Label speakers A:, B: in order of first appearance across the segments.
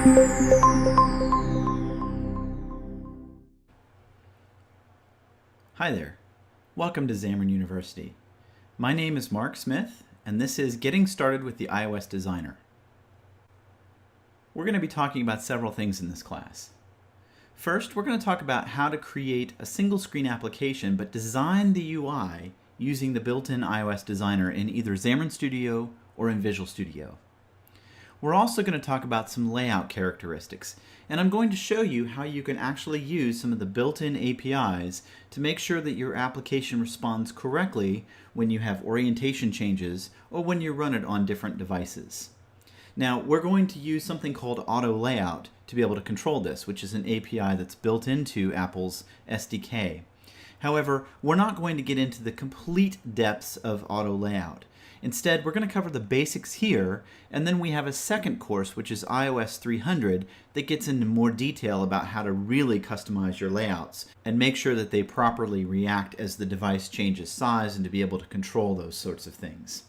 A: Hi there. Welcome to Xamarin University. My name is Mark Smith, and this is Getting Started with the iOS Designer. We're going to be talking about several things in this class. First, we're going to talk about how to create a single screen application but design the UI using the built-in iOS Designer in either Xamarin Studio or in Visual Studio. We're also going to talk about some layout characteristics, and I'm going to show you how you can actually use some of the built-in APIs to make sure that your application responds correctly when you have orientation changes or when you run it on different devices. Now, we're going to use something called auto layout to be able to control this, which is an API that's built into Apple's SDK. However, we're not going to get into the complete depths of auto layout. Instead, we're going to cover the basics here, and then we have a second course, which is iOS 300, that gets into more detail about how to really customize your layouts and make sure that they properly react as the device changes size and to be able to control those sorts of things.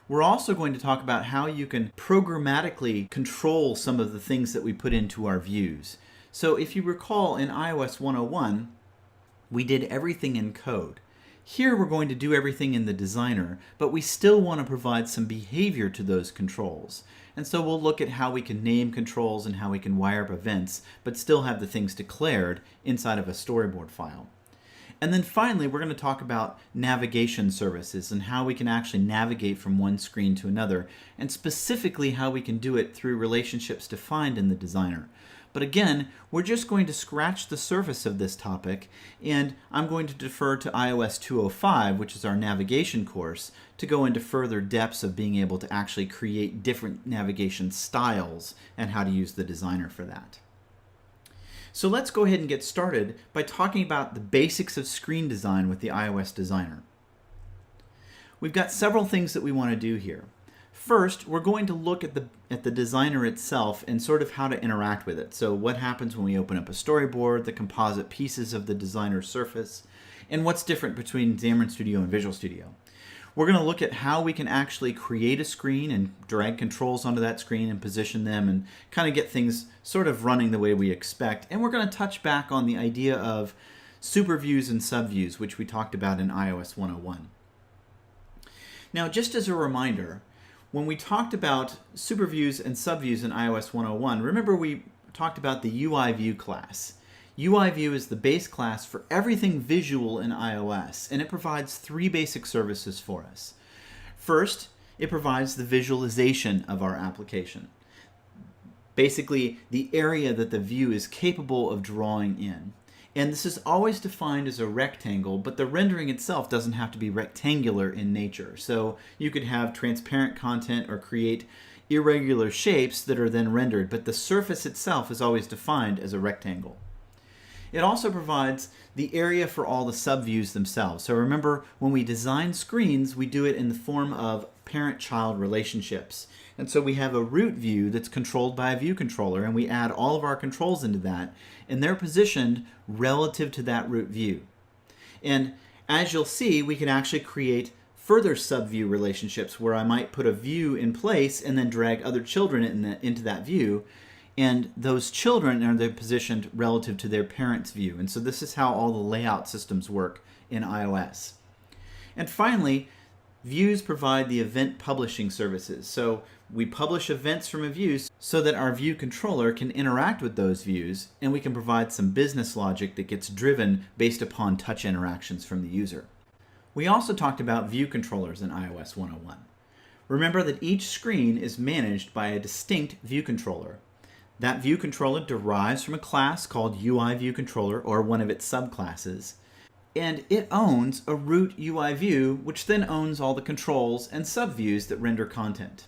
A: We're also going to talk about how you can programmatically control some of the things that we put into our views. So if you recall in iOS 101, we did everything in code. Here we're going to do everything in the designer, but we still want to provide some behavior to those controls. And so we'll look at how we can name controls and how we can wire up events, but still have the things declared inside of a storyboard file. And then finally, we're going to talk about navigation services and how we can actually navigate from one screen to another, and specifically how we can do it through relationships defined in the designer. But again, we're just going to scratch the surface of this topic, and I'm going to defer to iOS 205, which is our navigation course, to go into further depths of being able to actually create different navigation styles and how to use the designer for that. So let's go ahead and get started by talking about the basics of screen design with the iOS Designer. We've got several things that we want to do here. First, we're going to look at the designer itself and sort of how to interact with it. So what happens when we open up a storyboard, the composite pieces of the designer surface, and what's different between Xamarin Studio and Visual Studio. We're going to look at how we can actually create a screen and drag controls onto that screen and position them and kind of get things sort of running the way we expect. And we're going to touch back on the idea of super views and subviews, which we talked about in iOS 101. Now, just as a reminder, when we talked about super views and subviews in iOS 101, remember we talked about the UI view class. UI view is the base class for everything visual in iOS, and it provides three basic services for us. First, it provides the visualization of our application. Basically, the area that the view is capable of drawing in. And this is always defined as a rectangle, but the rendering itself doesn't have to be rectangular in nature. So you could have transparent content or create irregular shapes that are then rendered, but the surface itself is always defined as a rectangle. It also provides the area for all the subviews themselves. So remember, when we design screens, we do it in the form of parent-child relationships. And so we have a root view that's controlled by a view controller, and we add all of our controls into that, and they're positioned relative to that root view. And as you'll see, we can actually create further subview relationships where I might put a view in place and then drag other children into that view, and those children are then positioned relative to their parent's view. And so this is how all the layout systems work in iOS. And finally, views provide the event publishing services. So we publish events from a view so that our view controller can interact with those views, and we can provide some business logic that gets driven based upon touch interactions from the user. We also talked about view controllers in iOS 101. Remember that each screen is managed by a distinct view controller. That view controller derives from a class called UI view controller, or one of its subclasses. And it owns a root UI view, which then owns all the controls and subviews that render content.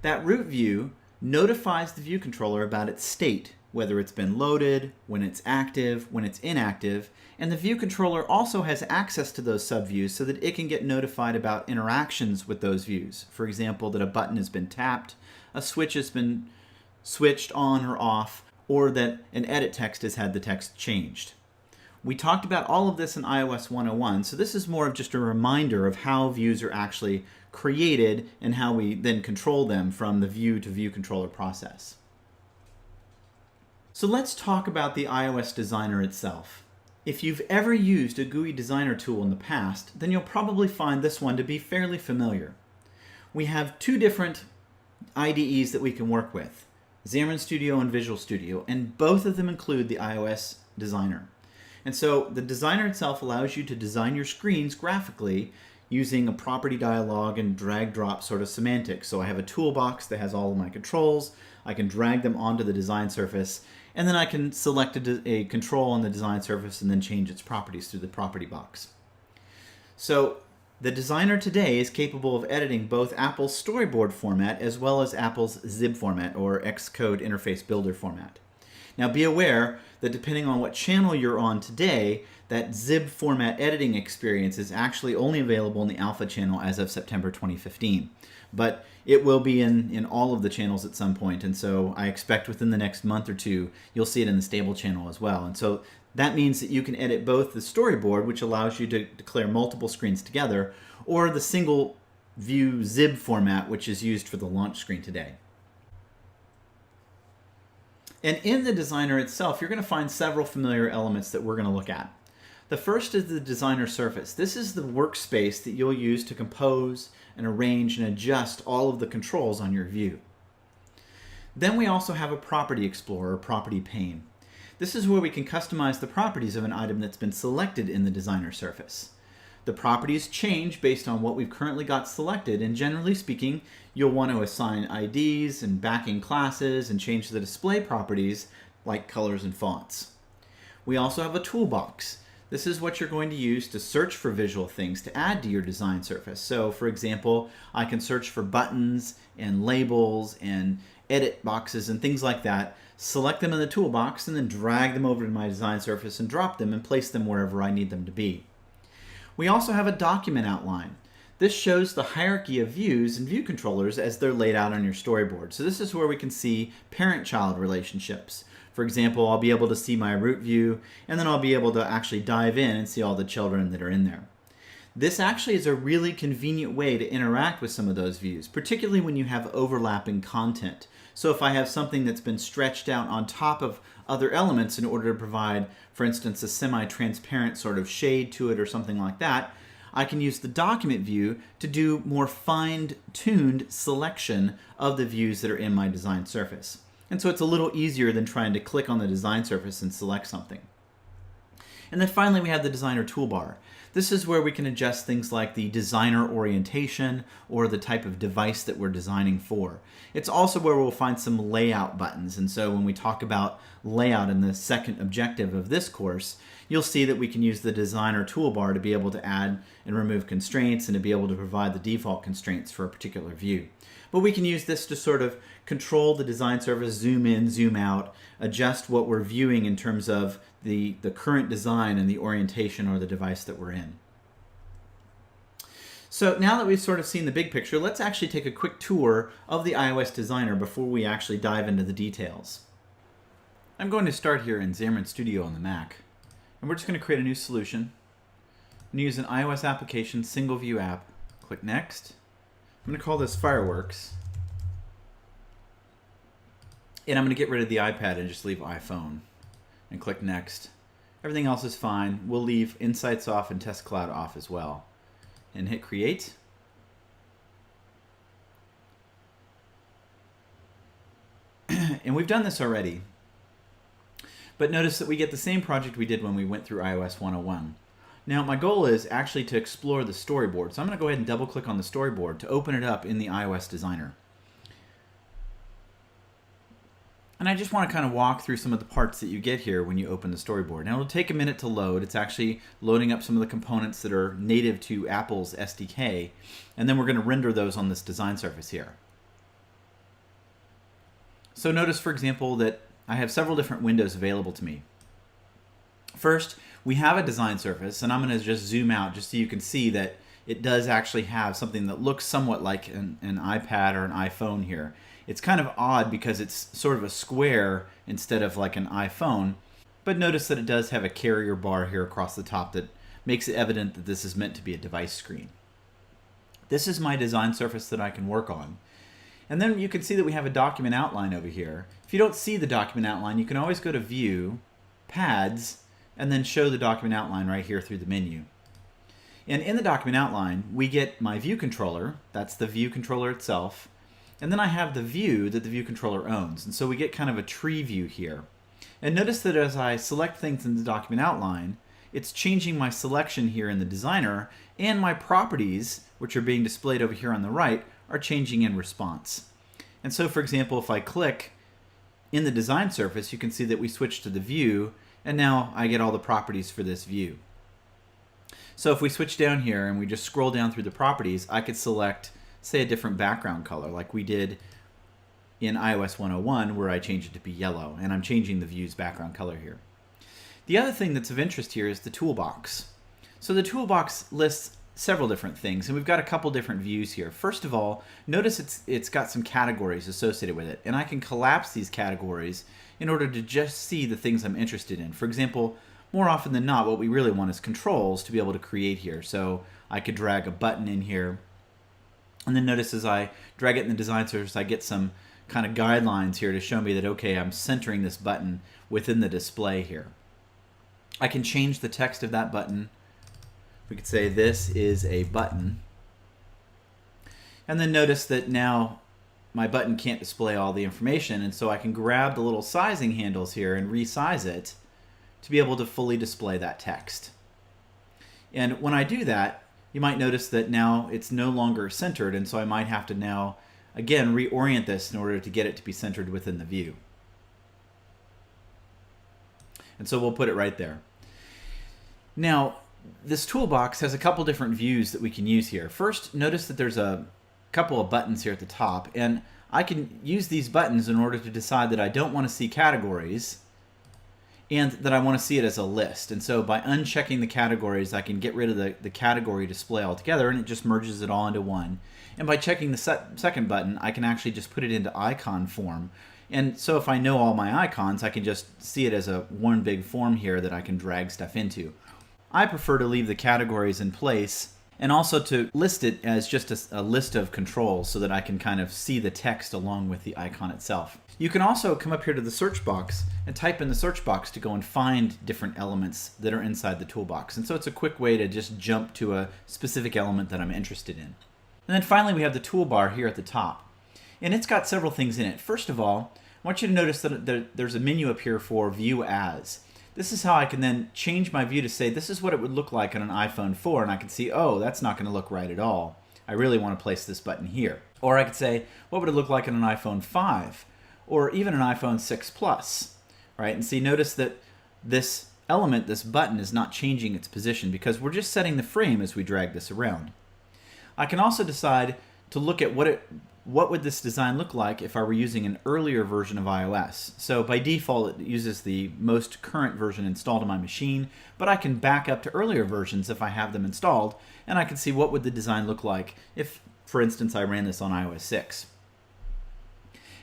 A: That root view notifies the view controller about its state, whether it's been loaded, when it's active, when it's inactive, and the view controller also has access to those subviews so that it can get notified about interactions with those views. For example, that a button has been tapped, a switch has been switched on or off, or that an edit text has had the text changed. We talked about all of this in iOS 101, so this is more of just a reminder of how views are actually created and how we then control them from the view to view controller process. So let's talk about the iOS designer itself. If you've ever used a GUI designer tool in the past, then you'll probably find this one to be fairly familiar. We have two different IDEs that we can work with, Xamarin Studio and Visual Studio, and both of them include the iOS designer. And so the designer itself allows you to design your screens graphically using a property dialog and drag drop sort of semantics. So I have a toolbox that has all of my controls. I can drag them onto the design surface, and then I can select a control on the design surface and then change its properties through the property box. So the designer today is capable of editing both Apple's storyboard format as well as Apple's Zib format, or Xcode interface builder format. Now be aware that depending on what channel you're on today, that Zib format editing experience is actually only available in the alpha channel as of September 2015. But it will be in all of the channels at some point, and so I expect within the next month or two you'll see it in the stable channel as well. And so that means that you can edit both the storyboard, which allows you to declare multiple screens together, or the single view Zib format, which is used for the launch screen today. And in the designer itself, you're going to find several familiar elements that we're going to look at. The first is the designer surface. This is the workspace that you'll use to compose and arrange and adjust all of the controls on your view. Then we also have a property explorer, or property pane. This is where we can customize the properties of an item that's been selected in the designer surface. The properties change based on what we've currently got selected, and generally speaking, you'll want to assign IDs and backing classes and change the display properties like colors and fonts. We also have a toolbox. This is what you're going to use to search for visual things to add to your design surface. So for example, I can search for buttons and labels and edit boxes and things like that, select them in the toolbox, and then drag them over to my design surface and drop them and place them wherever I need them to be. We also have a document outline. This shows the hierarchy of views and view controllers as they're laid out on your storyboard. So this is where we can see parent-child relationships. For example, I'll be able to see my root view, and then I'll be able to actually dive in and see all the children that are in there. This actually is a really convenient way to interact with some of those views, particularly when you have overlapping content. So if I have something that's been stretched out on top of other elements in order to provide, for instance, a semi-transparent sort of shade to it or something like that, I can use the document view to do more fine-tuned selection of the views that are in my design surface. And so it's a little easier than trying to click on the design surface and select something. And then finally we have the designer toolbar. This is where we can adjust things like the designer orientation or the type of device that we're designing for. It's also where we'll find some layout buttons. And so when we talk about layout in the second objective of this course, you'll see that we can use the designer toolbar to be able to add and remove constraints and to be able to provide the default constraints for a particular view. But we can use this to sort of control the design surface, zoom in, zoom out, adjust what we're viewing in terms of the current design and the orientation or the device that we're in. So now that we've sort of seen the big picture, let's actually take a quick tour of the iOS designer before we actually dive into the details. I'm going to start here in Xamarin Studio on the Mac, and we're just going to create a new solution. I'm going to use an iOS application, single view app. Click Next. I'm going to call this Fireworks. And I'm going to get rid of the iPad and just leave iPhone. And click Next. Everything else is fine. We'll leave Insights off and Test Cloud off as well. And hit Create. And we've done this already. But notice that we get the same project we did when we went through iOS101. Now my goal is actually to explore the storyboard. So I'm going to go ahead and double click on the storyboard to open it up in the iOS designer. And I just want to kind of walk through some of the parts that you get here when you open the storyboard. Now it'll take a minute to load. It's actually loading up some of the components that are native to Apple's SDK, and then we're going to render those on this design surface here. So notice, for example, that I have several different windows available to me. First, we have a design surface, and I'm going to just zoom out just so you can see that it does actually have something that looks somewhat like an iPad or an iPhone here. It's kind of odd because it's sort of a square instead of like an iPhone, but notice that it does have a carrier bar here across the top that makes it evident that this is meant to be a device screen. This is my design surface that I can work on. And then you can see that we have a document outline over here. If you don't see the document outline, you can always go to View, Pads, and then show the document outline right here through the menu. And in the document outline, we get my view controller. That's the view controller itself. And then I have the view that the view controller owns. And so we get kind of a tree view here. And notice that as I select things in the document outline, it's changing my selection here in the designer, and my properties, which are being displayed over here on the right, are changing in response. And so, for example, if I click in the design surface, you can see that we switch to the view, and now I get all the properties for this view. So if we switch down here and we just scroll down through the properties, I could select, say, a different background color like we did in iOS 101 where I changed it to be yellow, and I'm changing the view's background color here. The other thing that's of interest here is the toolbox. So the toolbox lists several different things, and we've got a couple different views here. First of all, notice it's got some categories associated with it, and I can collapse these categories in order to just see the things I'm interested in. For example, more often than not, what we really want is controls to be able to create here. So I could drag a button in here, and then notice as I drag it in the design surface, I get some kind of guidelines here to show me that, okay, I'm centering this button within the display here. I can change the text of that button. We could say this is a button. And then notice that now my button can't display all the information, and so I can grab the little sizing handles here and resize it to be able to fully display that text. And when I do that, you might notice that now it's no longer centered, and so I might have to now, again, reorient this in order to get it to be centered within the view. And so we'll put it right there. Now, this toolbox has a couple different views that we can use here. First, notice that there's a couple of buttons here at the top, and I can use these buttons in order to decide that I don't want to see categories and that I want to see it as a list. And so by unchecking the categories, I can get rid of the category display altogether, and it just merges it all into one. And by checking the second button, I can actually just put it into icon form. And so if I know all my icons, I can just see it as one big form here that I can drag stuff into. I prefer to leave the categories in place and also to list it as just a list of controls so that I can kind of see the text along with the icon itself. You can also come up here to the search box and type in the search box to go and find different elements that are inside the toolbox. And so it's a quick way to just jump to a specific element that I'm interested in. And then finally we have the toolbar here at the top. And it's got several things in it. First of all, I want you to notice that there's a menu up here for View As. This is how I can then change my view to say this is what it would look like on an iPhone 4, and I can see, oh, that's not going to look right at all. I really want to place this button here. Or I could say, what would it look like on an iPhone 5? Or even an iPhone 6 Plus, right? And see, notice that this element, this button, is not changing its position because we're just setting the frame as we drag this around. I can also decide to look at what would this design look like if I were using an earlier version of iOS. So by default, it uses the most current version installed on my machine, but I can back up to earlier versions if I have them installed, and I can see what would the design look like if, for instance, I ran this on iOS 6.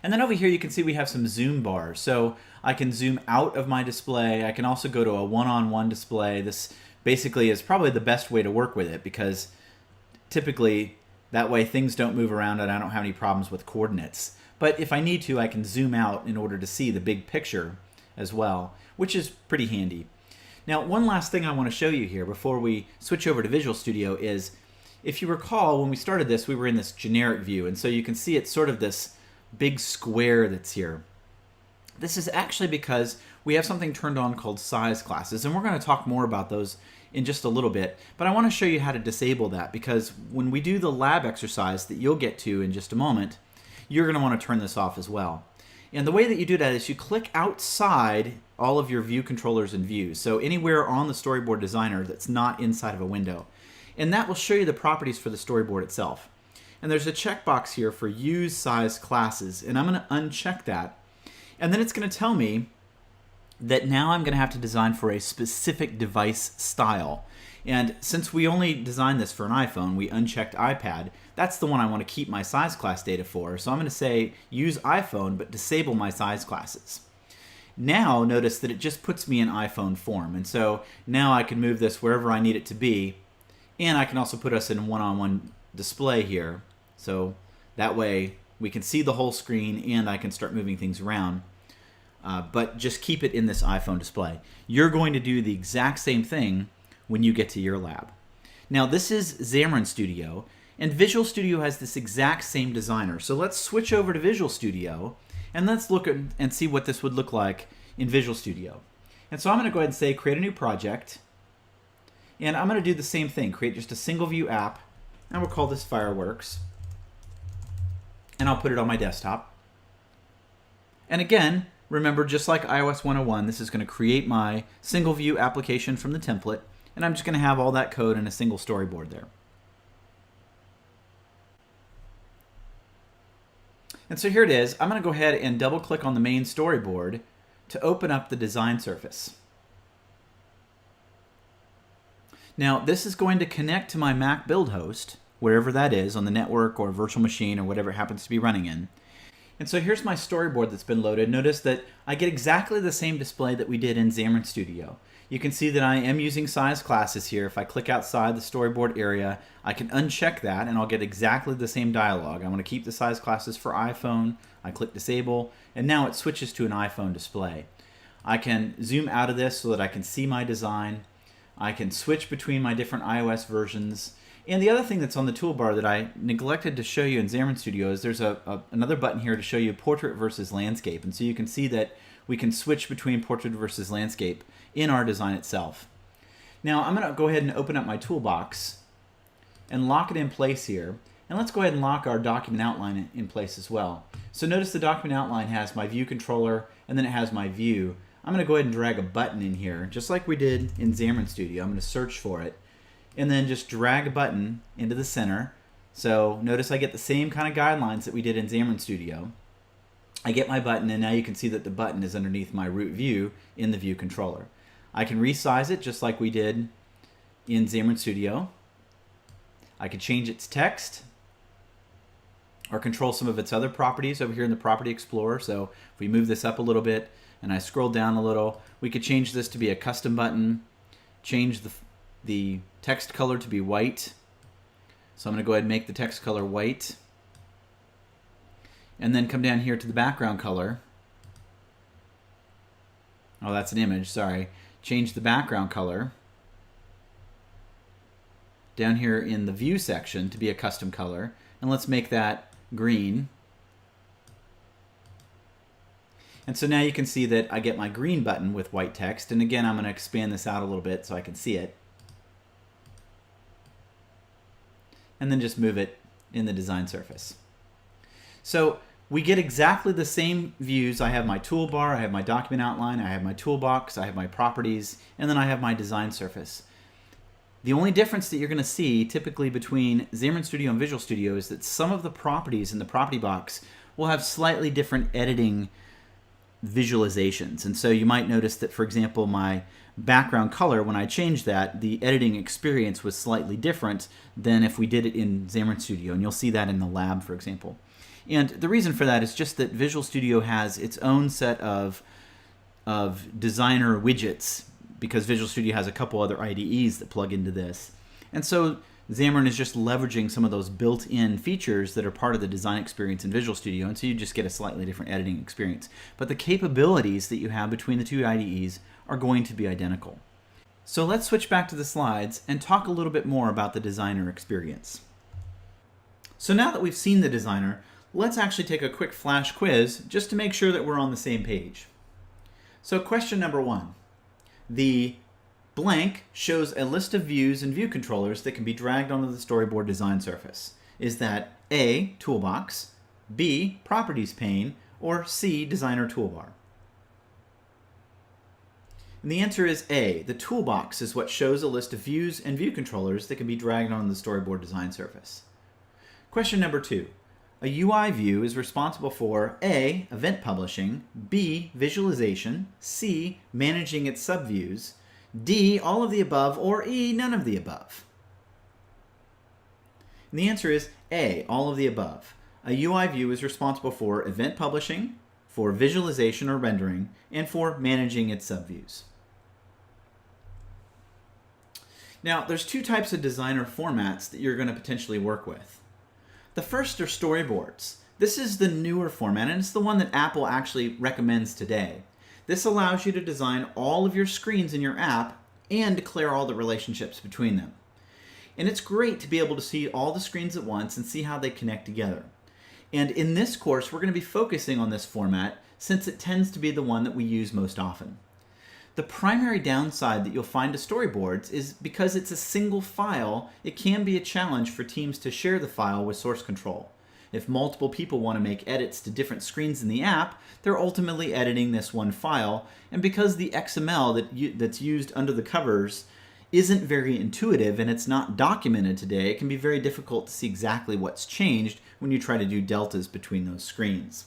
A: And then over here you can see we have some zoom bars. So I can zoom out of my display. I can also go to a one-on-one display. This basically is probably the best way to work with it because typically that way things don't move around and I don't have any problems with coordinates. But if I need to, I can zoom out in order to see the big picture as well, which is pretty handy. Now, one last thing I want to show you here before we switch over to Visual Studio is, if you recall, when we started this, we were in this generic view, and so you can see it's sort of this big square that's here. This is actually because we have something turned on called size classes, and we're going to talk more about those in just a little bit, but I want to show you how to disable that because when we do the lab exercise that you'll get to in just a moment, you're going to want to turn this off as well. And the way that you do that is you click outside all of your view controllers and views, so anywhere on the storyboard designer that's not inside of a window. And that will show you the properties for the storyboard itself. And there's a checkbox here for use size classes, and I'm going to uncheck that. And then it's going to tell me that now I'm going to have to design for a specific device style. And since we only designed this for an iPhone, we unchecked iPad, that's the one I want to keep my size class data for. So I'm going to say use iPhone, but disable my size classes. Now notice that it just puts me in iPhone form. And so now I can move this wherever I need it to be. And I can also put us in one-on-one display here. So that way We can see the whole screen, and I can start moving things around. But just keep it in this iPhone display. You're going to do the exact same thing when you get to your lab. Now, this is Xamarin Studio, and Visual Studio has this exact same designer. So let's switch over to Visual Studio, and let's look at and see what this would look like in Visual Studio. And so I'm going to go ahead and say create a new project, and I'm going to do the same thing, create just a single view app, and we'll call this Fireworks, and I'll put it on my desktop. And again, remember, just like iOS 101, this is going to create my single view application from the template, and I'm just going to have all that code in a single storyboard there. And so here it is. I'm going to go ahead and double click on the main storyboard to open up the design surface. Now, this is going to connect to my Mac build host, wherever that is, on the network or virtual machine or whatever it happens to be running in. And so here's my storyboard that's been loaded. Notice that I get exactly the same display that we did in Xamarin Studio. You can see that I am using size classes here. If I click outside the storyboard area, I can uncheck that and I'll get exactly the same dialog. I want to keep the size classes for iPhone. I click disable, and now it switches to an iPhone display. I can zoom out of this so that I can see my design. I can switch between my different iOS versions. And the other thing that's on the toolbar that I neglected to show you in Xamarin Studio is there's another button here to show you portrait versus landscape. And so you can see that we can switch between portrait versus landscape in our design itself. Now I'm going to go ahead and open up my toolbox and lock it in place here. And let's go ahead and lock our document outline in place as well. So notice the document outline has my view controller, and then it has my view. I'm going to go ahead and drag a button in here, just like we did in Xamarin Studio. I'm going to search for it, and then just drag a button into the center. So notice I get the same kind of guidelines that we did in Xamarin Studio. I get my button, and now you can see that the button is underneath my root view in the view controller. I can resize it just like we did in Xamarin Studio. I can change its text or control some of its other properties over here in the Property Explorer. So if we move this up a little bit and I scroll down a little, we could change this to be a custom button, change the text color to be white. So I'm going to go ahead and make the text color white. And then come down here to the background color. Oh, that's an image, sorry. Change the background color down here in the view section to be a custom color. And let's make that green. And so now you can see that I get my green button with white text. And again, I'm going to expand this out a little bit so I can see it. And then just move it in the design surface. So we get exactly the same views. I have my toolbar, I have my document outline, I have my toolbox, I have my properties, and then I have my design surface. The only difference that you're going to see typically between Xamarin Studio and Visual Studio is that some of the properties in the property box will have slightly different editing visualizations. And so you might notice that, for example, my background color, when I changed that, the editing experience was slightly different than if we did it in Xamarin Studio. And you'll see that in the lab, for example. And the reason for that is just that Visual Studio has its own set of designer widgets, because Visual Studio has a couple other IDEs that plug into this. And so Xamarin is just leveraging some of those built-in features that are part of the design experience in Visual Studio, and so you just get a slightly different editing experience. But the capabilities that you have between the two IDEs are going to be identical. So let's switch back to the slides and talk a little bit more about the designer experience. So now that we've seen the designer, let's actually take a quick flash quiz just to make sure that we're on the same page. So question number 1. The blank shows a list of views and view controllers that can be dragged onto the storyboard design surface. Is that A, Toolbox, B, Properties pane, or C, Designer Toolbar? And the answer is A. The toolbox is what shows a list of views and view controllers that can be dragged onto the storyboard design surface. Question number 2. A UI view is responsible for A, event publishing, B, visualization, C, managing its subviews, D, all of the above, or E, none of the above. And the answer is A, all of the above. A UI view is responsible for event publishing, for visualization or rendering, and for managing its subviews. Now, there's two types of designer formats that you're going to potentially work with. The first are storyboards. This is the newer format, and it's the one that Apple actually recommends today. This allows you to design all of your screens in your app and declare all the relationships between them. And it's great to be able to see all the screens at once and see how they connect together. And in this course, we're going to be focusing on this format since it tends to be the one that we use most often. The primary downside that you'll find to storyboards is because it's a single file, it can be a challenge for teams to share the file with source control. If multiple people want to make edits to different screens in the app, they're ultimately editing this one file, and because the XML that's used under the covers isn't very intuitive and it's not documented today, it can be very difficult to see exactly what's changed when you try to do deltas between those screens.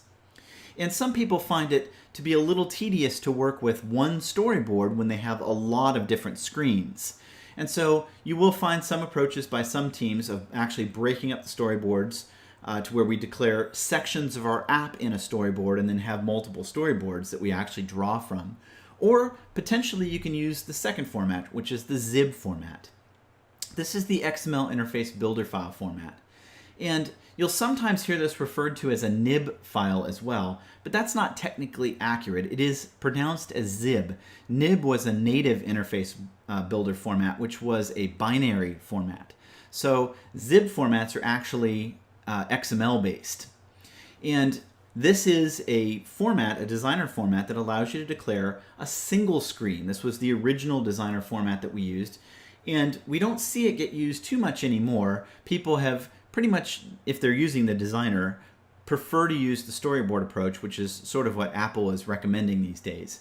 A: And some people find it to be a little tedious to work with one storyboard when they have a lot of different screens. And so you will find some approaches by some teams of actually breaking up the storyboards to where we declare sections of our app in a storyboard and then have multiple storyboards that we actually draw from. Or potentially you can use the second format, which is the zib format. This is the XML interface builder file format. And you'll sometimes hear this referred to as a nib file as well, but that's not technically accurate. It is pronounced as zib. Nib was a native interface builder format, which was a binary format. So zib formats are actually XML based. And this is a format, a designer format, that allows you to declare a single screen. This was the original designer format that we used, and we don't see it get used too much anymore. People have pretty much, if they're using the designer, prefer to use the storyboard approach, which is sort of what Apple is recommending these days.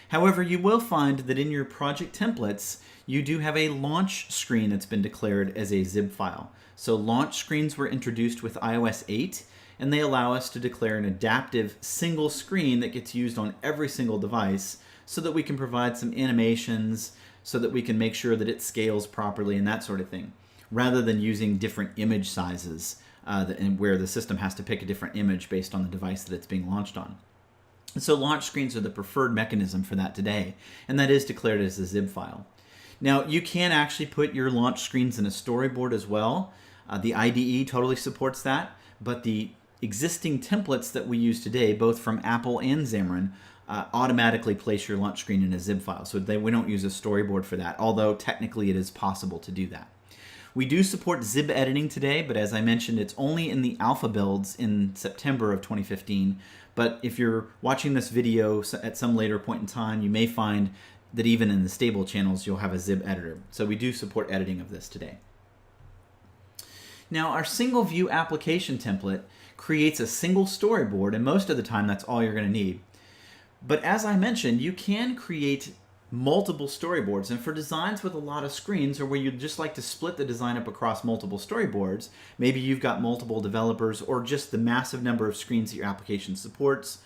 A: However, you will find that in your project templates, you do have a launch screen that's been declared as a zib file. So launch screens were introduced with iOS 8, and they allow us to declare an adaptive single screen that gets used on every single device so that we can provide some animations, so that we can make sure that it scales properly and that sort of thing, rather than using different image sizes where the system has to pick a different image based on the device that it's being launched on. So launch screens are the preferred mechanism for that today, and that is declared as a zib file. Now, you can actually put your launch screens in a storyboard as well. The IDE totally supports that, but the existing templates that we use today, both from Apple and Xamarin, automatically place your launch screen in a zib file. So we don't use a storyboard for that, although technically it is possible to do that. We do support zib editing today, but as I mentioned, it's only in the alpha builds in September of 2015. But if you're watching this video at some later point in time, you may find that even in the stable channels, you'll have a zib editor. So we do support editing of this today. Now, our single view application template creates a single storyboard, and most of the time that's all you're going to need. But as I mentioned, you can create multiple storyboards, and for designs with a lot of screens, or where you'd just like to split the design up across multiple storyboards, maybe you've got multiple developers, or just the massive number of screens that your application supports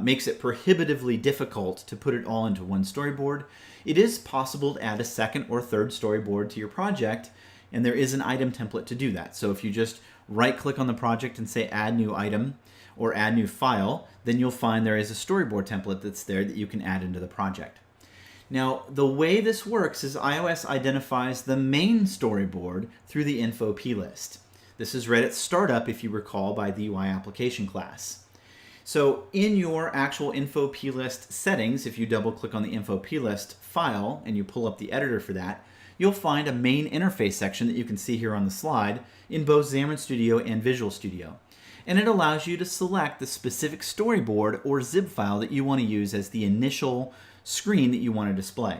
A: makes it prohibitively difficult to put it all into one storyboard. It is possible to add a second or third storyboard to your project, and there is an item template to do that. So if you just right-click on the project and say Add New Item or Add New File, then you'll find there is a storyboard template that's there that you can add into the project. Now, the way this works is iOS identifies the main storyboard through the info plist. This is read at startup, if you recall, by the UI application class. So in your actual info plist settings, if you double-click on the info plist file and you pull up the editor for that, you'll find a main interface section that you can see here on the slide in both Xamarin Studio and Visual Studio. And it allows you to select the specific storyboard or zib file that you want to use as the initial screen that you want to display.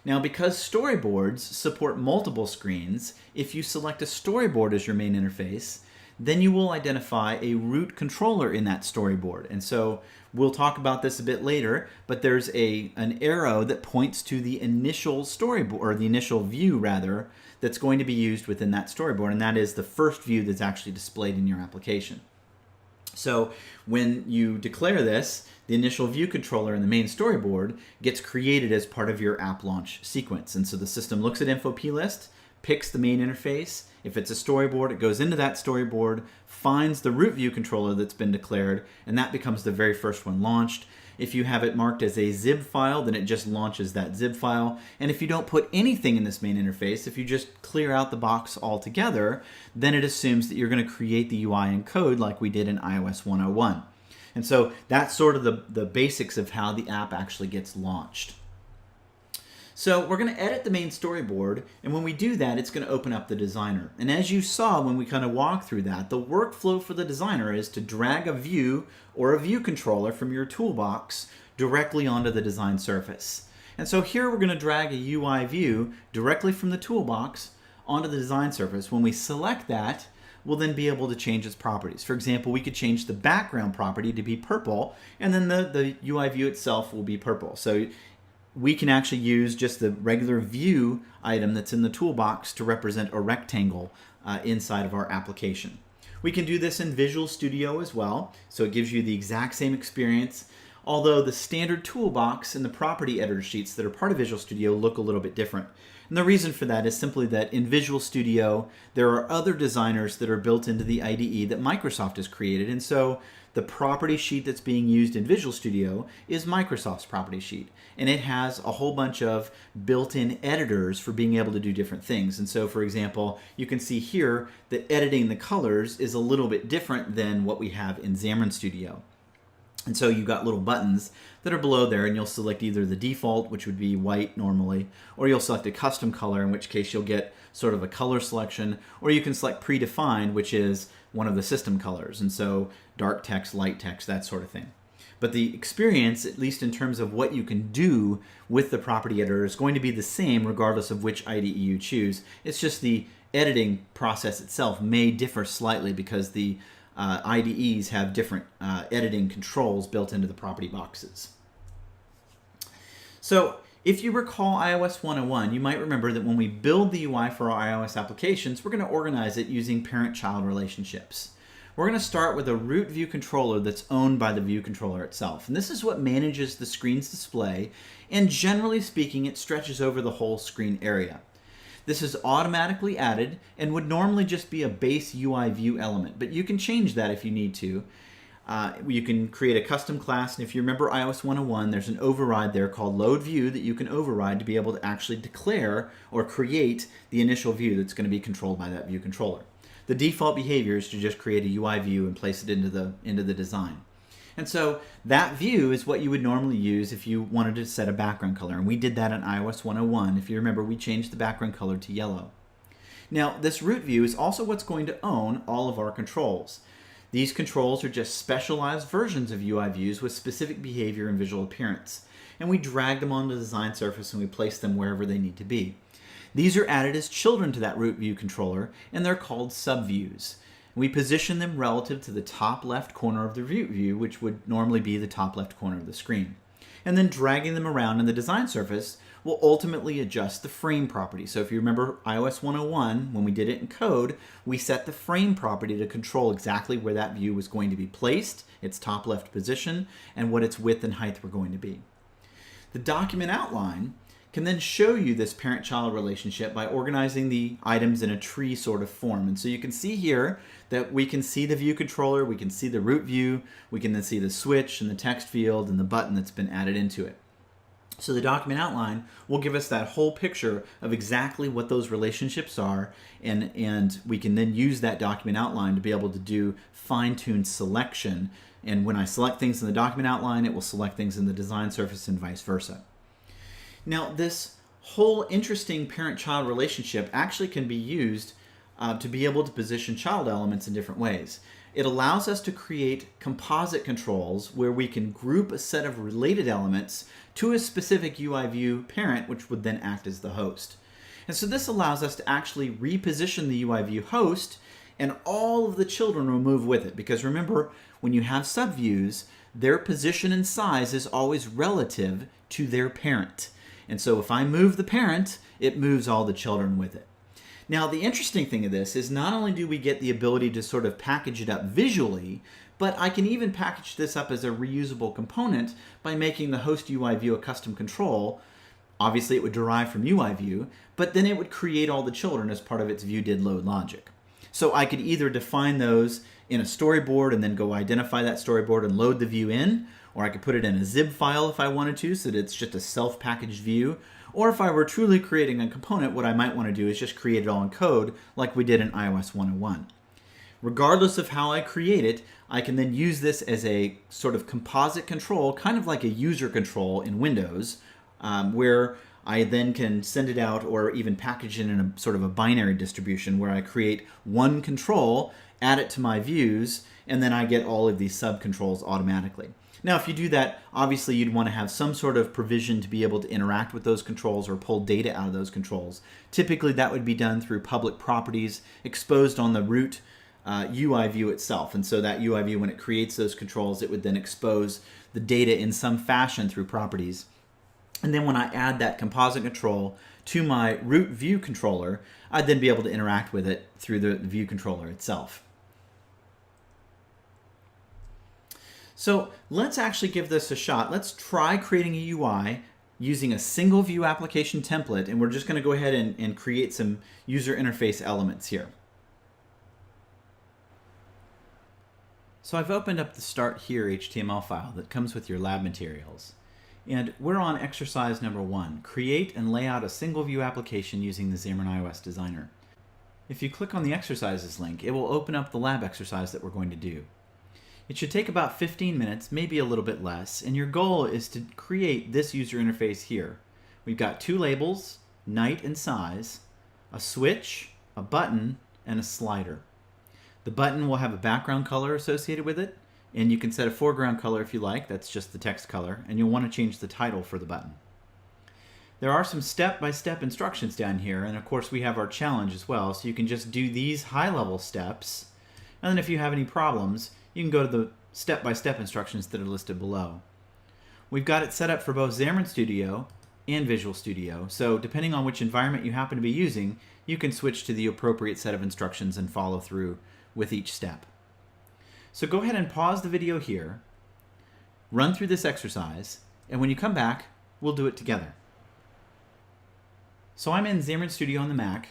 A: Now, because storyboards support multiple screens, if you select a storyboard as your main interface, then you will identify a root controller in that storyboard. And so we'll talk about this a bit later, but there's an arrow that points to the initial storyboard, or the initial view rather, that's going to be used within that storyboard, and that is the first view that's actually displayed in your application. So when you declare this, the initial view controller in the main storyboard gets created as part of your app launch sequence. And so the system looks at info plist, picks the main interface. If it's a storyboard, it goes into that storyboard, finds the root view controller that's been declared, and that becomes the very first one launched. If you have it marked as a zip file, then it just launches that zip file. And if you don't put anything in this main interface, if you just clear out the box altogether, then it assumes that you're going to create the UI in code like we did in iOS 101. And so that's sort of the basics of how the app actually gets launched. So we're going to edit the main storyboard, and when we do that, it's going to open up the designer. And as you saw when we kind of walked through that, the workflow for the designer is to drag a view or a view controller from your toolbox directly onto the design surface. And so here we're going to drag a UI view directly from the toolbox onto the design surface. When we select that, we'll then be able to change its properties. For example, we could change the background property to be purple, and then the UI view itself will be purple. So we can actually use just the regular view item that's in the toolbox to represent a rectangle inside of our application. We can do this in Visual Studio as well, so it gives you the exact same experience, although the standard toolbox and the property editor sheets that are part of Visual Studio look a little bit different. And the reason for that is simply that in Visual Studio, there are other designers that are built into the IDE that Microsoft has created, and so the property sheet that's being used in Visual Studio is Microsoft's property sheet. And it has a whole bunch of built-in editors for being able to do different things. And so, for example, you can see here that editing the colors is a little bit different than what we have in Xamarin Studio. And so you've got little buttons that are below there, and you'll select either the default, which would be white normally, or you'll select a custom color, in which case you'll get sort of a color selection, or you can select predefined, which is one of the system colors, and so dark text, light text, that sort of thing. But the experience, at least in terms of what you can do with the property editor, is going to be the same regardless of which IDE you choose. It's just the editing process itself may differ slightly because the IDEs have different editing controls built into the property boxes. So if you recall iOS 101, you might remember that when we build the UI for our iOS applications, we're going to organize it using parent-child relationships. We're going to start with a root view controller that's owned by the view controller itself. And this is what manages the screen's display, and generally speaking, it stretches over the whole screen area. This is automatically added and would normally just be a base UI view element, but you can change that if you need to. You can create a custom class, and if you remember iOS 101, there's an override there called load view that you can override to be able to actually declare or create the initial view that's going to be controlled by that view controller. The default behavior is to just create a UI view and place it into the design. And so that view is what you would normally use if you wanted to set a background color. And we did that in iOS 101. If you remember, we changed the background color to yellow. Now, this root view is also what's going to own all of our controls. These controls are just specialized versions of UI views with specific behavior and visual appearance. And we drag them onto the design surface and we place them wherever they need to be. These are added as children to that root view controller, and they're called subviews. We position them relative to the top left corner of the root view, which would normally be the top left corner of the screen. And then dragging them around in the design surface will ultimately adjust the frame property. So if you remember iOS 101, when we did it in code, we set the frame property to control exactly where that view was going to be placed, its top left position, and what its width and height were going to be. The document outline can then show you this parent-child relationship by organizing the items in a tree sort of form. And so you can see here that we can see the view controller, we can see the root view, we can then see the switch and the text field and the button that's been added into it. So the document outline will give us that whole picture of exactly what those relationships are, and we can then use that document outline to be able to do fine-tuned selection. And when I select things in the document outline, it will select things in the design surface and vice versa. Now, this whole interesting parent-child relationship actually can be used to be able to position child elements in different ways. It allows us to create composite controls where we can group a set of related elements to a specific UI view parent, which would then act as the host. And so this allows us to actually reposition the UI view host, and all of the children will move with it. Because remember, when you have subviews, their position and size is always relative to their parent. And so if I move the parent, it moves all the children with it. Now, the interesting thing of this is not only do we get the ability to sort of package it up visually, but I can even package this up as a reusable component by making the host UI view a custom control. Obviously, it would derive from UI view, but then it would create all the children as part of its view did load logic. So I could either define those in a storyboard and then go identify that storyboard and load the view in, or I could put it in a zip file if I wanted to, so that it's just a self-packaged view. Or if I were truly creating a component, what I might want to do is just create it all in code like we did in iOS 101. Regardless of how I create it, I can then use this as a sort of composite control, kind of like a user control in Windows, where I then can send it out or even package it in a sort of a binary distribution where I create one control, add it to my views, and then I get all of these sub-controls automatically. Now, if you do that, obviously you'd want to have some sort of provision to be able to interact with those controls or pull data out of those controls. Typically, that would be done through public properties exposed on the root UI view itself. And so that UI view, when it creates those controls, it would then expose the data in some fashion through properties. And then when I add that composite control to my root view controller, I'd then be able to interact with it through the view controller itself. So let's actually give this a shot. Let's try creating a UI using a single view application template, and we're just going to go ahead and create some user interface elements here. So I've opened up the Start Here HTML file that comes with your lab materials. And we're on exercise number 1, create and lay out a single view application using the Xamarin iOS Designer. If you click on the exercises link, it will open up the lab exercise that we're going to do. It should take about 15 minutes, maybe a little bit less, and your goal is to create this user interface here. We've got 2 labels, night and size, a switch, a button, and a slider. The button will have a background color associated with it, and you can set a foreground color if you like. That's just the text color, and you'll want to change the title for the button. There are some step-by-step instructions down here, and of course we have our challenge as well, so you can just do these high-level steps, and then if you have any problems, you can go to the step-by-step instructions that are listed below. We've got it set up for both Xamarin Studio and Visual Studio, so depending on which environment you happen to be using, you can switch to the appropriate set of instructions and follow through with each step. So go ahead and pause the video here, run through this exercise, and when you come back, we'll do it together. So I'm in Xamarin Studio on the Mac,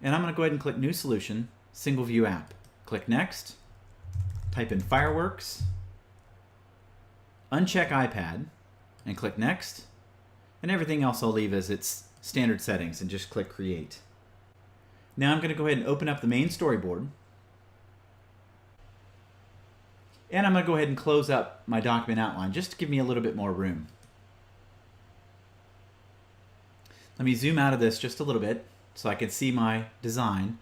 A: and I'm going to go ahead and click New Solution, Single View App. Click Next, type in Fireworks, uncheck iPad, and click Next, and everything else I'll leave as its standard settings and just click Create. Now I'm going to go ahead and open up the main storyboard, and I'm going to go ahead and close up my document outline just to give me a little bit more room. Let me zoom out of this just a little bit so I can see my design.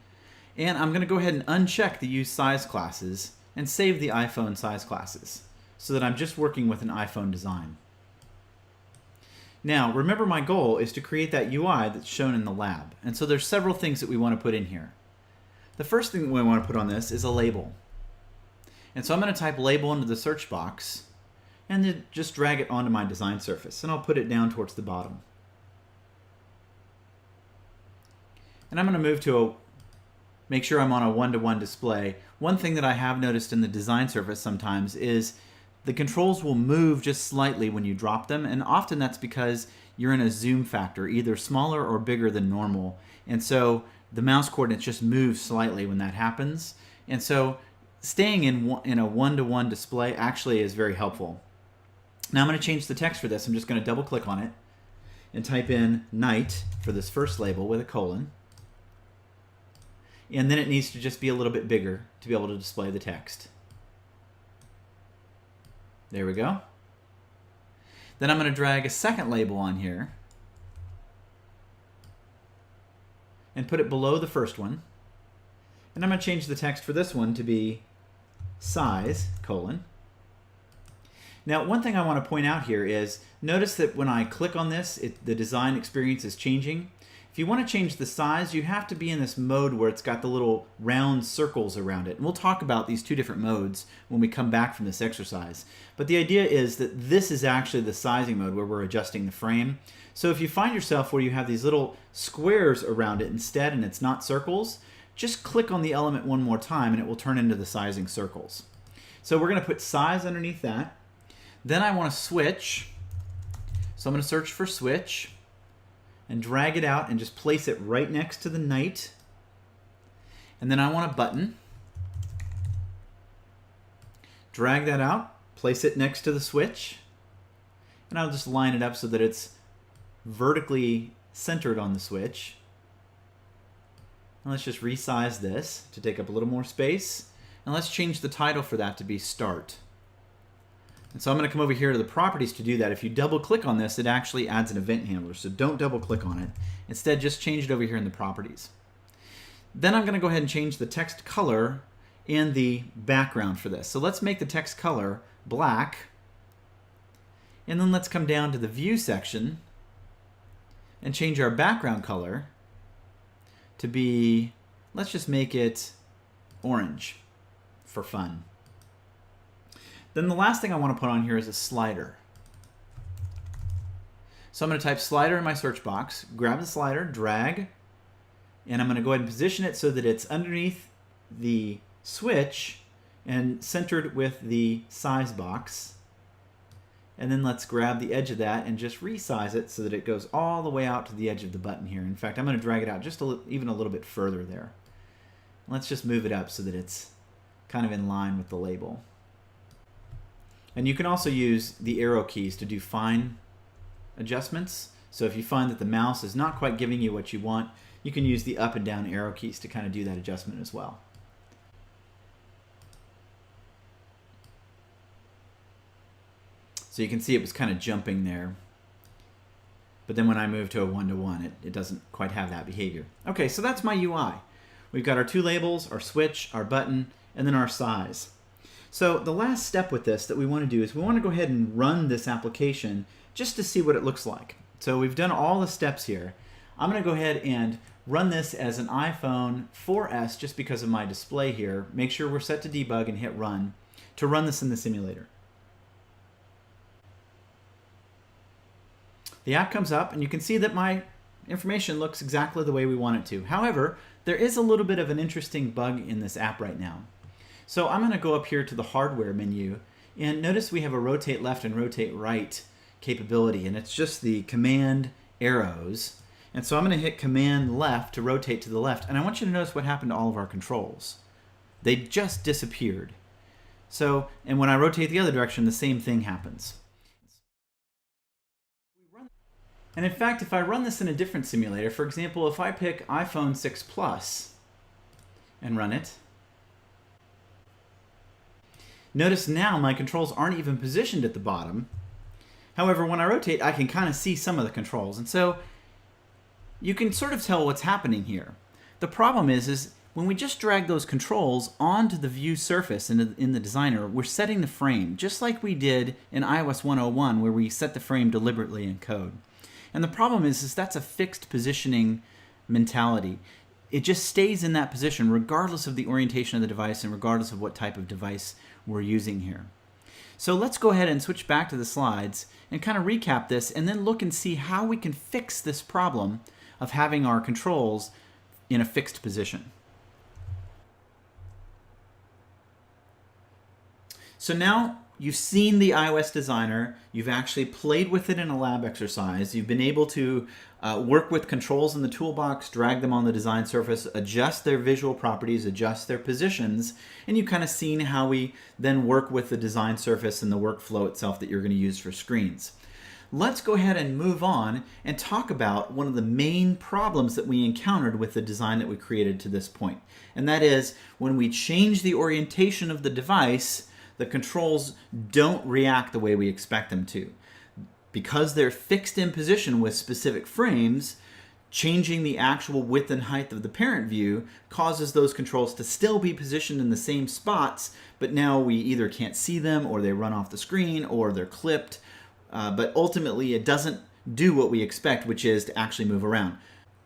A: And I'm going to go ahead and uncheck the Use Size classes and save the iPhone size classes so that I'm just working with an iPhone design. Now, remember my goal is to create that UI that's shown in the lab. And so there's several things that we want to put in here. The first thing we want to put on this is a label. And so I'm going to type label into the search box and then just drag it onto my design surface. And I'll put it down towards the bottom. And I'm going to move to make sure I'm on a one-to-one display. One thing that I have noticed in the design surface sometimes is the controls will move just slightly when you drop them, and often that's because you're in a zoom factor, either smaller or bigger than normal. And so the mouse coordinates just move slightly when that happens. And so staying in a one-to-one display actually is very helpful. Now I'm going to change the text for this. I'm just going to double-click on it and type in night for this first label with a colon. And then it needs to just be a little bit bigger to be able to display the text. There we go. Then I'm going to drag a second label on here and put it below the first one. And I'm going to change the text for this one to be size, colon. Now, one thing I want to point out here is, notice that when I click on this, the design experience is changing. If you want to change the size, you have to be in this mode where it's got the little round circles around it. And we'll talk about these 2 different modes when we come back from this exercise. But the idea is that this is actually the sizing mode where we're adjusting the frame. So if you find yourself where you have these little squares around it instead and it's not circles, just click on the element one more time and it will turn into the sizing circles. So we're going to put size underneath that. Then I want to switch. So I'm going to search for switch and drag it out and just place it right next to the night. And then I want a button. Drag that out, place it next to the switch. And I'll just line it up so that it's vertically centered on the switch. And let's just resize this to take up a little more space. And let's change the title for that to be Start. And so I'm going to come over here to the properties to do that. If you double click on this, it actually adds an event handler. So don't double click on it. Instead, just change it over here in the properties. Then I'm going to go ahead and change the text color and the background for this. So let's make the text color black. And then let's come down to the view section and change our background color to be, let's just make it orange for fun. Then the last thing I want to put on here is a slider. So I'm going to type slider in my search box, grab the slider, drag, and I'm going to go ahead and position it so that it's underneath the switch and centered with the size box. And then let's grab the edge of that and just resize it so that it goes all the way out to the edge of the button here. In fact, I'm going to drag it out just even a little bit further there. Let's just move it up so that it's kind of in line with the label. And you can also use the arrow keys to do fine adjustments. So if you find that the mouse is not quite giving you what you want, you can use the up and down arrow keys to kind of do that adjustment as well. So you can see it was kind of jumping there. But then when I move to a one-to-one, it doesn't quite have that behavior. Okay, so that's my UI. We've got our two labels, our switch, our button, and then our size. So the last step with this that we want to do is we want to go ahead and run this application just to see what it looks like. So we've done all the steps here. I'm going to go ahead and run this as an iPhone 4S just because of my display here. Make sure we're set to debug and hit run to run this in the simulator. The app comes up and you can see that my information looks exactly the way we want it to. However, there is a little bit of an interesting bug in this app right now. So I'm going to go up here to the hardware menu and notice we have a rotate left and rotate right capability, and it's just the command arrows. And so I'm going to hit command left to rotate to the left, and I want you to notice what happened to all of our controls. They just disappeared. So, and when I rotate the other direction, the same thing happens. And in fact, if I run this in a different simulator, for example, if I pick iPhone 6 Plus and run it, notice now my controls aren't even positioned at the bottom. However, when I rotate, I can kind of see some of the controls. And so you can sort of tell what's happening here. The problem is when we just drag those controls onto the view surface in the designer, we're setting the frame, just like we did in iOS 101, where we set the frame deliberately in code. And the problem is that's a fixed positioning mentality. It just stays in that position regardless of the orientation of the device and regardless of what type of device we're using here. So let's go ahead and switch back to the slides and kind of recap this and then look and see how we can fix this problem of having our controls in a fixed position. So now you've seen the iOS designer, you've actually played with it in a lab exercise, you've been able to work with controls in the toolbox, drag them on the design surface, adjust their visual properties, adjust their positions, and you've kind of seen how we then work with the design surface and the workflow itself that you're going to use for screens. Let's go ahead and move on and talk about one of the main problems that we encountered with the design that we created to this point. And that is when we change the orientation of the device, the controls don't react the way we expect them to. Because they're fixed in position with specific frames, changing the actual width and height of the parent view causes those controls to still be positioned in the same spots, but now we either can't see them or they run off the screen or they're clipped. But ultimately it doesn't do what we expect, which is to actually move around.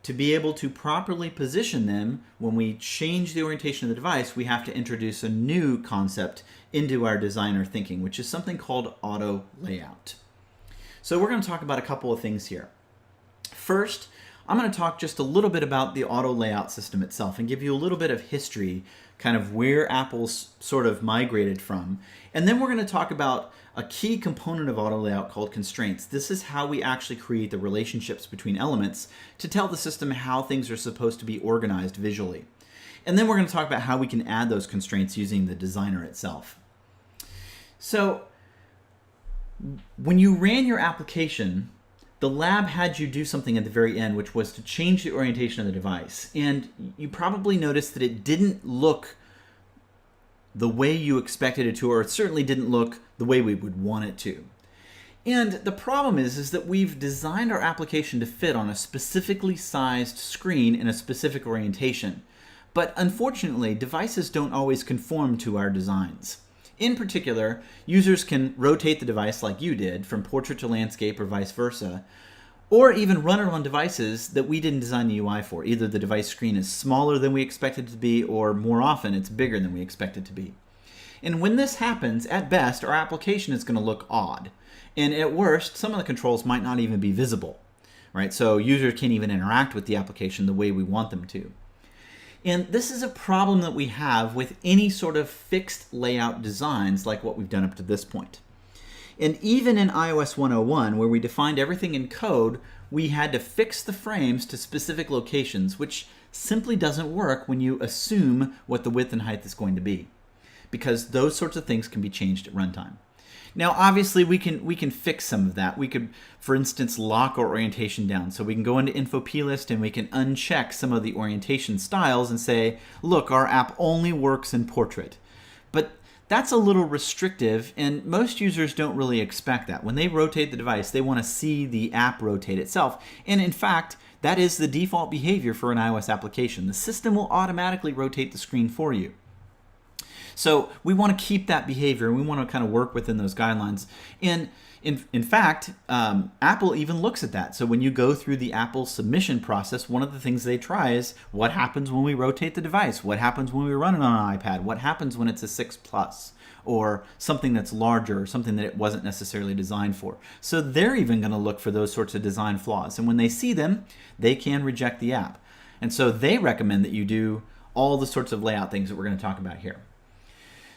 A: To be able to properly position them, when we change the orientation of the device, we have to introduce a new concept into our designer thinking, which is something called auto layout. So we're going to talk about a couple of things here. First, I'm going to talk just a little bit about the auto layout system itself and give you a little bit of history, kind of where Apple's sort of migrated from. And then we're going to talk about a key component of auto layout called constraints. This is how we actually create the relationships between elements to tell the system how things are supposed to be organized visually. And then we're going to talk about how we can add those constraints using the designer itself. So When you ran your application, the lab had you do something at the very end, which was to change the orientation of the device. And you probably noticed that it didn't look the way you expected it to, or it certainly didn't look the way we would want it to. And the problem is that we've designed our application to fit on a specifically sized screen in a specific orientation. But unfortunately, devices don't always conform to our designs. In particular, users can rotate the device like you did, from portrait to landscape or vice versa, or even run it on devices that we didn't design the UI for. Either the device screen is smaller than we expect it to be, or more often it's bigger than we expect it to be. And when this happens, at best, our application is going to look odd. And at worst, some of the controls might not even be visible, right? So users can't even interact with the application the way we want them to. And this is a problem that we have with any sort of fixed layout designs like what we've done up to this point. And even in iOS 101, where we defined everything in code, we had to fix the frames to specific locations, which simply doesn't work when you assume what the width and height is going to be, because those sorts of things can be changed at runtime. Now, obviously, we can fix some of that. We could, for instance, lock our orientation down. So we can go into Info plist and we can uncheck some of the orientation styles and say, look, our app only works in portrait. But that's a little restrictive, and most users don't really expect that. When they rotate the device, they want to see the app rotate itself. And in fact, that is the default behavior for an iOS application. The system will automatically rotate the screen for you. So we want to keep that behavior, and we want to kind of work within those guidelines. And in fact, Apple even looks at that. So when you go through the Apple submission process, one of the things they try is what happens when we rotate the device? What happens when we run it on an iPad? What happens when it's a 6 Plus or something that's larger, or something that it wasn't necessarily designed for? So they're even going to look for those sorts of design flaws. And when they see them, they can reject the app. And so they recommend that you do all the sorts of layout things that we're going to talk about here.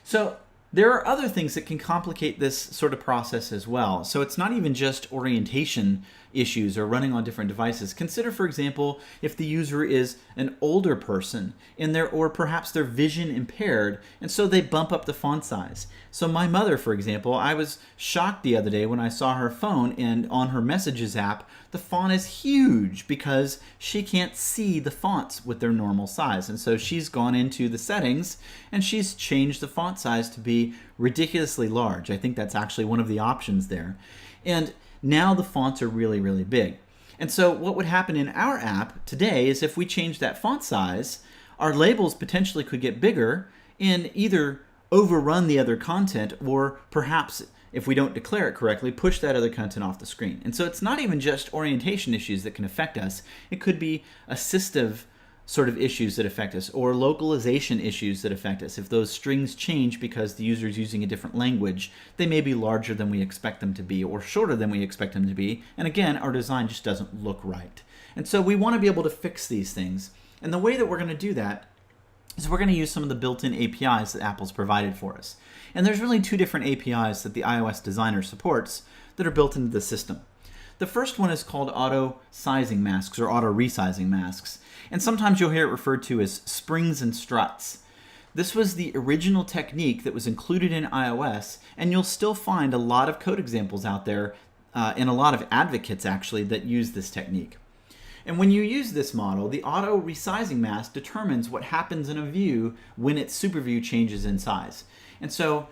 A: So there are other things that can complicate this sort of process as well. So it's not even just orientation issues or running on different devices. Consider, for example, if the user is an older person or perhaps they're vision impaired, and so they bump up the font size. So my mother, for example, I was shocked the other day when I saw her phone, and on her Messages app, the font is huge because she can't see the fonts with their normal size. And so she's gone into the settings and she's changed the font size to be ridiculously large. I think that's actually one of the options there. And now the fonts are really, really big. And so what would happen in our app today is if we change that font size, our labels potentially could get bigger and either overrun the other content, or perhaps, if we don't declare it correctly, push that other content off the screen. And so it's not even just orientation issues that can affect us. It could be assistive sort of issues that affect us, or localization issues that affect us. If those strings change because the user is using a different language, they may be larger than we expect them to be, or shorter than we expect them to be. And again, our design just doesn't look right. And so we want to be able to fix these things. And the way that we're going to do that is we're going to use some of the built-in APIs that Apple's provided for us. And there's really two different APIs that the iOS designer supports that are built into the system. The first one is called auto sizing masks, or auto resizing masks. And sometimes you'll hear it referred to as springs and struts. This was the original technique that was included in iOS, and you'll still find a lot of code examples out there, and a lot of advocates actually, that use this technique. And when you use this model, the auto resizing mask determines what happens in a view when its superview changes in size. And so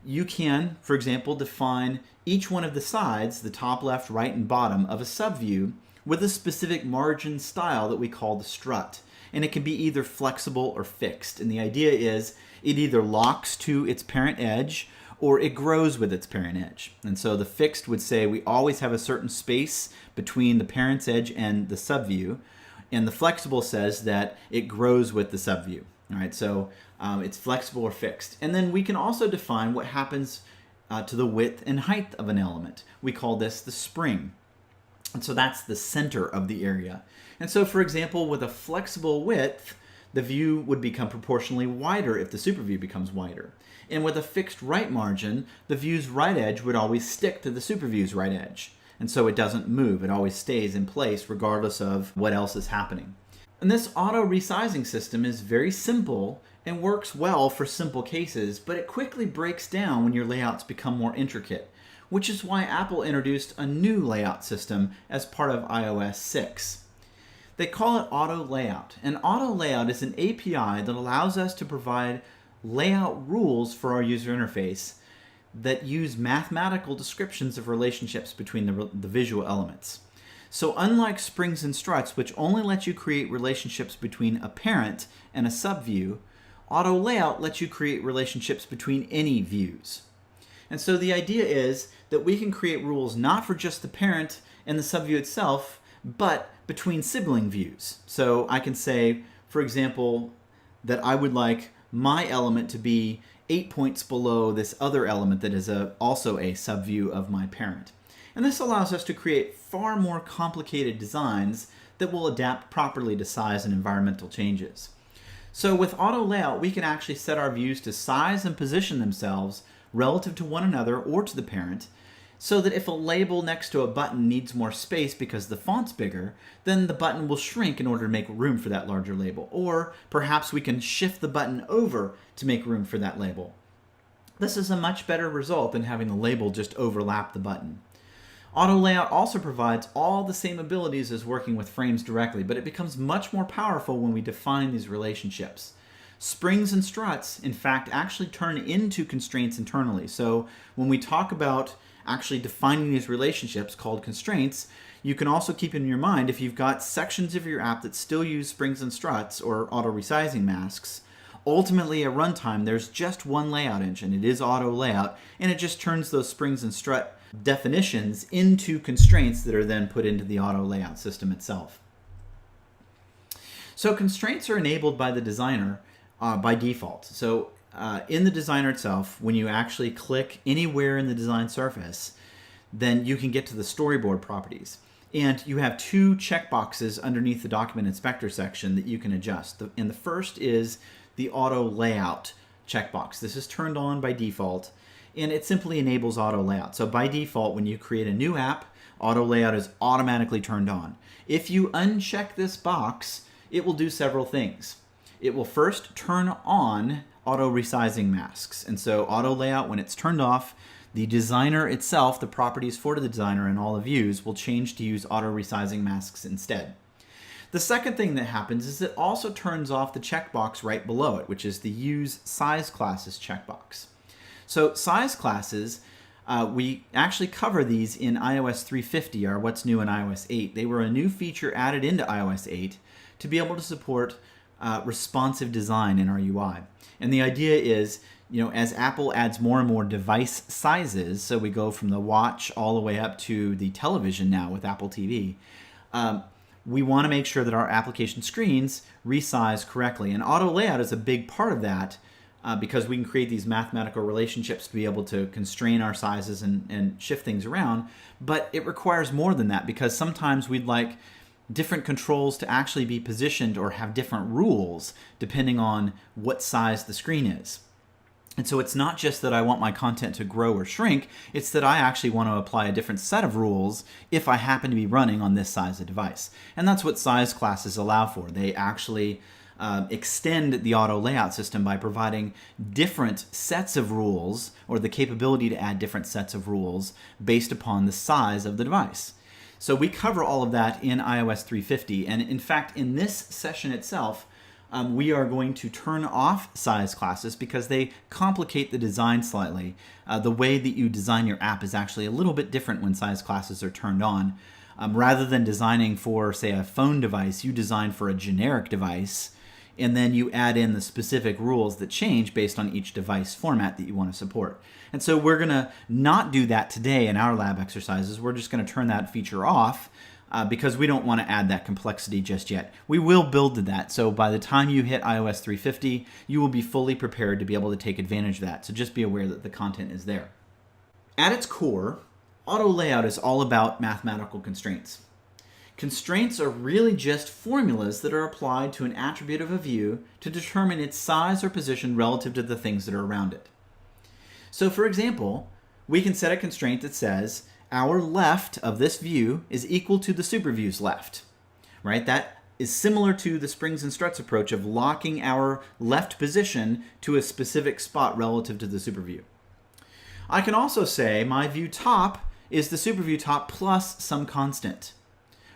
A: you can, for example, define each one of the sides, the top, left, right, and bottom of a subview, with a specific margin style that we call the strut. And it can be either flexible or fixed. And the idea is it either locks to its parent edge or it grows with its parent edge. And so the fixed would say we always have a certain space between the parent's edge and the subview. And the flexible says that it grows with the subview. All right, so it's flexible or fixed. And then we can also define what happens to the width and height of an element. We call this the spring. And so that's the center of the area. And so, for example, with a flexible width, the view would become proportionally wider if the superview becomes wider. And with a fixed right margin, the view's right edge would always stick to the superview's right edge. And so it doesn't move. It always stays in place regardless of what else is happening. And this auto resizing system is very simple, and works well for simple cases, but it quickly breaks down when your layouts become more intricate, which is why Apple introduced a new layout system as part of iOS 6. They call it Auto Layout, and Auto Layout is an API that allows us to provide layout rules for our user interface that use mathematical descriptions of relationships between the visual elements. So unlike springs and struts, which only let you create relationships between a parent and a subview, Auto Layout lets you create relationships between any views. And so the idea is that we can create rules not for just the parent and the subview itself, but between sibling views. So I can say, for example, that I would like my element to be 8 points below this other element that is also a subview of my parent. And this allows us to create far more complicated designs that will adapt properly to size and environmental changes. So with Auto Layout, we can actually set our views to size and position themselves relative to one another or to the parent, so that if a label next to a button needs more space because the font's bigger, then the button will shrink in order to make room for that larger label. Or perhaps we can shift the button over to make room for that label. This is a much better result than having the label just overlap the button. Auto Layout also provides all the same abilities as working with frames directly, but it becomes much more powerful when we define these relationships. Springs and struts, in fact, actually turn into constraints internally. So when we talk about actually defining these relationships called constraints, you can also keep in your mind if you've got sections of your app that still use springs and struts or auto resizing masks, ultimately at runtime there's just one layout engine. It is Auto Layout, and it just turns those springs and strut definitions into constraints that are then put into the Auto Layout system itself. So constraints are enabled by the designer by default. So in the designer itself, when you actually click anywhere in the design surface, then you can get to the storyboard properties. And you have two checkboxes underneath the document inspector section that you can adjust. And the first is the auto layout checkbox. This is turned on by default, and it simply enables auto layout. So by default, when you create a new app, auto layout is automatically turned on. If you uncheck this box, it will do several things. It will first turn on auto resizing masks. And so auto layout, when it's turned off, the designer itself, the properties for the designer and all the views will change to use auto resizing masks instead. The second thing that happens is it also turns off the checkbox right below it, which is the use size classes checkbox. So size classes, we actually cover these in iOS 350, or what's new in iOS 8. They were a new feature added into iOS 8 to be able to support responsive design in our UI. And the idea is, as Apple adds more and more device sizes, so we go from the watch all the way up to the television now with Apple TV, we want to make sure that our application screens resize correctly. And auto layout is a big part of that because we can create these mathematical relationships to be able to constrain our sizes and shift things around. But it requires more than that, because sometimes we'd like different controls to actually be positioned or have different rules depending on what size the screen is. And so it's not just that I want my content to grow or shrink, it's that I actually want to apply a different set of rules if I happen to be running on this size of device. And that's what size classes allow for. They actually extend the auto layout system by providing different sets of rules, or the capability to add different sets of rules based upon the size of the device. So we cover all of that in iOS 350, and in fact in this session itself we are going to turn off size classes because they complicate the design slightly. The way that you design your app is actually a little bit different when size classes are turned on. Rather than designing for, say, a phone device, you design for a generic device, and then you add in the specific rules that change based on each device format that you want to support. And so we're going to not do that today in our lab exercises. We're just going to turn that feature off because we don't want to add that complexity just yet. We will build to that, so by the time you hit iOS 350, you will be fully prepared to be able to take advantage of that. So just be aware that the content is there. At its core, auto layout is all about mathematical constraints. Constraints are really just formulas that are applied to an attribute of a view to determine its size or position relative to the things that are around it. So for example, we can set a constraint that says our left of this view is equal to the superview's left, right? That is similar to the springs and struts approach of locking our left position to a specific spot relative to the super view. I can also say my view top is the super view top plus some constant,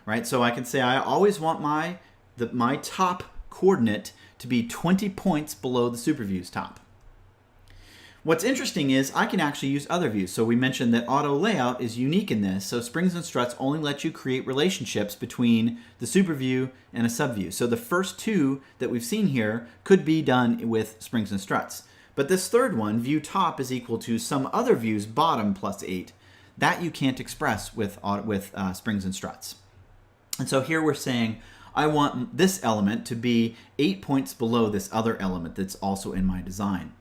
A: right? So I can say I always want my top coordinate to be 20 points below the super view's top. What's interesting is I can actually use other views. So we mentioned that auto layout is unique in this. So springs and struts only let you create relationships between the super view and a subview. So the first two that we've seen here could be done with springs and struts. But this third one, view top is equal to some other view's bottom plus 8. That you can't express with springs and struts. And so here we're saying I want this element to be 8 points below this other element that's also in my design.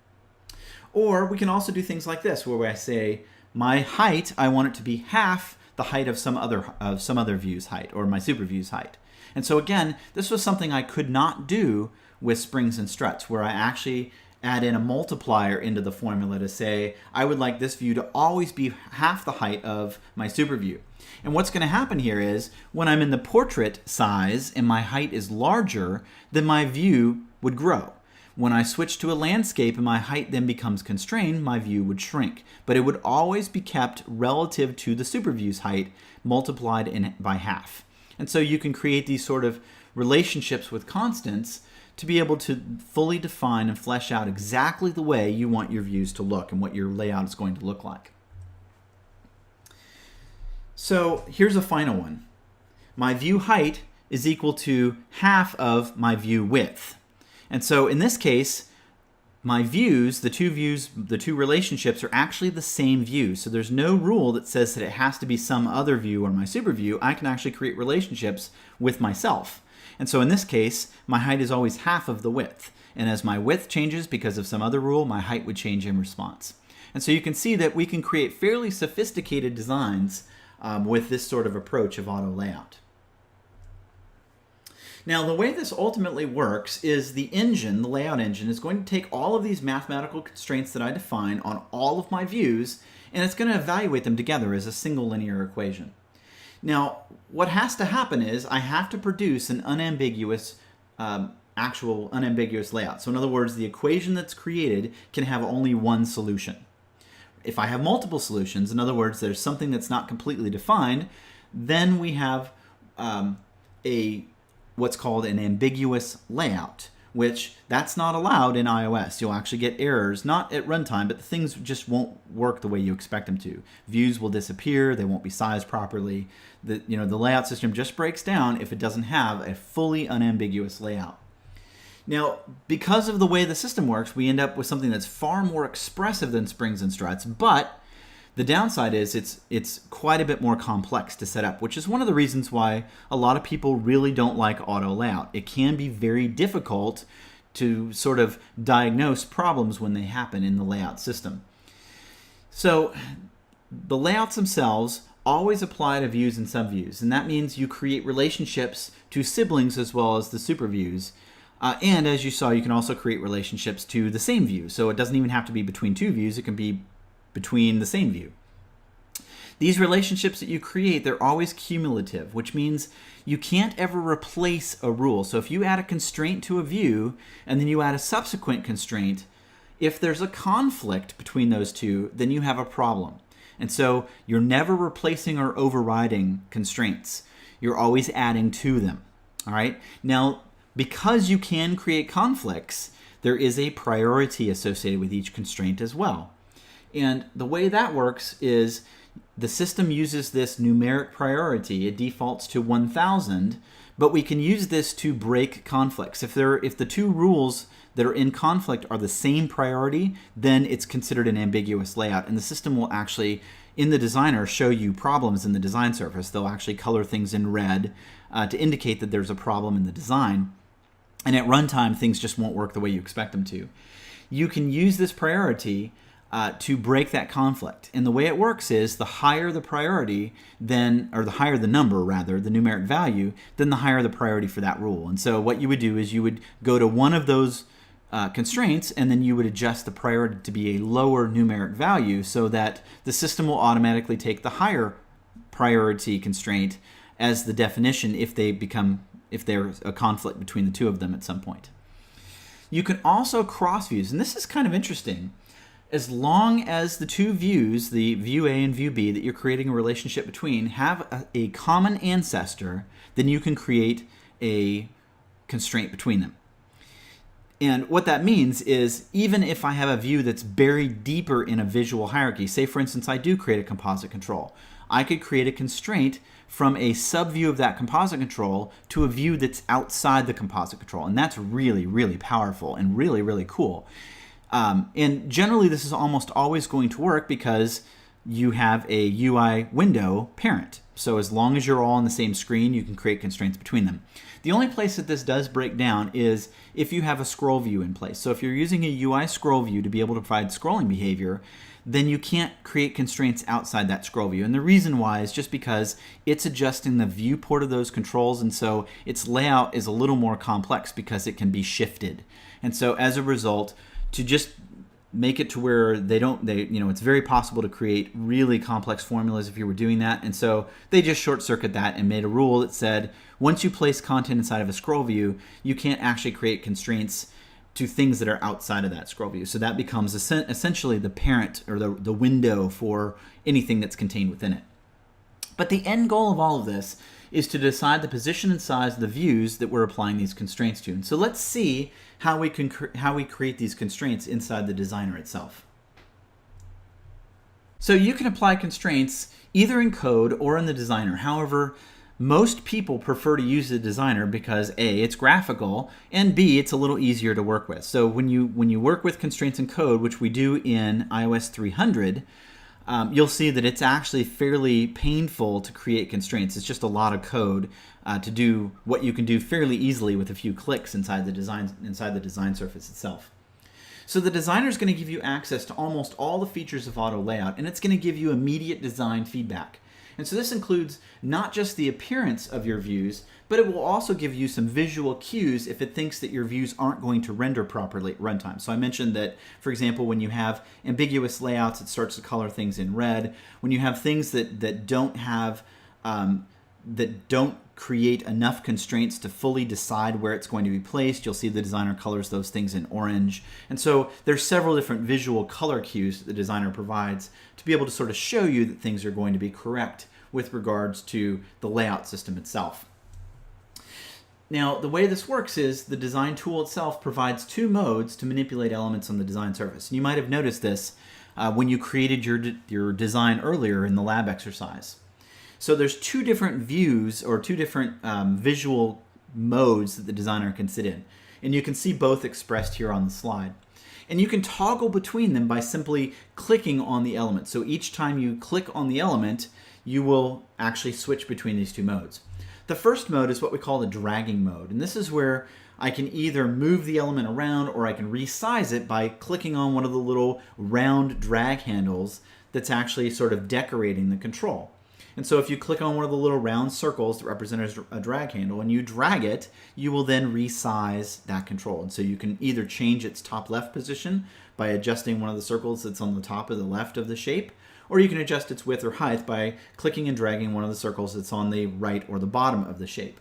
A: Or we can also do things like this, where I say my height, I want it to be half the height of some other view's height, or my super view's height. And so again, this was something I could not do with springs and struts, where I actually add in a multiplier into the formula to say I would like this view to always be half the height of my super view. And what's going to happen here is when I'm in the portrait size and my height is larger, then my view would grow. When I switch to a landscape and my height then becomes constrained, my view would shrink. But it would always be kept relative to the super view's height multiplied by half. And so you can create these sort of relationships with constants to be able to fully define and flesh out exactly the way you want your views to look and what your layout is going to look like. So here's a final one. My view height is equal to half of my view width. And so in this case, my views, the two relationships are actually the same view. So there's no rule that says that it has to be some other view or my super view. I can actually create relationships with myself. And so in this case, my height is always half of the width. And as my width changes because of some other rule, my height would change in response. And so you can see that we can create fairly sophisticated designs with this sort of approach of auto layout. Now, the way this ultimately works is the engine, the layout engine, is going to take all of these mathematical constraints that I define on all of my views, and it's going to evaluate them together as a single linear equation. Now, what has to happen is I have to produce an unambiguous, actual unambiguous layout. So in other words, the equation that's created can have only one solution. If I have multiple solutions, in other words, there's something that's not completely defined, then we have what's called an ambiguous layout, which that's not allowed in iOS. You'll actually get errors, not at runtime, but the things just won't work the way you expect them to. Views will disappear, they won't be sized properly. The layout system just breaks down if it doesn't have a fully unambiguous layout. Now, because of the way the system works, we end up with something that's far more expressive than springs and struts, but the downside is it's quite a bit more complex to set up, which is one of the reasons why a lot of people really don't like auto layout. It can be very difficult to sort of diagnose problems when they happen in the layout system. So the layouts themselves always apply to views and subviews, and that means you create relationships to siblings as well as the superviews. And as you saw, you can also create relationships to the same view. So it doesn't even have to be between two views, it can be between the same view. These relationships that you create, they're always cumulative, which means you can't ever replace a rule. So if you add a constraint to a view and then you add a subsequent constraint, if there's a conflict between those two, then you have a problem. And so you're never replacing or overriding constraints. You're always adding to them. All right? Now, because you can create conflicts, there is a priority associated with each constraint as well. And the way that works is the system uses this numeric priority. It defaults to 1000, but we can use this to break conflicts. If the two rules that are in conflict are the same priority, then it's considered an ambiguous layout. And the system will actually, in the designer, show you problems in the design surface. They'll actually color things in red to indicate that there's a problem in the design. And at runtime, things just won't work the way you expect them to. You can use this priority to break that conflict. And the way it works is the higher the priority, or the higher the number rather, the numeric value, then the higher the priority for that rule. And so what you would do is you would go to one of those constraints and then you would adjust the priority to be a lower numeric value so that the system will automatically take the higher priority constraint as the definition if they become if there's a conflict between the two of them at some point. You can also cross views, and this is kind of interesting. As long as the two views, the view A and view B, that you're creating a relationship between, have a common ancestor, then you can create a constraint between them. And what that means is, even if I have a view that's buried deeper in a visual hierarchy, say for instance I do create a composite control, I could create a constraint from a subview of that composite control to a view that's outside the composite control. And that's really, really powerful and really, really cool. And generally this is almost always going to work because you have a UI window parent. So as long as you're all on the same screen, you can create constraints between them. The only place that this does break down is if you have a scroll view in place. So if you're using a UI scroll view to be able to provide scrolling behavior, then you can't create constraints outside that scroll view. And the reason why is just because it's adjusting the viewport of those controls, and so its layout is a little more complex because it can be shifted. And so as a result, to just make it to where it's very possible to create really complex formulas if you were doing that. And so they just short circuit that and made a rule that said, once you place content inside of a scroll view, you can't actually create constraints to things that are outside of that scroll view. So that becomes essentially the parent or the window for anything that's contained within it. But the end goal of all of this is to decide the position and size of the views that we're applying these constraints to. And so let's see how we create these constraints inside the designer itself. So you can apply constraints either in code or in the designer. However, most people prefer to use the designer because A, it's graphical, and B, it's a little easier to work with. So when you work with constraints in code, which we do in iOS 300, you'll see that it's actually fairly painful to create constraints. It's just a lot of code to do what you can do fairly easily with a few clicks inside the design surface itself. So the designer is going to give you access to almost all the features of auto layout, and it's going to give you immediate design feedback. And so this includes not just the appearance of your views, but it will also give you some visual cues if it thinks that your views aren't going to render properly at runtime. So I mentioned that, for example, when you have ambiguous layouts, it starts to color things in red. When you have things that don't create enough constraints to fully decide where it's going to be placed, you'll see the designer colors those things in orange. And so there's several different visual color cues that the designer provides to be able to sort of show you that things are going to be correct with regards to the layout system itself. Now, the way this works is the design tool itself provides two modes to manipulate elements on the design surface. And you might have noticed this when you created your design earlier in the lab exercise. So there's two different views or two different visual modes that the designer can sit in. And you can see both expressed here on the slide. And you can toggle between them by simply clicking on the element. So each time you click on the element, you will actually switch between these two modes. The first mode is what we call the dragging mode. And this is where I can either move the element around or I can resize it by clicking on one of the little round drag handles that's actually sort of decorating the control. And so if you click on one of the little round circles that represent a drag handle and you drag it, you will then resize that control. And so you can either change its top left position by adjusting one of the circles that's on the top of the left of the shape, or you can adjust its width or height by clicking and dragging one of the circles that's on the right or the bottom of the shape.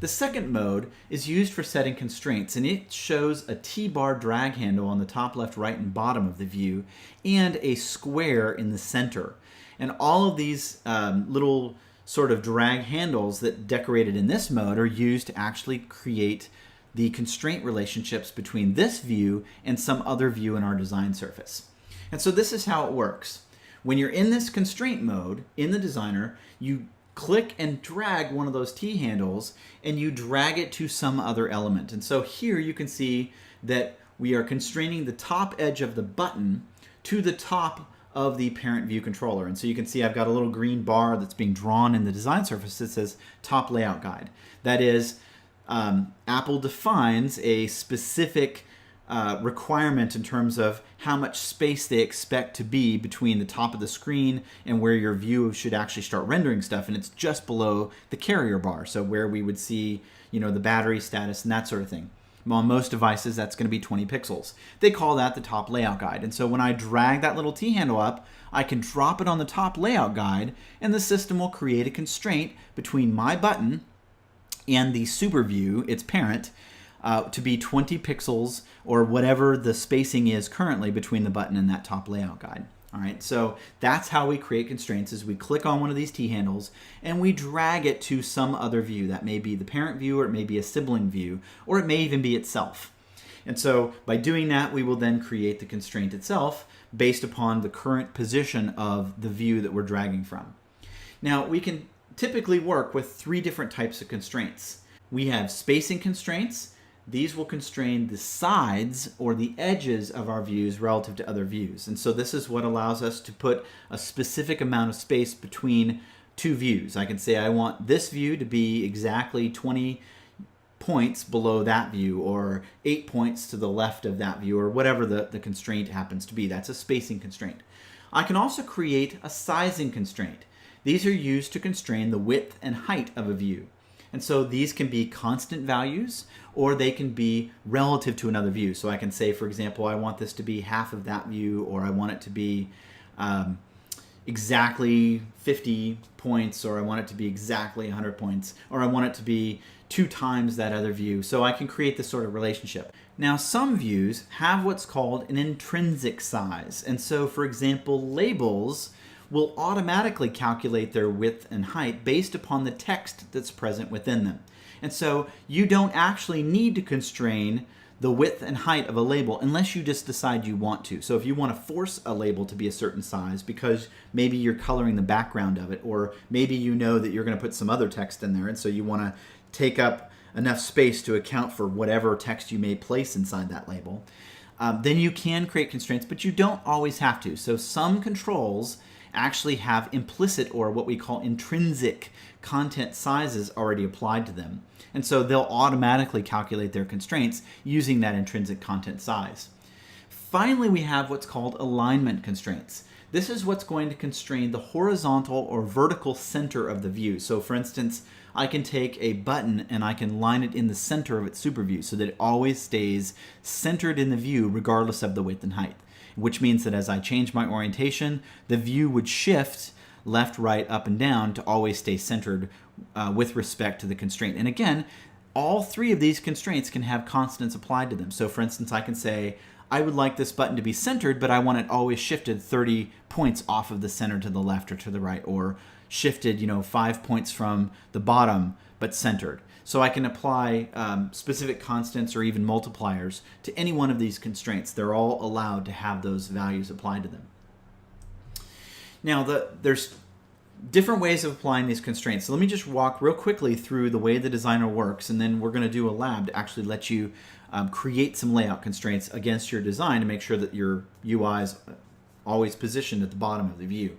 A: The second mode is used for setting constraints, and it shows a T-bar drag handle on the top, left, right, and bottom of the view, and a square in the center. And all of these little sort of drag handles that decorated in this mode are used to actually create the constraint relationships between this view and some other view in our design surface. And so this is how it works. When you're in this constraint mode in the designer, you click and drag one of those T handles and you drag it to some other element. And so here you can see that we are constraining the top edge of the button to the top of the parent view controller. And so you can see I've got a little green bar that's being drawn in the design surface that says top layout guide. That is, Apple defines a specific requirement in terms of how much space they expect to be between the top of the screen and where your view should actually start rendering stuff, and it's just below the carrier bar, so where we would see, the battery status and that sort of thing. On most devices, that's going to be 20 pixels. They call that the top layout guide. And so when I drag that little T handle up, I can drop it on the top layout guide, and the system will create a constraint between my button and the super view, its parent, to be 20 pixels or whatever the spacing is currently between the button and that top layout guide. All right, so that's how we create constraints, is we click on one of these T handles and we drag it to some other view. That may be the parent view, or it may be a sibling view, or it may even be itself. And so by doing that, we will then create the constraint itself based upon the current position of the view that we're dragging from. Now, we can typically work with three different types of constraints. We have spacing constraints. These will constrain the sides or the edges of our views relative to other views. And so this is what allows us to put a specific amount of space between two views. I can say I want this view to be exactly 20 points below that view, or 8 points to the left of that view, or whatever the constraint happens to be. That's a spacing constraint. I can also create a sizing constraint. These are used to constrain the width and height of a view. And so these can be constant values, or they can be relative to another view. So I can say, for example, I want this to be half of that view, or I want it to be exactly 50 points, or I want it to be exactly 100 points, or I want it to be 2 times that other view. So I can create this sort of relationship. Now, some views have what's called an intrinsic size. And so, for example, labels will automatically calculate their width and height based upon the text that's present within them. And so you don't actually need to constrain the width and height of a label unless you just decide you want to. So if you want to force a label to be a certain size because maybe you're coloring the background of it, or maybe you know that you're going to put some other text in there, and so you want to take up enough space to account for whatever text you may place inside that label, then you can create constraints, but you don't always have to. So some controls actually have implicit, or what we call intrinsic, content sizes already applied to them. And so they'll automatically calculate their constraints using that intrinsic content size. Finally, we have what's called alignment constraints. This is what's going to constrain the horizontal or vertical center of the view. So for instance, I can take a button and I can line it in the center of its superview so that it always stays centered in the view regardless of the width and height, which means that as I change my orientation, the view would shift left, right, up, and down to always stay centered with respect to the constraint. And again, all three of these constraints can have constants applied to them. So for instance, I can say, I would like this button to be centered, but I want it always shifted 30 points off of the center to the left or to the right, or shifted 5 points from the bottom, but centered. So I can apply specific constants or even multipliers to any one of these constraints. They're all allowed to have those values applied to them. Now, there's different ways of applying these constraints. So let me just walk real quickly through the way the designer works, and then we're going to do a lab to actually let you create some layout constraints against your design to make sure that your UI is always positioned at the bottom of the view.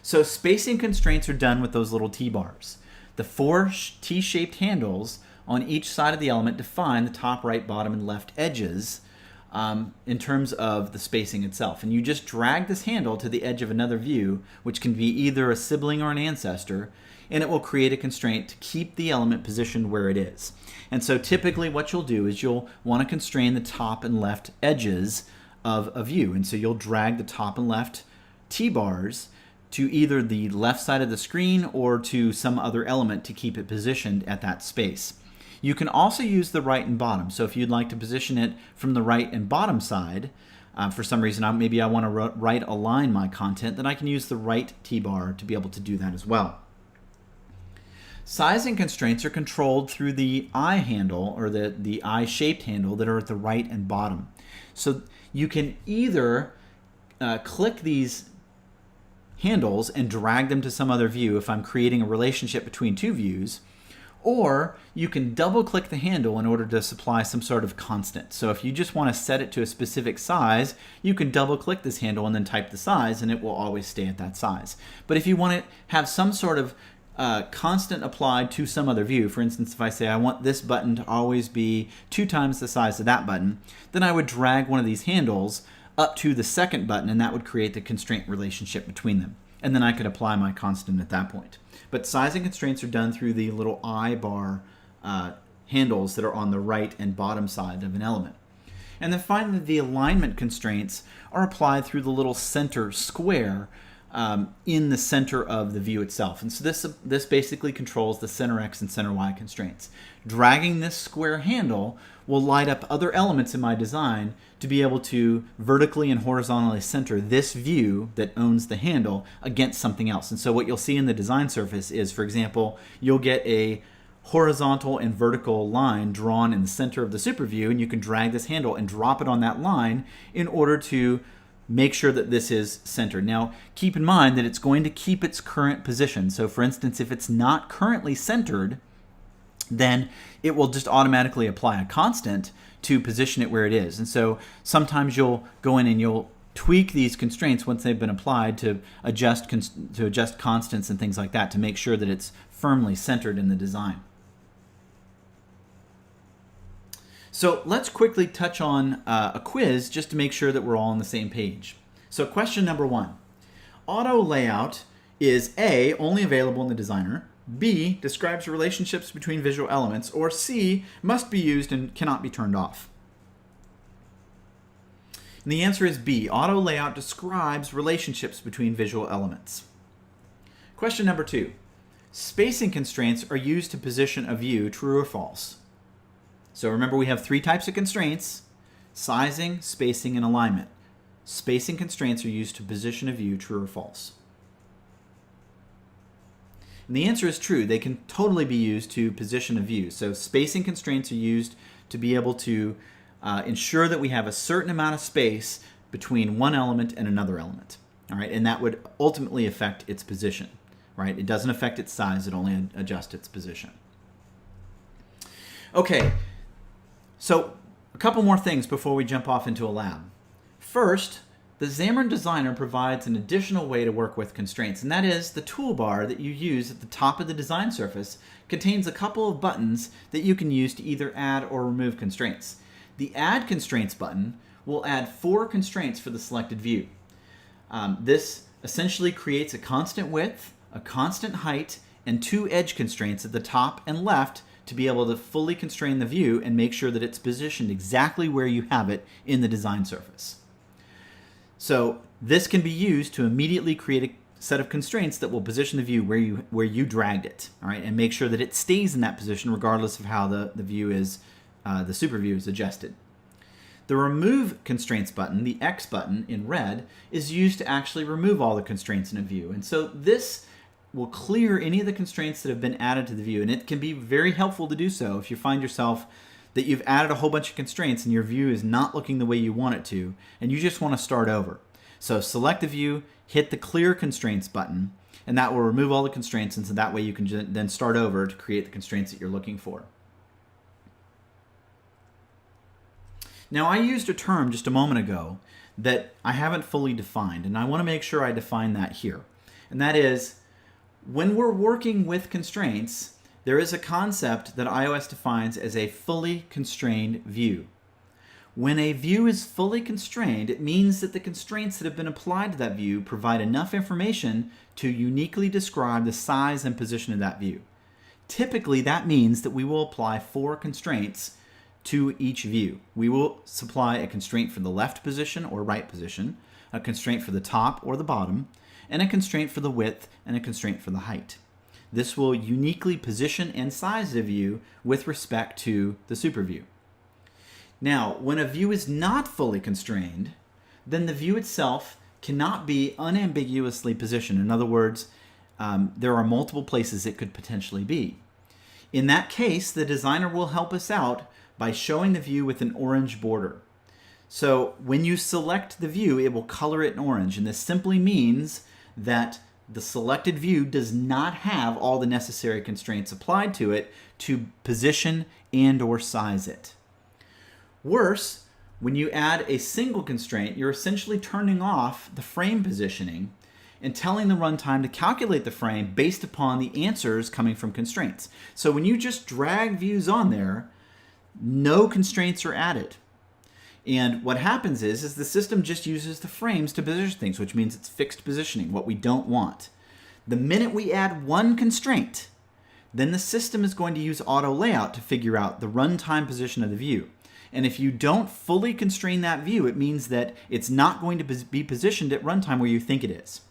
A: So spacing constraints are done with those little T-bars. The 4 T-shaped handles on each side of the element define the top, right, bottom, and left edges in terms of the spacing itself. And you just drag this handle to the edge of another view, which can be either a sibling or an ancestor, and it will create a constraint to keep the element positioned where it is. And so typically what you'll do is you'll want to constrain the top and left edges of a view. And so you'll drag the top and left T-bars to either the left side of the screen or to some other element to keep it positioned at that space. You can also use the right and bottom. So if you'd like to position it from the right and bottom side, for some reason maybe I want to right align my content, then I can use the right T-bar to be able to do that as well. Sizing constraints are controlled through the I handle, or the I-shaped handle that are at the right and bottom. So you can either click these handles and drag them to some other view if I'm creating a relationship between two views, or you can double click the handle in order to supply some sort of constant. So if you just want to set it to a specific size, you can double click this handle and then type the size, and it will always stay at that size. But if you want to have some sort of constant applied to some other view, for instance, if I say I want this button to always be 2 times the size of that button, then I would drag one of these handles up to the second button, and that would create the constraint relationship between them. And then I could apply my constant at that point. But sizing constraints are done through the little I bar handles that are on the right and bottom side of an element. And then finally, the alignment constraints are applied through the little center square in the center of the view itself. And so this basically controls the center X and center Y constraints. Dragging this square handle will light up other elements in my design to be able to vertically and horizontally center this view that owns the handle against something else. And so what you'll see in the design surface is, for example, you'll get a horizontal and vertical line drawn in the center of the super view, and you can drag this handle and drop it on that line in order to make sure that this is centered. Now, keep in mind that it's going to keep its current position. So for instance, if it's not currently centered, then it will just automatically apply a constant to position it where it is. And so sometimes you'll go in and you'll tweak these constraints once they've been applied to adjust constants and things like that to make sure that it's firmly centered in the design. So let's quickly touch on a quiz just to make sure that we're all on the same page. So question number 1. Auto layout is A, only available in the designer, B, describes relationships between visual elements, or C, must be used and cannot be turned off. And the answer is B, auto layout describes relationships between visual elements. Question number 2. Spacing constraints are used to position a view, true or false? So remember, we have 3 types of constraints: sizing, spacing, and alignment. Spacing constraints are used to position a view, true or false. And the answer is true. They can totally be used to position a view. So spacing constraints are used to be able to ensure that we have a certain amount of space between one element and another element. All right, and that would ultimately affect its position. Right? It doesn't affect its size. It only adjusts its position. Okay. So a couple more things before we jump off into a lab. First, the Xamarin Designer provides an additional way to work with constraints, and that is the toolbar that you use at the top of the design surface contains a couple of buttons that you can use to either add or remove constraints. The Add Constraints button will add 4 constraints for the selected view. This essentially creates a constant width, a constant height, and 2 edge constraints at the top and left to be able to fully constrain the view and make sure that it's positioned exactly where you have it in the design surface. So this can be used to immediately create a set of constraints that will position the view where you dragged it, all right, and make sure that it stays in that position regardless of how the view is, the super view is adjusted. The Remove Constraints button, the X button in red, is used to actually remove all the constraints in a view. And so this will clear any of the constraints that have been added to the view, and it can be very helpful to do so if you find yourself that you've added a whole bunch of constraints and your view is not looking the way you want it to, and you just want to start over. So select the view, hit the Clear Constraints button, and that will remove all the constraints, and so that way you can then start over to create the constraints that you're looking for. Now, I used a term just a moment ago that I haven't fully defined, and I want to make sure I define that here. And that is, when we're working with constraints, there is a concept that iOS defines as a fully constrained view. When a view is fully constrained, it means that the constraints that have been applied to that view provide enough information to uniquely describe the size and position of that view. Typically, that means that we will apply 4 constraints to each view. We will supply a constraint for the left position or right position, a constraint for the top or the bottom, and a constraint for the width and a constraint for the height. This will uniquely position and size the view with respect to the super view. Now, when a view is not fully constrained, then the view itself cannot be unambiguously positioned. In other words, there are multiple places it could potentially be. In that case, the designer will help us out by showing the view with an orange border. So when you select the view, it will color it in orange, and this simply means that the selected view does not have all the necessary constraints applied to it to position and or size it. Worse, when you add a single constraint, you're essentially turning off the frame positioning and telling the runtime to calculate the frame based upon the answers coming from constraints. So when you just drag views on there, no constraints are added. And what happens is the system just uses the frames to position things, which means it's fixed positioning, what we don't want. The minute we add 1 constraint, then the system is going to use auto layout to figure out the runtime position of the view. And if you don't fully constrain that view, it means that it's not going to be positioned at runtime where you think it is.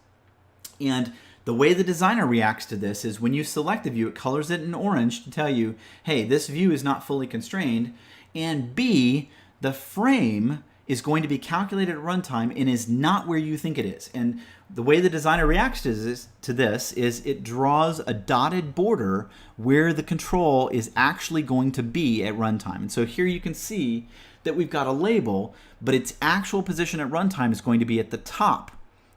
A: And the way the designer reacts to this is when you select a view, it colors it in orange to tell you, hey, this view is not fully constrained. And B, the frame is going to be calculated at runtime and is not where you think it is. And the way the designer reacts to this is it draws a dotted border where the control is actually going to be at runtime. And so here you can see that we've got a label, but its actual position at runtime is going to be at the top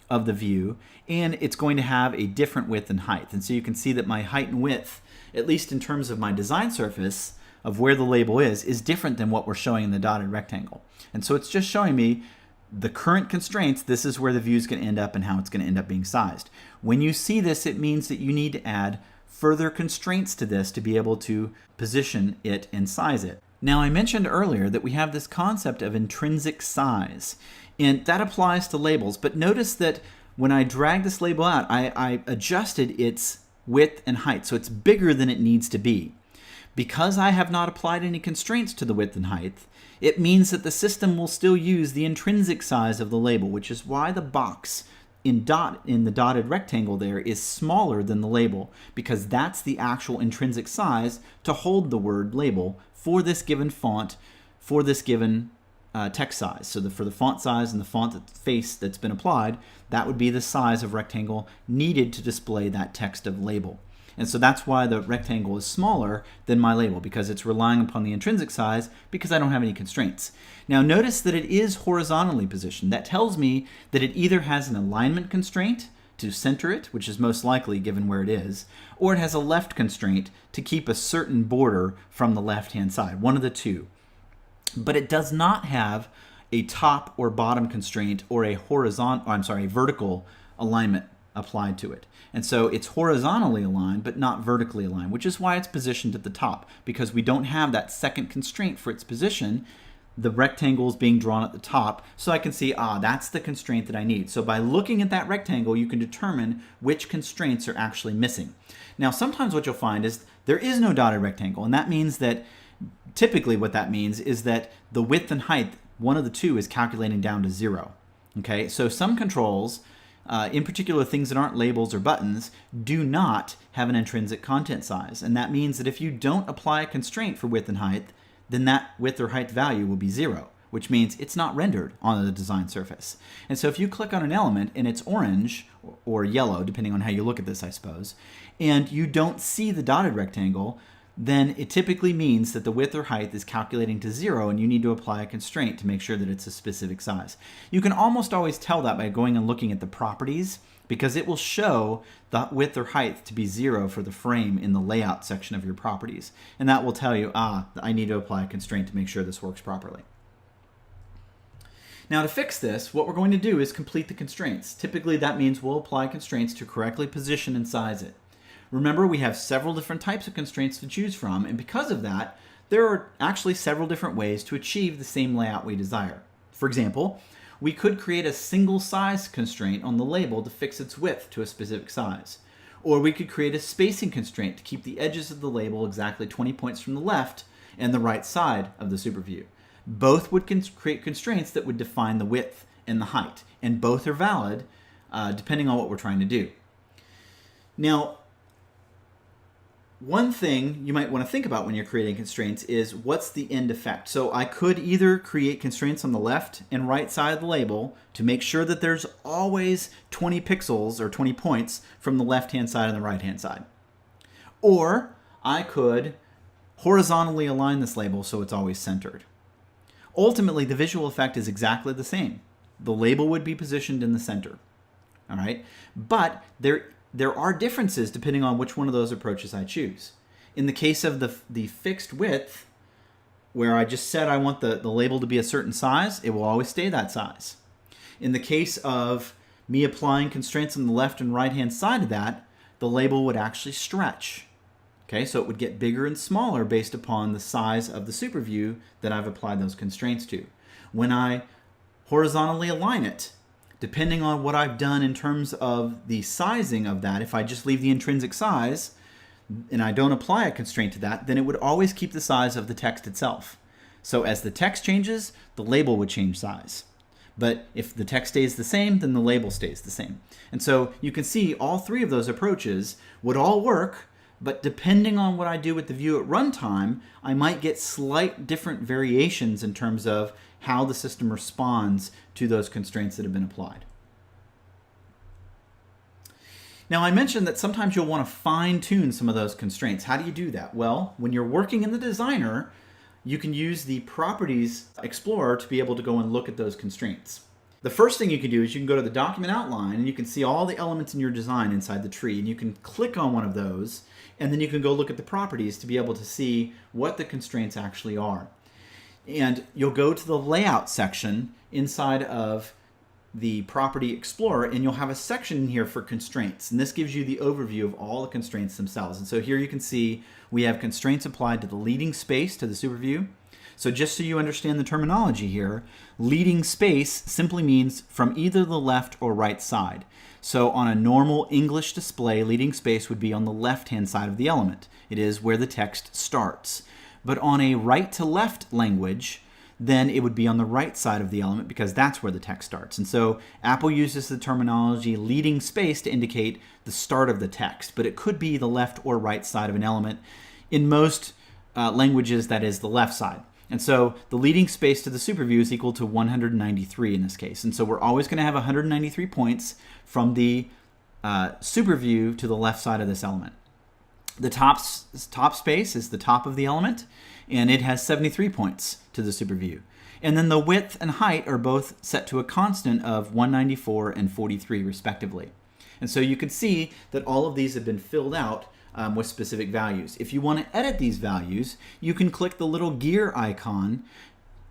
A: of the view, and it's going to have a different width and height. And so you can see that my height and width, at least in terms of my design surface of where the label is different than what we're showing in the dotted rectangle. And so it's just showing me the current constraints. This is where the view is going to end up and how it's going to end up being sized. When you see this, it means that you need to add further constraints to this to be able to position it and size it. Now, I mentioned earlier that we have this concept of intrinsic size, and that applies to labels. But notice that when I drag this label out, I adjusted its width and height, so it's bigger than it needs to be. Because I have not applied any constraints to the width and height, it means that the system will still use the intrinsic size of the label, which is why the box in the dotted rectangle there is smaller than the label, because that's the actual intrinsic size to hold the word label for this given font, for this given text size. So for the font size and the font face that's been applied, that would be the size of rectangle needed to display that text of label. And so that's why the rectangle is smaller than my label, because it's relying upon the intrinsic size because I don't have any constraints. Now notice that it is horizontally positioned. That tells me that it either has an alignment constraint to center it, which is most likely given where it is, or it has a left constraint to keep a certain border from the left-hand side, one of the two. But it does not have a top or bottom constraint or a vertical alignment applied to it. And so it's horizontally aligned but not vertically aligned, which is why it's positioned at the top, because we don't have that second constraint for its position. The rectangle is being drawn at the top, so I can see, that's the constraint that I need. So by looking at that rectangle, you can determine which constraints are actually missing. Now, sometimes what you'll find is there is no dotted rectangle, and that means that typically what that means is that the width and height, one of the two, is calculating down to 0. Okay, so some controls, in particular things that aren't labels or buttons, do not have an intrinsic content size. And that means that if you don't apply a constraint for width and height, then that width or height value will be 0, which means it's not rendered on the design surface. And so if you click on an element and it's orange or yellow, depending on how you look at this, I suppose, and you don't see the dotted rectangle, then it typically means that the width or height is calculating to 0 and you need to apply a constraint to make sure that it's a specific size. You can almost always tell that by going and looking at the properties, because it will show the width or height to be 0 for the frame in the layout section of your properties. And that will tell you, I need to apply a constraint to make sure this works properly. Now to fix this, what we're going to do is complete the constraints. Typically that means we'll apply constraints to correctly position and size it. Remember, we have several different types of constraints to choose from, and because of that, there are actually several different ways to achieve the same layout we desire. For example, we could create a single size constraint on the label to fix its width to a specific size. Or we could create a spacing constraint to keep the edges of the label exactly 20 points from the left and the right side of the superview. Both would create constraints that would define the width and the height, and both are valid depending on what we're trying to do. Now, one thing you might want to think about when you're creating constraints is what's the end effect. So I could either create constraints on the left and right side of the label to make sure that there's always 20 pixels or 20 points from the left-hand side and the right-hand side. Or I could horizontally align this label so it's always centered. Ultimately, the visual effect is exactly the same. The label would be positioned in the center. All right? But there are differences depending on which one of those approaches I choose. In the case of the fixed width, where I just said I want the label to be a certain size, it will always stay that size. In the case of me applying constraints on the left and right-hand side of that, the label would actually stretch. Okay, so it would get bigger and smaller based upon the size of the superview that I've applied those constraints to. When I horizontally align it, depending on what I've done in terms of the sizing of that, if I just leave the intrinsic size and I don't apply a constraint to that, then it would always keep the size of the text itself. So as the text changes, the label would change size. But if the text stays the same, then the label stays the same. And so you can see all three of those approaches would all work, but depending on what I do with the view at runtime, I might get slight different variations in terms of how the system responds to those constraints that have been applied. Now, I mentioned that sometimes you'll want to fine-tune some of those constraints. How do you do that? Well, when you're working in the designer, you can use the Properties Explorer to be able to go and look at those constraints. The first thing you can do is you can go to the document outline and you can see all the elements in your design inside the tree, and you can click on one of those and then you can go look at the properties to be able to see what the constraints actually are. And you'll go to the layout section inside of the Property Explorer and you'll have a section in here for constraints, and this gives you the overview of all the constraints themselves. And so here you can see we have constraints applied to the leading space, to the superview. So just so you understand the terminology here, leading space simply means from either the left or right side. So on a normal English display, leading space would be on the left-hand side of the element. It is where the text starts. But on a right to left language, then it would be on the right side of the element because that's where the text starts. And so Apple uses the terminology leading space to indicate the start of the text, but it could be the left or right side of an element. In most languages, that is the left side. And so the leading space to the superview is equal to 193 in this case. And so we're always going to have 193 points from the superview to the left side of this element. The top space is the top of the element, and it has 73 points to the superview. And then the width and height are both set to a constant of 194 and 43 respectively. And so you can see that all of these have been filled out with specific values. If you want to edit these values, you can click the little gear icon,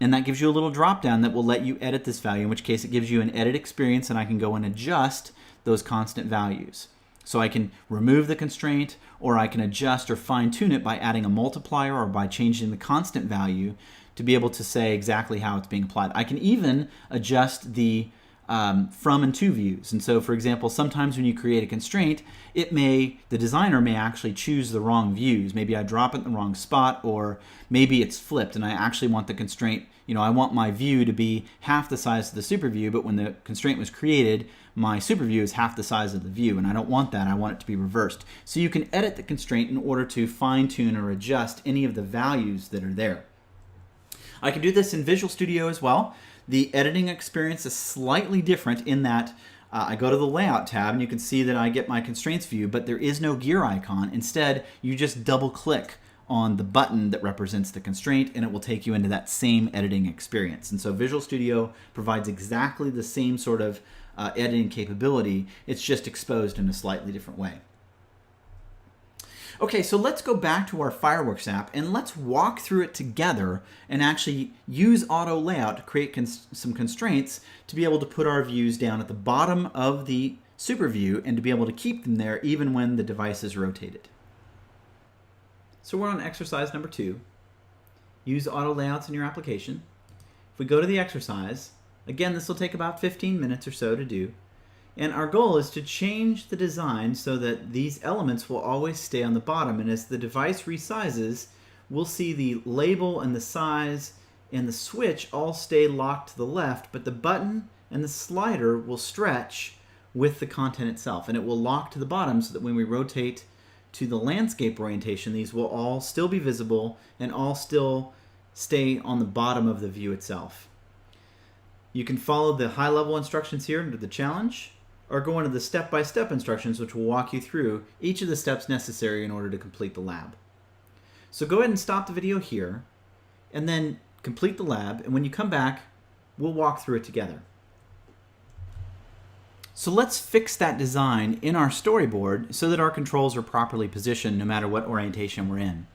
A: and that gives you a little drop down that will let you edit this value, in which case it gives you an edit experience, and I can go and adjust those constant values. So I can remove the constraint, or I can adjust or fine tune it by adding a multiplier or by changing the constant value to be able to say exactly how it's being applied. I can even adjust the from and to views. And so, for example, sometimes when you create a constraint, the designer may actually choose the wrong views. Maybe I drop it in the wrong spot, or maybe it's flipped and I actually want the constraint, I want my view to be half the size of the super view, but when the constraint was created, my super view is half the size of the view, and I don't want that. I want it to be reversed. So you can edit the constraint in order to fine tune or adjust any of the values that are there. I can do this in Visual Studio as well. The editing experience is slightly different in that I go to the Layout tab and you can see that I get my constraints view, but there is no gear icon. Instead, you just double click on the button that represents the constraint and it will take you into that same editing experience. And so Visual Studio provides exactly the same sort of editing capability. It's just exposed in a slightly different way. Okay, so let's go back to our Fireworks app and let's walk through it together and actually use auto layout to create some constraints to be able to put our views down at the bottom of the super view and to be able to keep them there even when the device is rotated. So we're on exercise number 2. Use auto layouts in your application. If we go to the exercise, again, this will take about 15 minutes or so to do. And our goal is to change the design so that these elements will always stay on the bottom. And as the device resizes, we'll see the label and the size and the switch all stay locked to the left, but the button and the slider will stretch with the content itself. And it will lock to the bottom so that when we rotate to the landscape orientation, these will all still be visible and all still stay on the bottom of the view itself. You can follow the high-level instructions here under the challenge, or go into the step-by-step instructions, which will walk you through each of the steps necessary in order to complete the lab. So go ahead and stop the video here, and then complete the lab, and when you come back, we'll walk through it together. So let's fix that design in our storyboard so that our controls are properly positioned no matter what orientation we're in.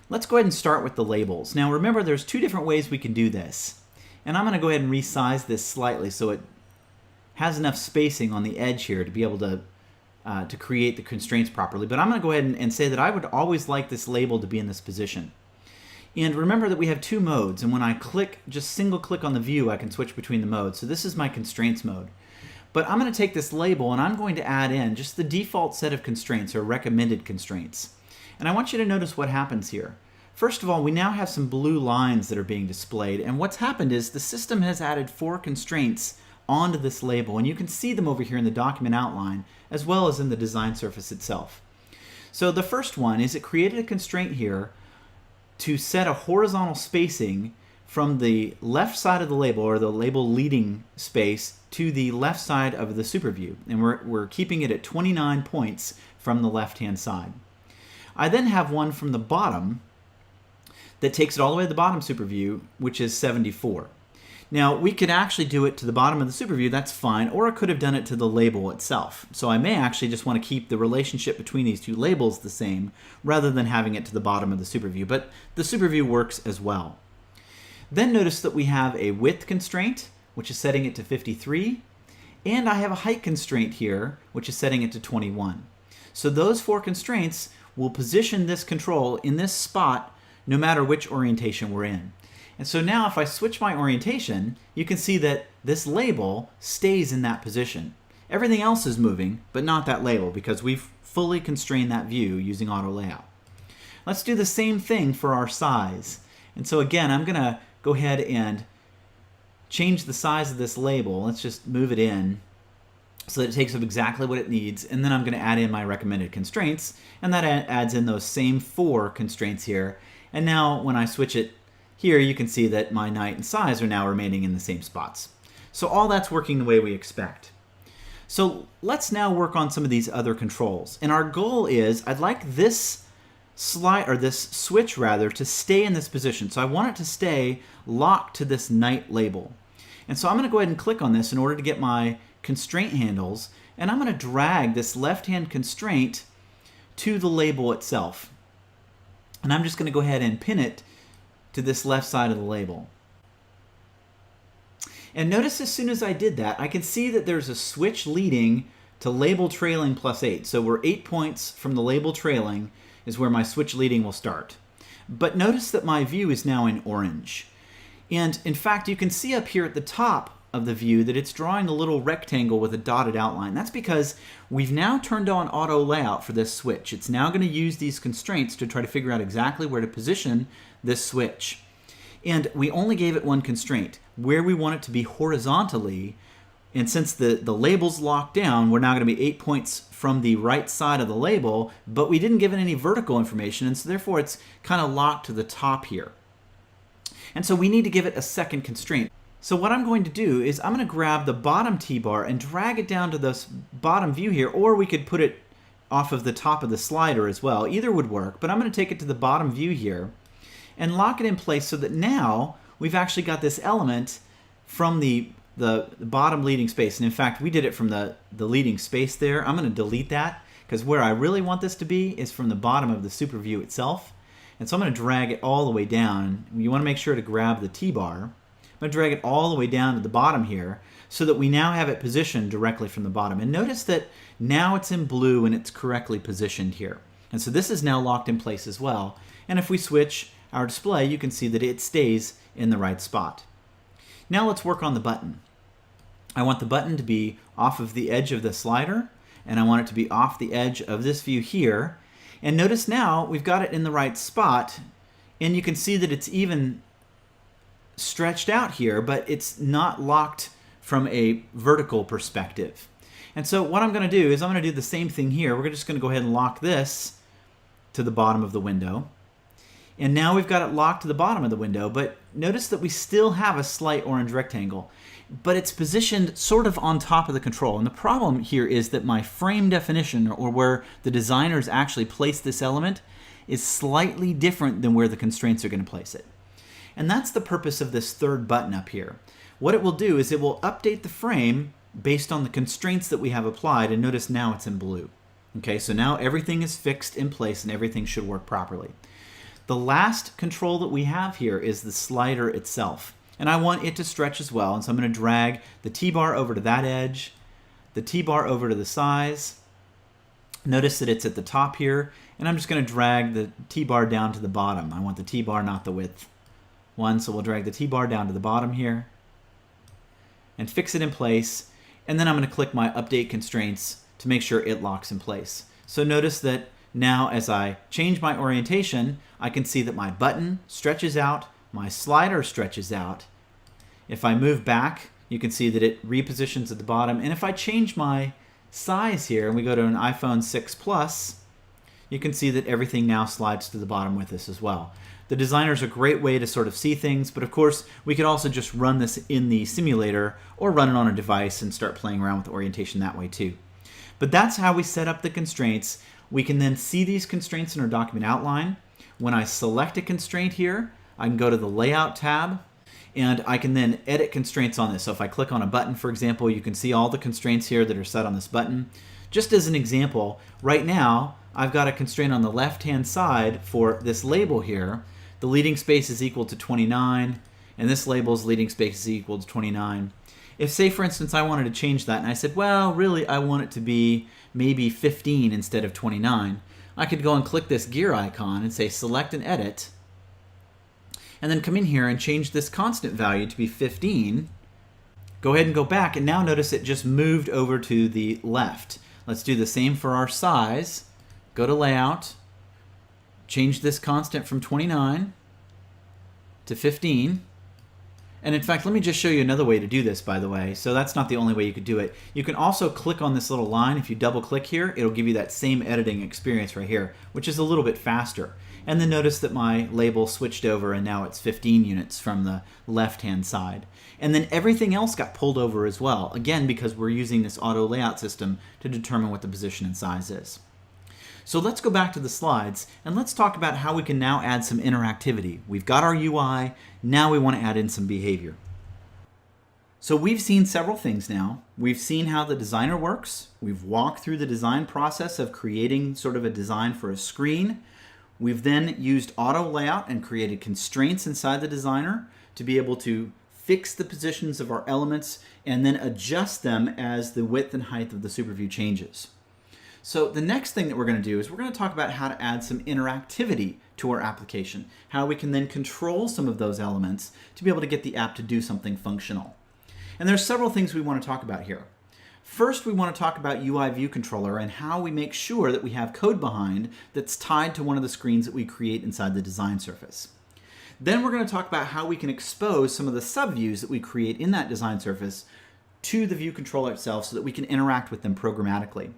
A: Let's go ahead and start with the labels. Now remember, there's 2 different ways we can do this, and I'm going to go ahead and resize this slightly so it has enough spacing on the edge here to be able to create the constraints properly. But I'm going to go ahead and say that I would always like this label to be in this position. And remember that we have 2 modes, and when I just single click on the view, I can switch between the modes. So this is my constraints mode. But I'm going to take this label and I'm going to add in just the default set of constraints or recommended constraints. And I want you to notice what happens here. First of all, we now have some blue lines that are being displayed, and what's happened is the system has added 4 constraints onto this label, and you can see them over here in the document outline as well as in the design surface itself. So the first one is it created a constraint here to set a horizontal spacing from the left side of the label, or the label leading space, to the left side of the super view, and we're keeping it at 29 points from the left hand side. I then have one from the bottom that takes it all the way to the bottom super view, which is 74. Now, we could actually do it to the bottom of the super view, that's fine, or I could have done it to the label itself. So I may actually just want to keep the relationship between these two labels the same, rather than having it to the bottom of the super view, but the super view works as well. Then notice that we have a width constraint, which is setting it to 53, and I have a height constraint here, which is setting it to 21. So those 4 constraints will position this control in this spot no matter which orientation we're in. And so now if I switch my orientation, you can see that this label stays in that position. Everything else is moving, but not that label, because we've fully constrained that view using auto layout. Let's do the same thing for our size. And so again, I'm going to go ahead and change the size of this label. Let's just move it in so that it takes up exactly what it needs, and then I'm going to add in my recommended constraints, and that adds in those same 4 constraints here. And now when I switch it here, you can see that my night and size are now remaining in the same spots. So all that's working the way we expect. So let's now work on some of these other controls. And our goal is, I'd like this switch rather, to stay in this position. So I want it to stay locked to this night label. And so I'm going to go ahead and click on this in order to get my constraint handles, and I'm going to drag this left-hand constraint to the label itself. And I'm just going to go ahead and pin it to this left side of the label. And notice as soon as I did that, I can see that there's a switch leading to label trailing +8. So we're 8 points from the label trailing is where my switch leading will start. But notice that my view is now in orange. And in fact, you can see up here at the top of the view that it's drawing a little rectangle with a dotted outline. That's because we've now turned on auto layout for this switch. It's now going to use these constraints to try to figure out exactly where to position this switch. And we only gave it one constraint, where we want it to be horizontally. And since the label's locked down, we're now going to be 8 points from the right side of the label, but we didn't give it any vertical information, and so therefore it's kind of locked to the top here. And so we need to give it a second constraint. So what I'm going to do is I'm going to grab the bottom T-bar and drag it down to this bottom view here, or we could put it off of the top of the slider as well. Either would work, but I'm going to take it to the bottom view here and lock it in place so that now we've actually got this element from the bottom leading space. And in fact, we did it from the leading space there. I'm going to delete that because where I really want this to be is from the bottom of the super view itself. And so I'm going to drag it all the way down. You want to make sure to grab the T-bar. I'm going to drag it all the way down to the bottom here so that we now have it positioned directly from the bottom. And notice that now it's in blue and it's correctly positioned here. And so this is now locked in place as well. And if we switch our display, you can see that it stays in the right spot. Now let's work on the button. I want the button to be off of the edge of the slider, and I want it to be off the edge of this view here. And notice now we've got it in the right spot, and you can see that it's even stretched out here, but it's not locked from a vertical perspective. And so what I'm going to do is I'm going to do the same thing here. We're just going to go ahead and lock this to the bottom of the window. And now we've got it locked to the bottom of the window, but notice that we still have a slight orange rectangle, but it's positioned sort of on top of the control. And the problem here is that my frame definition, or where the designers actually place this element, is slightly different than where the constraints are going to place it. And that's the purpose of this third button up here. What it will do is it will update the frame based on the constraints that we have applied, and notice now it's in blue. Okay, so now everything is fixed in place and everything should work properly. The last control that we have here is the slider itself. And I want it to stretch as well, and so I'm going to drag the T-bar over to that edge, the T-bar over to the size. Notice that it's at the top here, and I'm just going to drag the T-bar down to the bottom. I want the T-bar, not the width one, so we'll drag the T-bar down to the bottom here and fix it in place, and then I'm going to click my Update Constraints to make sure it locks in place. So notice that Now, as I change my orientation, I can see that my button stretches out, my slider stretches out. If I move back, you can see that it repositions at the bottom. And if I change my size here and we go to an iPhone 6 Plus, you can see that everything now slides to the bottom with this as well. The designer is a great way to sort of see things, but of course we could also just run this in the simulator or run it on a device and start playing around with orientation that way too. But that's how we set up the constraints. We can then see these constraints in our document outline. When I select a constraint here, I can go to the Layout tab, and I can then edit constraints on this. So if I click on a button, for example, you can see all the constraints here that are set on this button. Just as an example, right now, I've got a constraint on the left-hand side for this label here. The leading space is equal to 29, and this label's leading space is equal to 29. If, say, for instance, I wanted to change that, and I said, well, really, I want it to be maybe 15 instead of 29, I could go and click this gear icon and say select and edit, and then come in here and change this constant value to be 15. Go ahead and go back, and now notice it just moved over to the left. Let's do the same for our size. Go to Layout, change this constant from 29 to 15. And in fact, let me just show you another way to do this, by the way. So that's not the only way you could do it. You can also click on this little line. If you double click here, it'll give you that same editing experience right here, which is a little bit faster. And then notice that my label switched over and now it's 15 units from the left-hand side. And then everything else got pulled over as well, again, because we're using this auto layout system to determine what the position and size is. So let's go back to the slides and let's talk about how we can now add some interactivity. We've got our UI, now we want to add in some behavior. So we've seen several things now. We've seen how the designer works. We've walked through the design process of creating sort of a design for a screen. We've then used auto layout and created constraints inside the designer to be able to fix the positions of our elements and then adjust them as the width and height of the super view changes. So the next thing that we're going to do is we're going to talk about how to add some interactivity to our application, how we can then control some of those elements to be able to get the app to do something functional. And there's several things we want to talk about here. First, we want to talk about UI view controller and how we make sure that we have code behind that's tied to one of the screens that we create inside the design surface. Then we're going to talk about how we can expose some of the subviews that we create in that design surface to the view controller itself so that we can interact with them programmatically.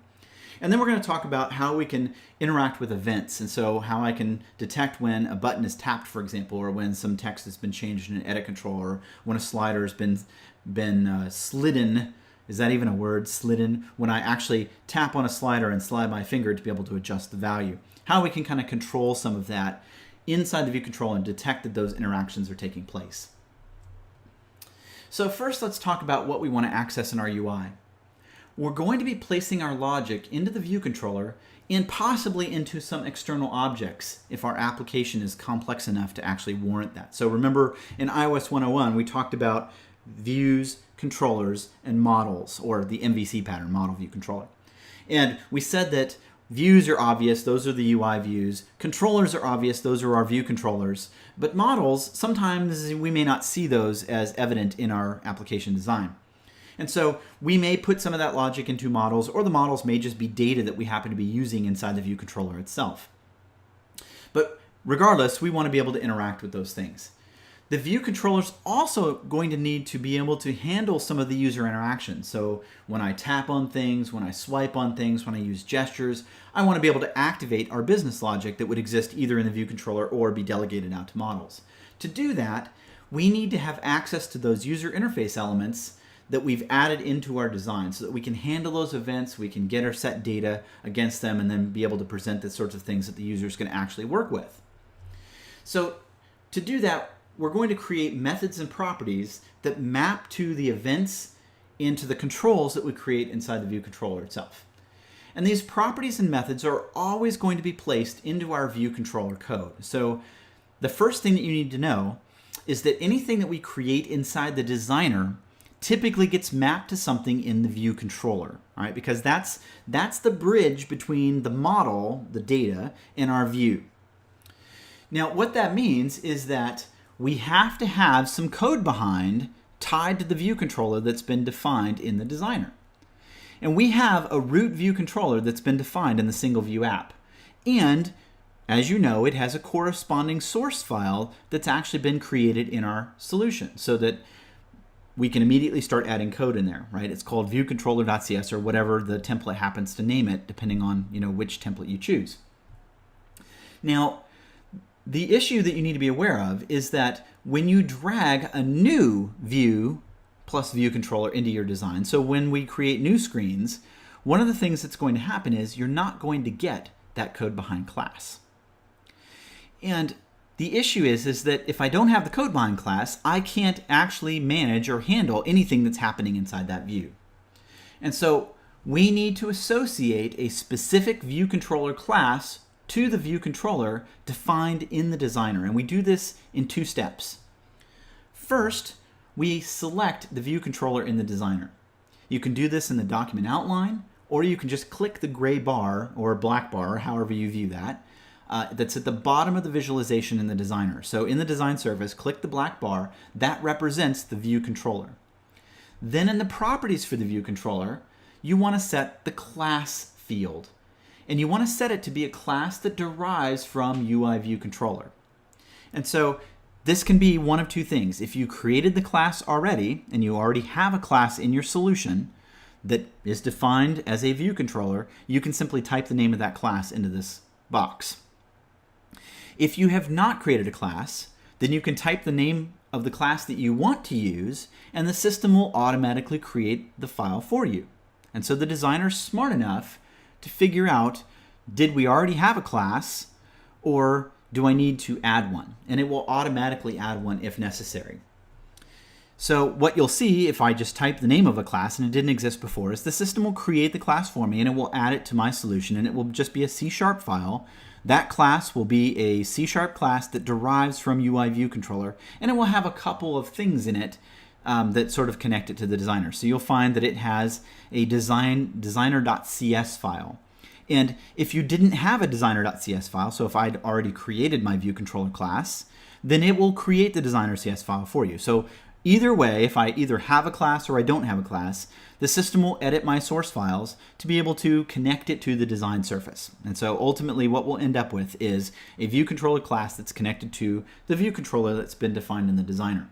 A: And then we're going to talk about how we can interact with events, and so how I can detect when a button is tapped, for example, or when some text has been changed in an edit control, or when a slider has been slidden. Is that even a word, slidden? When I actually tap on a slider and slide my finger to be able to adjust the value. How we can kind of control some of that inside the view controller and detect that those interactions are taking place. So first, let's talk about what we want to access in our UI. We're going to be placing our logic into the view controller and possibly into some external objects if our application is complex enough to actually warrant that. So remember, in iOS 101, we talked about views, controllers, and models, or the MVC pattern, model view controller. And we said that views are obvious, those are the UI views. Controllers are obvious, those are our view controllers. But models, sometimes we may not see those as evident in our application design. And so we may put some of that logic into models, or the models may just be data that we happen to be using inside the view controller itself. But regardless, we want to be able to interact with those things. The view controller is also going to need to be able to handle some of the user interaction. So when I tap on things, when I swipe on things, when I use gestures, I want to be able to activate our business logic that would exist either in the view controller or be delegated out to models. To do that, we need to have access to those user interface elements that we've added into our design so that we can handle those events, we can get our set data against them, and then be able to present the sorts of things that the user is going to actually work with. So to do that, we're going to create methods and properties that map to the events into the controls that we create inside the view controller itself. And these properties and methods are always going to be placed into our view controller code. So the first thing that you need to know is that anything that we create inside the designer typically gets mapped to something in the view controller, all right? Because that's the bridge between the model, the data, and our view. Now, what that means is that we have to have some code behind tied to the view controller that's been defined in the designer. And we have a root view controller that's been defined in the single view app. And as you know, it has a corresponding source file that's actually been created in our solution so that we can immediately start adding code in there, right? It's called viewcontroller.cs or whatever the template happens to name it, depending on which template you choose. Now, the issue that you need to be aware of is that when you drag a new view plus view controller into your design, so when we create new screens, one of the things that's going to happen is you're not going to get that code behind class. And the issue is that if I don't have the code behind class, I can't actually manage or handle anything that's happening inside that view. And so we need to associate a specific view controller class to the view controller defined in the designer. And we do this in 2 steps. First, we select the view controller in the designer. You can do this in the document outline, or you can just click the gray bar or black bar, however you view that, that's at the bottom of the visualization in the designer. So in the design surface, click the black bar. That represents the view controller. Then in the properties for the view controller, you want to set the class field. And you want to set it to be a class that derives from UI view controller. And so this can be one of 2 things. If you created the class already, and you already have a class in your solution that is defined as a view controller, you can simply type the name of that class into this box. If you have not created a class, then you can type the name of the class that you want to use, and the system will automatically create the file for you. And so the designer's smart enough to figure out, did we already have a class, or do I need to add one? And it will automatically add one if necessary. So what you'll see if I just type the name of a class and it didn't exist before is the system will create the class for me and it will add it to my solution, and it will just be a C# file. That class will be a C# class that derives from UI view controller, and it will have a couple of things in it that sort of connect it to the designer. So you'll find that it has a designer.cs file. And if you didn't have a designer.cs file, so if I'd already created my view controller class, then it will create the designer.cs file for you. So either way, if I either have a class or I don't have a class, the system will edit my source files to be able to connect it to the design surface. And so ultimately what we'll end up with is a view controller class that's connected to the view controller that's been defined in the designer.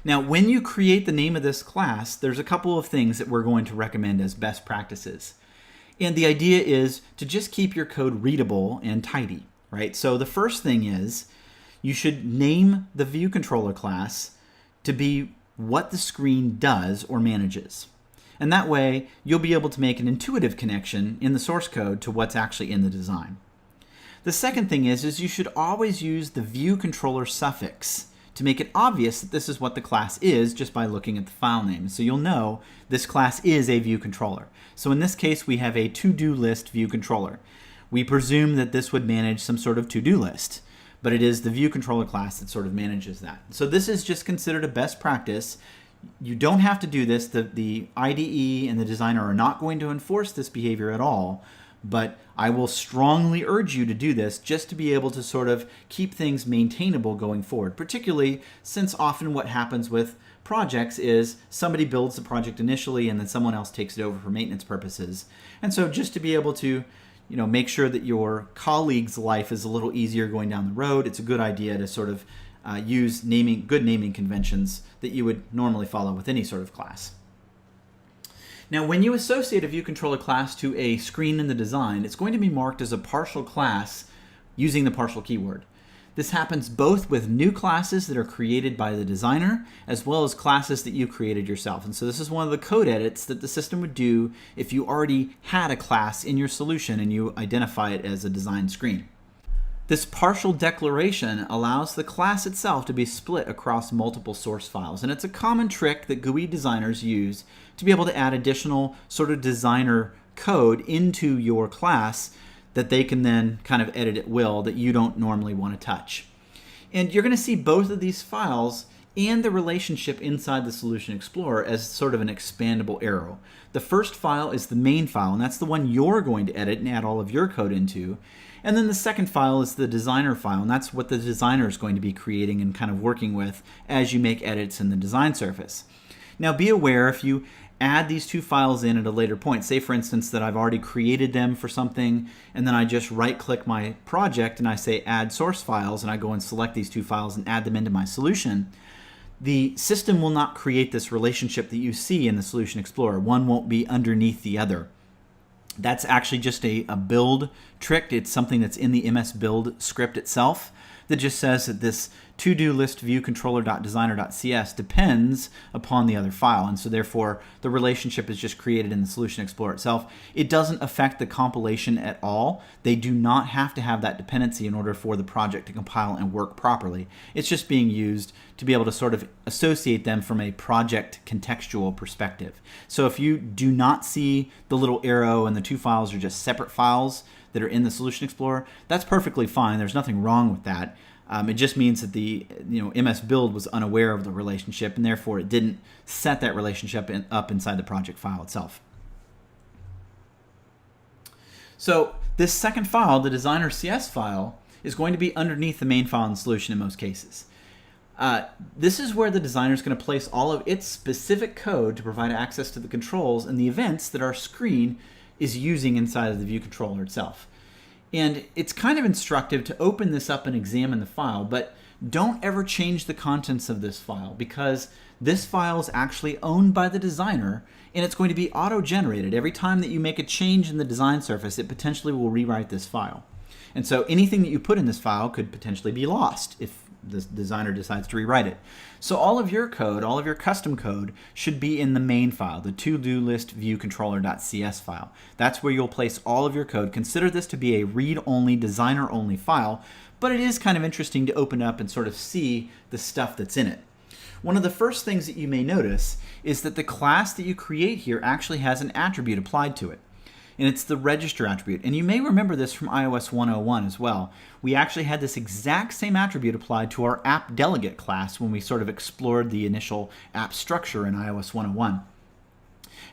A: Now, when you create the name of this class, there's a couple of things that we're going to recommend as best practices. And the idea is to just keep your code readable and tidy, right? So the first thing is you should name the view controller class to be what the screen does or manages. And that way, you'll be able to make an intuitive connection in the source code to what's actually in the design. The second thing is you should always use the view controller suffix to make it obvious that this is what the class is just by looking at the file name. So you'll know this class is a view controller. So in this case, we have a to-do list view controller. We presume that this would manage some sort of to-do list, but it is the view controller class that sort of manages that. So this is just considered a best practice. You don't have to do this. The IDE and the designer are not going to enforce this behavior at all, but I will strongly urge you to do this just to be able to sort of keep things maintainable going forward, particularly since often what happens with projects is somebody builds the project initially and then someone else takes it over for maintenance purposes. And so just to be able to make sure that your colleague's life is a little easier going down the road, it's a good idea to sort of use good naming conventions that you would normally follow with any sort of class. Now, when you associate a view controller class to a screen in the design, it's going to be marked as a partial class using the partial keyword. This happens both with new classes that are created by the designer as well as classes that you created yourself. And so this is one of the code edits that the system would do if you already had a class in your solution and you identify it as a design screen. This partial declaration allows the class itself to be split across multiple source files. And it's a common trick that GUI designers use to be able to add additional sort of designer code into your class that they can then kind of edit at will that you don't normally want to touch. And you're going to see both of these files and the relationship inside the Solution Explorer as sort of an expandable arrow. The first file is the main file, and that's the one you're going to edit and add all of your code into. And then the second file is the designer file, and that's what the designer is going to be creating and kind of working with as you make edits in the design surface. Now be aware, if you add these two files in at a later point. Say, for instance, that I've already created them for something, and then I just right-click my project and I say Add Source Files, and I go and select these two files and add them into my solution. The system will not create this relationship that you see in the Solution Explorer. One won't be underneath the other. That's actually just a build trick. It's something that's in the MS Build script itself that just says that this to-do list view controller.designer.cs depends upon the other file, and so therefore the relationship is just created in the Solution Explorer itself. It doesn't affect the compilation at all. They do not have to have that dependency in order for the project to compile and work properly. It's just being used to be able to sort of associate them from a project contextual perspective. So if you do not see the little arrow and the two files are just separate files that are in the Solution Explorer, that's perfectly fine. There's nothing wrong with that. It just means that the MS Build was unaware of the relationship, and therefore it didn't set that relationship up inside the project file itself. So this second file, the designer CS file, is going to be underneath the main file in the solution in most cases. This is where the designer is going to place all of its specific code to provide access to the controls and the events that our screen is using inside of the view controller itself. And it's kind of instructive to open this up and examine the file, but don't ever change the contents of this file, because this file is actually owned by the designer, and it's going to be auto-generated. Every time that you make a change in the design surface, it potentially will rewrite this file. And so anything that you put in this file could potentially be lost if the designer decides to rewrite it. So all of your code, all of your custom code, should be in the main file, the to-do list view controller.cs file. That's where you'll place all of your code. Consider this to be a read-only, designer-only file, but it is kind of interesting to open up and sort of see the stuff that's in it. One of the first things that you may notice is that the class that you create here actually has an attribute applied to it, and it's the register attribute. And you may remember this from iOS 101 as well. We actually had this exact same attribute applied to our app delegate class when we sort of explored the initial app structure in iOS 101.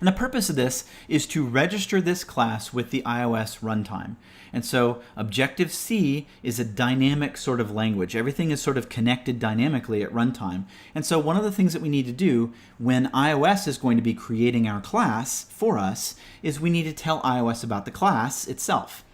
A: And the purpose of this is to register this class with the iOS runtime. And so Objective-C is a dynamic sort of language. Everything is sort of connected dynamically at runtime. And so one of the things that we need to do when iOS is going to be creating our class for us is we need to tell iOS about the class itself.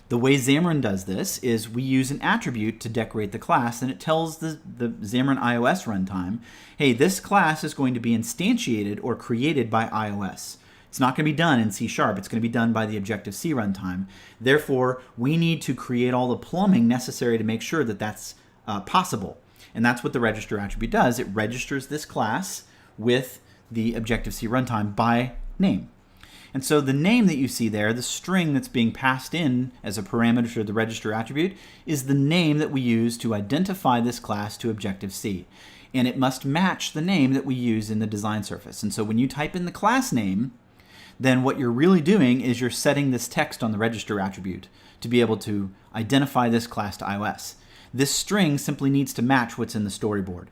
A: The way Xamarin does this is we use an attribute to decorate the class, and it tells the Xamarin iOS runtime, hey, this class is going to be instantiated or created by iOS. It's not going to be done in C#. It's going to be done by the Objective-C runtime. Therefore, we need to create all the plumbing necessary to make sure that that's possible. And that's what the register attribute does. It registers this class with the Objective-C runtime by name. And so the name that you see there, the string that's being passed in as a parameter to the register attribute, is the name that we use to identify this class to Objective-C. And it must match the name that we use in the design surface. And so when you type in the class name, then what you're really doing is you're setting this text on the register attribute to be able to identify this class to iOS. This string simply needs to match what's in the storyboard.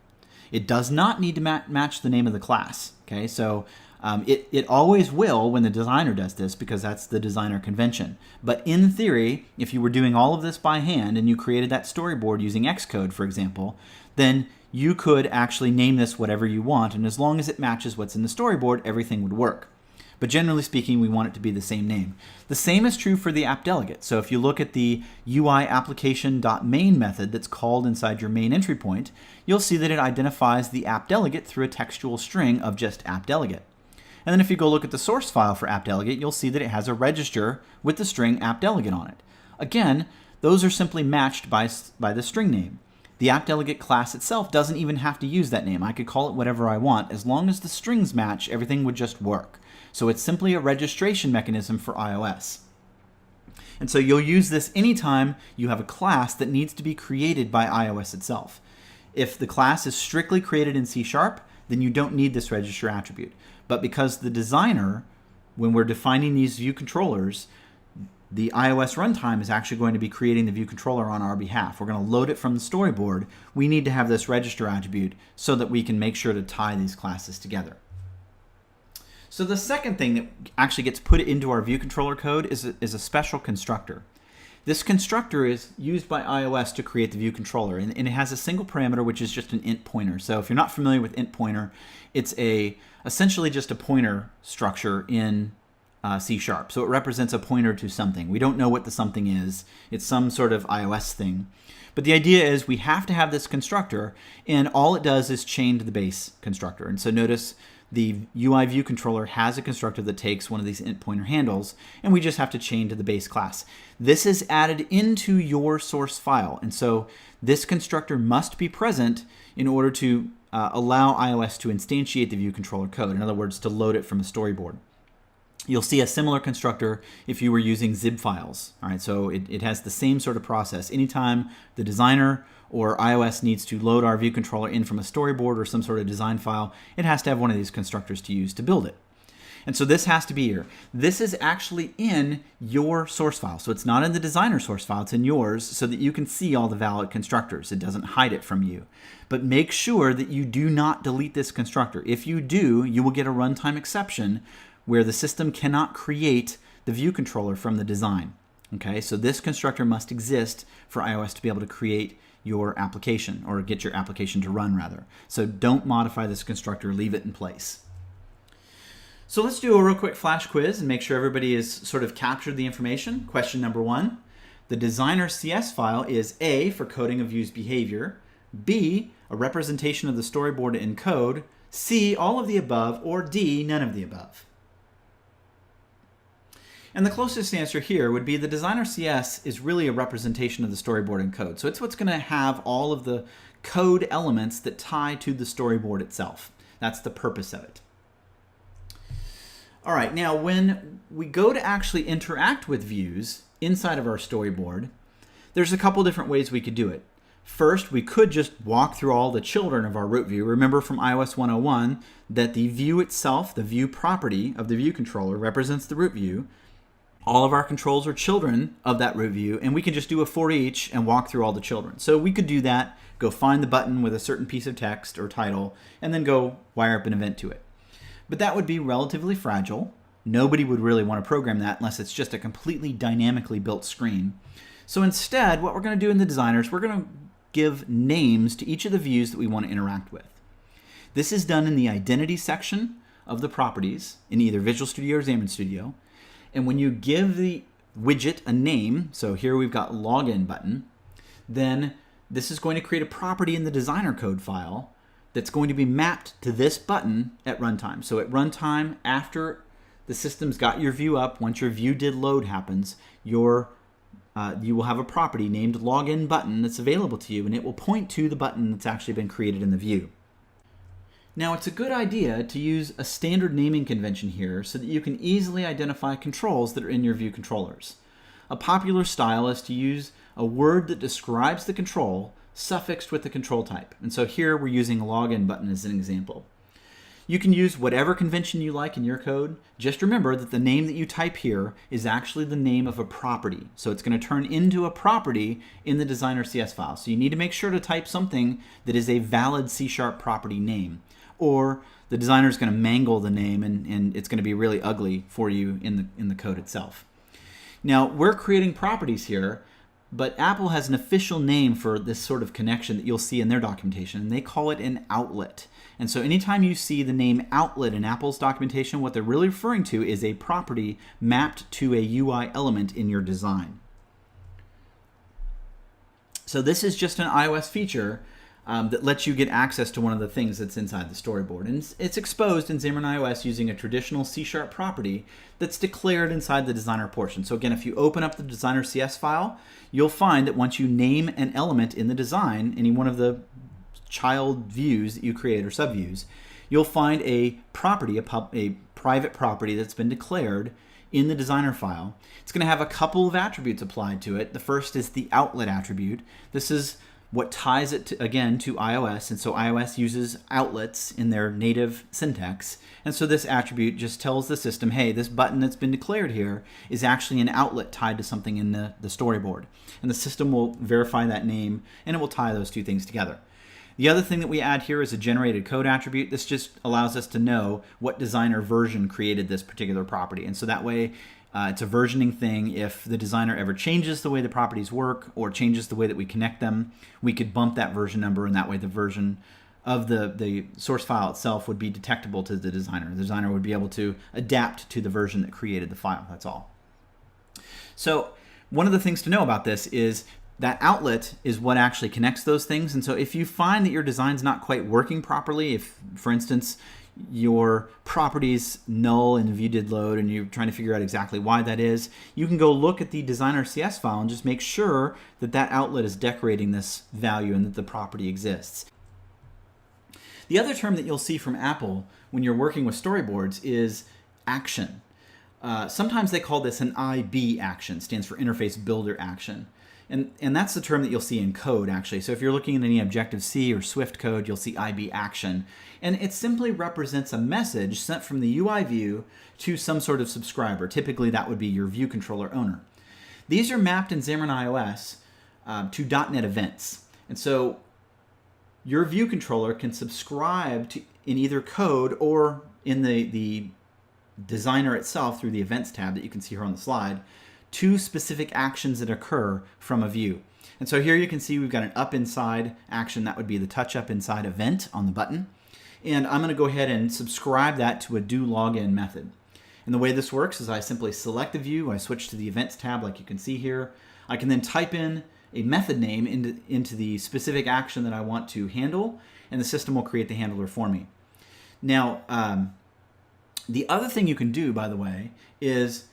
A: It does not need to match the name of the class. Okay, so it always will when the designer does this, because that's the designer convention. But in theory, if you were doing all of this by hand and you created that storyboard using Xcode, for example, then you could actually name this whatever you want, and as long as it matches what's in the storyboard, everything would work. But generally speaking, we want it to be the same name. The same is true for the app delegate. So if you look at the UI application.main method that's called inside your main entry point, you'll see that it identifies the app delegate through a textual string of just app delegate. And then if you go look at the source file for app delegate, you'll see that it has a register with the string app delegate on it. Again, those are simply matched by the string name. The app delegate class itself doesn't even have to use that name. I could call it whatever I want. As long as the strings match, everything would just work. So it's simply a registration mechanism for iOS. And so you'll use this anytime you have a class that needs to be created by iOS itself. If the class is strictly created in C#, then you don't need this register attribute. But because the designer, when we're defining these view controllers, the iOS runtime is actually going to be creating the view controller on our behalf. We're going to load it from the storyboard. We need to have this register attribute so that we can make sure to tie these classes together. So the second thing that actually gets put into our view controller code is a special constructor. This constructor is used by iOS to create the view controller, and it has a single parameter, which is just an int pointer. So if you're not familiar with int pointer, it's essentially just a pointer structure in C#. So it represents a pointer to something. We don't know what the something is. It's some sort of iOS thing. But the idea is we have to have this constructor, and all it does is chain to the base constructor. And so notice the UI view controller has a constructor that takes one of these int pointer handles, and we just have to chain to the base class. This is added into your source file, and so this constructor must be present in order to allow iOS to instantiate the view controller code. In other words, to load it from a storyboard. You'll see a similar constructor if you were using zip files. All right, so it has the same sort of process. Anytime the designer or iOS needs to load our view controller in from a storyboard or some sort of design file, it has to have one of these constructors to use to build it. And so this has to be here. This is actually in your source file. So it's not in the designer source file, it's in yours so that you can see all the valid constructors. It doesn't hide it from you. But make sure that you do not delete this constructor. If you do, you will get a runtime exception where the system cannot create the view controller from the design. Okay, so this constructor must exist for iOS to be able to create your application, or get your application to run rather. So don't modify this constructor, leave it in place. So let's do a real quick flash quiz and make sure everybody has sort of captured the information. Question number 1. The designer CS file is A, for coding of view's behavior, B, a representation of the storyboard in code, C, all of the above, or D, none of the above. And the closest answer here would be the designer CS is really a representation of the storyboard in code. So it's what's going to have all of the code elements that tie to the storyboard itself. That's the purpose of it. All right, now when we go to actually interact with views inside of our storyboard, there's a couple different ways we could do it. First, we could just walk through all the children of our root view. Remember from iOS 101 that the view itself, the view property of the view controller, represents the root view. All of our controls are children of that root view, and we can just do a for each and walk through all the children. So we could do that, go find the button with a certain piece of text or title, and then go wire up an event to it. But that would be relatively fragile. Nobody would really want to program that unless it's just a completely dynamically built screen. So instead, what we're going to do in the designers, we're going to give names to each of the views that we want to interact with. This is done in the identity section of the properties in either Visual Studio or Xamarin Studio. And when you give the widget a name, so here we've got login button, then this is going to create a property in the designer code file that's going to be mapped to this button at runtime. So at runtime, after the system's got your view up, once your view did load happens, you will have a property named login button that's available to you, and it will point to the button that's actually been created in the view. Now, it's a good idea to use a standard naming convention here so that you can easily identify controls that are in your view controllers. A popular style is to use a word that describes the control suffixed with the control type. And so here we're using a login button as an example. You can use whatever convention you like in your code. Just remember that the name that you type here is actually the name of a property. So it's going to turn into a property in the designer CS file. So you need to make sure to type something that is a valid C# property name, or the designer is going to mangle the name and it's going to be really ugly for you in the code itself. Now, we're creating properties here, but Apple has an official name for this sort of connection that you'll see in their documentation, and they call it an outlet. And so anytime you see the name outlet in Apple's documentation, what they're really referring to is a property mapped to a UI element in your design. So this is just an iOS feature that lets you get access to one of the things that's inside the storyboard. And it's exposed in Xamarin iOS using a traditional C# property that's declared inside the designer portion. So again, if you open up the designer CS file, you'll find that once you name an element in the design, any one of the child views that you create or subviews, you'll find a property, a private property that's been declared in the designer file. It's going to have a couple of attributes applied to it. The first is the outlet attribute. This is what ties it again to iOS, and so iOS uses outlets in their native syntax, and so this attribute just tells the system, hey, this button that's been declared here is actually an outlet tied to something in the storyboard, and the system will verify that name and it will tie those two things together. The other thing that we add here is a generated code attribute. This just allows us to know what designer version created this particular property, and so that way It's a versioning thing. If the designer ever changes the way the properties work or changes the way that we connect them, we could bump that version number, and that way the version of the source file itself would be detectable to the designer. The designer would be able to adapt to the version that created the file. That's all. So one of the things to know about this is that outlet is what actually connects those things. And so if you find that your design's not quite working properly, if, for instance, your property's null in the view did load and you're trying to figure out exactly why that is, you can go look at the designer CS file and just make sure that that outlet is decorating this value and that the property exists. The other term that you'll see from Apple when you're working with storyboards is action. Sometimes they call this an IB action, stands for Interface Builder Action. And that's the term that you'll see in code, actually. So if you're looking at any Objective-C or Swift code, you'll see IB action. And it simply represents a message sent from the UI view to some sort of subscriber. Typically, that would be your view controller owner. These are mapped in Xamarin iOS to .NET events. And so your view controller can subscribe to, in either code or in the designer itself through the events tab that you can see here on the slide, to specific actions that occur from a view. And so here you can see we've got an up inside action. That would be the touch up inside event on the button. And I'm going to go ahead and subscribe that to a do login method. And the way this works is I simply select the view, I switch to the events tab like you can see here. I can then type in a method name into the specific action that I want to handle, and the system will create the handler for me. Now, the other thing you can do, by the way, is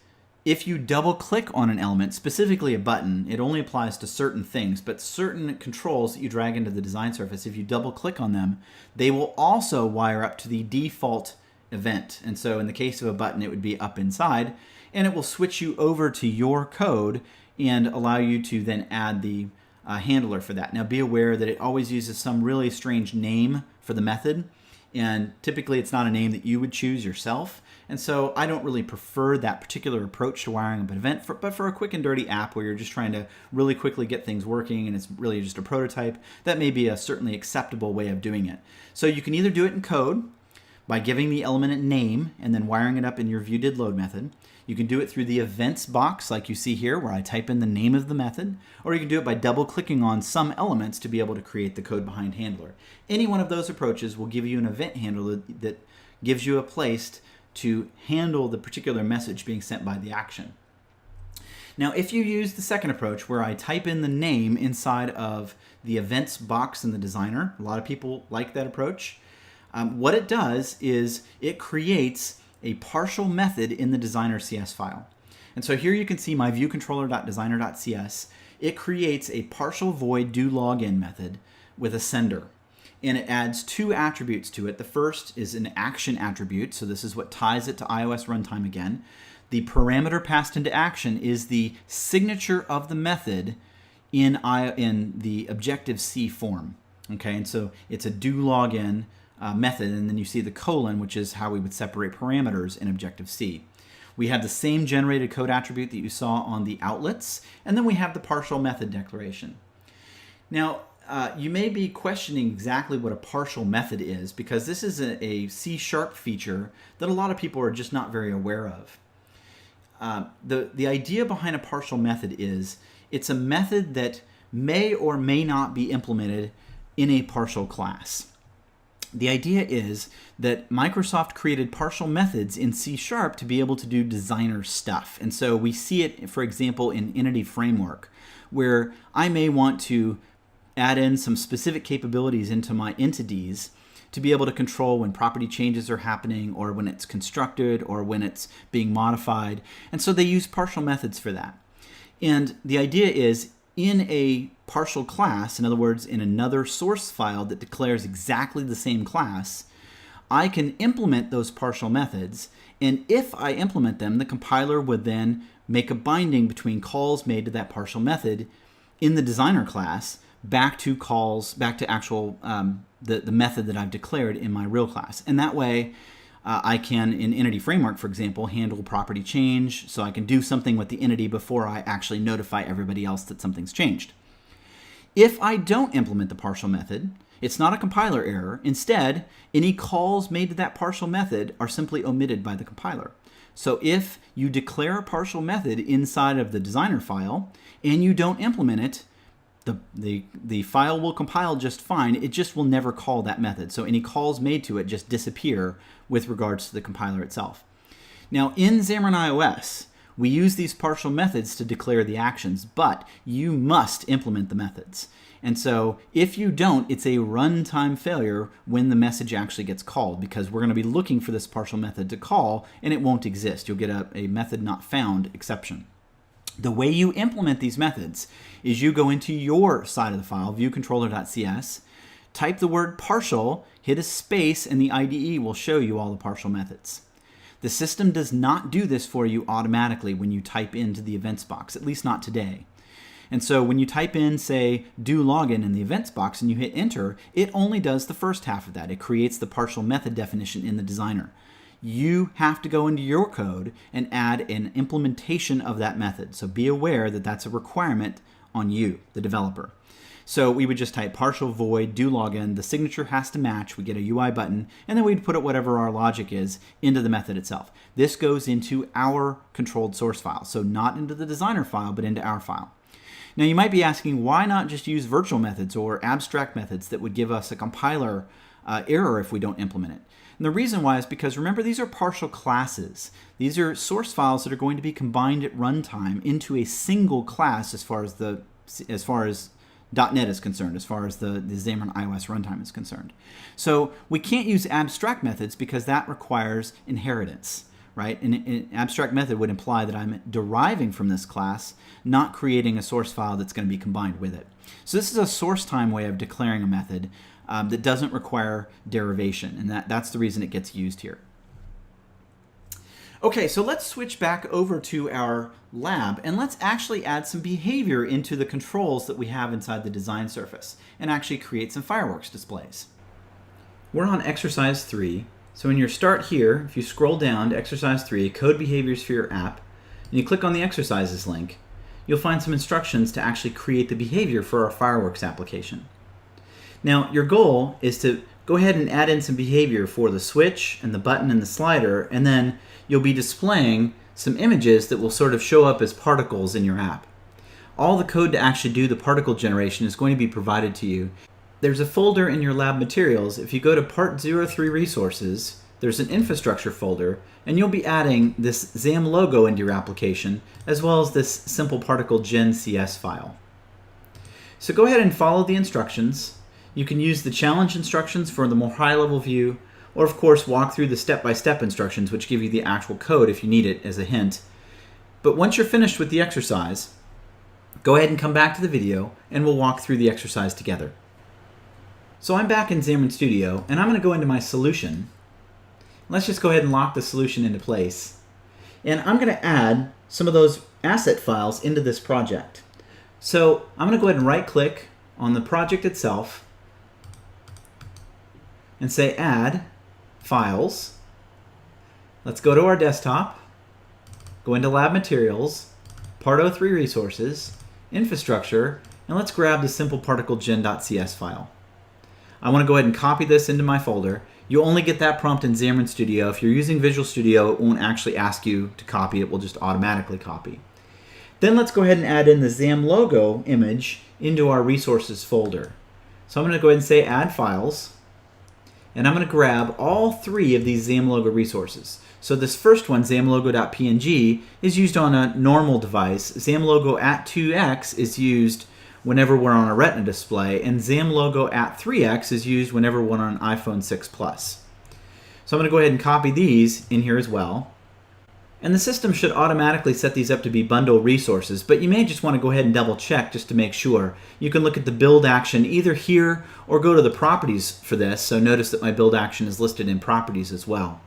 A: if you double click on an element, specifically a button, it only applies to certain things, but certain controls that you drag into the design surface, if you double click on them, they will also wire up to the default event. And so in the case of a button, it would be up inside, and it will switch you over to your code and allow you to then add the handler for that. Now be aware that it always uses some really strange name for the method, and typically it's not a name that you would choose yourself. And so I don't really prefer that particular approach to wiring up an event, but for a quick and dirty app where you're just trying to really quickly get things working and it's really just a prototype, that may be a certainly acceptable way of doing it. So you can either do it in code by giving the element a name and then wiring it up in your viewDidLoad method. You can do it through the events box like you see here where I type in the name of the method, or you can do it by double clicking on some elements to be able to create the code behind handler. Any one of those approaches will give you an event handler that gives you a place to handle the particular message being sent by the action. Now, if you use the second approach where I type in the name inside of the events box in the designer, a lot of people like that approach. What it does is it creates a partial method in the designer CS file. And so here you can see my viewcontroller.designer.cs. It creates a partial void do login method with a sender. And it adds two attributes to it. The first is an action attribute, so this is what ties it to iOS runtime again. The parameter passed into action is the signature of the method in the Objective-C form. Okay, and so it's a do login method, and then you see the colon, which is how we would separate parameters in Objective-C. We have the same generated code attribute that you saw on the outlets, and then we have the partial method declaration. Now, you may be questioning exactly what a partial method is, because this is a C# feature that a lot of people are just not very aware of. The idea behind a partial method is it's a method that may or may not be implemented in a partial class. The idea is that Microsoft created partial methods in C# to be able to do designer stuff. And so we see it, for example, in Entity Framework, where I may want to add in some specific capabilities into my entities to be able to control when property changes are happening, or when it's constructed, or when it's being modified. And so they use partial methods for that. And the idea is, in a partial class, in other words, in another source file that declares exactly the same class, I can implement those partial methods, and if I implement them, the compiler would then make a binding between calls made to that partial method in the designer class back to actual the method that I've declared in my real class. And that way I can, in Entity Framework, for example, handle property change, so I can do something with the entity before I actually notify everybody else that something's changed. If I don't implement the partial method, it's not a compiler error. Instead, any calls made to that partial method are simply omitted by the compiler. So if you declare a partial method inside of the designer file and you don't implement it, the file will compile just fine. It just will never call that method. So any calls made to it just disappear with regards to the compiler itself. Now in Xamarin iOS, we use these partial methods to declare the actions, but you must implement the methods. And so if you don't, it's a runtime failure when the message actually gets called, because we're going to be looking for this partial method to call and it won't exist. You'll get a method not found exception. The way you implement these methods is you go into your side of the file, viewcontroller.cs, type the word partial, hit a space, and the IDE will show you all the partial methods. The system does not do this for you automatically when you type into the events box, at least not today. And so when you type in, say, do login in the events box and you hit enter, it only does the first half of that. It creates the partial method definition in the designer. You have to go into your code and add an implementation of that method. So be aware that that's a requirement on you, the developer. So we would just type partial void do login. The signature has to match. We get a UI button, and then we'd put whatever our logic is into the method itself. This goes into our controlled source file. So not into the designer file, but into our file. Now you might be asking, why not just use virtual methods or abstract methods that would give us a compiler error if we don't implement it? And the reason why is because, remember, these are partial classes. These are source files that are going to be combined at runtime into a single class as far as .NET is concerned, as far as the Xamarin iOS runtime is concerned. So we can't use abstract methods because that requires inheritance, right? An abstract method would imply that I'm deriving from this class, not creating a source file that's going to be combined with it. So this is a source time way of declaring a method that doesn't require derivation, and that's the reason it gets used here. Okay, so let's switch back over to our lab and let's actually add some behavior into the controls that we have inside the design surface and actually create some fireworks displays. We're on exercise 3. So in your start here, if you scroll down to exercise 3, code behaviors for your app, and you click on the exercises link, you'll find some instructions to actually create the behavior for our fireworks application. Now, your goal is to go ahead and add in some behavior for the switch and the button and the slider, and then you'll be displaying some images that will sort of show up as particles in your app. All the code to actually do the particle generation is going to be provided to you. There's a folder in your lab materials. If you go to Part 03 Resources, there's an infrastructure folder, and you'll be adding this XAM logo into your application, as well as this simple particle gen CS file. So go ahead and follow the instructions. You can use the challenge instructions for the more high-level view, or of course walk through the step-by-step instructions, which give you the actual code if you need it as a hint. But once you're finished with the exercise, go ahead and come back to the video and we'll walk through the exercise together. So I'm back in Xamarin Studio and I'm going to go into my solution. Let's just go ahead and lock the solution into place. And I'm going to add some of those asset files into this project. So I'm going to go ahead and right-click on the project itself and say Add Files. Let's go to our desktop, go into Lab Materials, Part 03 Resources, Infrastructure, and let's grab the simple particle gen.cs file. I want to go ahead and copy this into my folder. You only get that prompt in Xamarin Studio. If you're using Visual Studio, it won't actually ask you to copy, it will just automatically copy. Then let's go ahead and add in the XAM logo image into our resources folder. So I'm going to go ahead and say Add Files, and I'm going to grab all 3 of these XAM logo resources. So this first one, xamlogo.png, is used on a normal device. xamlogo at 2x is used whenever we're on a Retina display, and xamlogo at 3x is used whenever we're on an iPhone 6 Plus. So I'm going to go ahead and copy these in here as well. And the system should automatically set these up to be bundle resources, but you may just want to go ahead and double check just to make sure. You can look at the build action either here or go to the properties for this. So notice that my build action is listed in properties as well.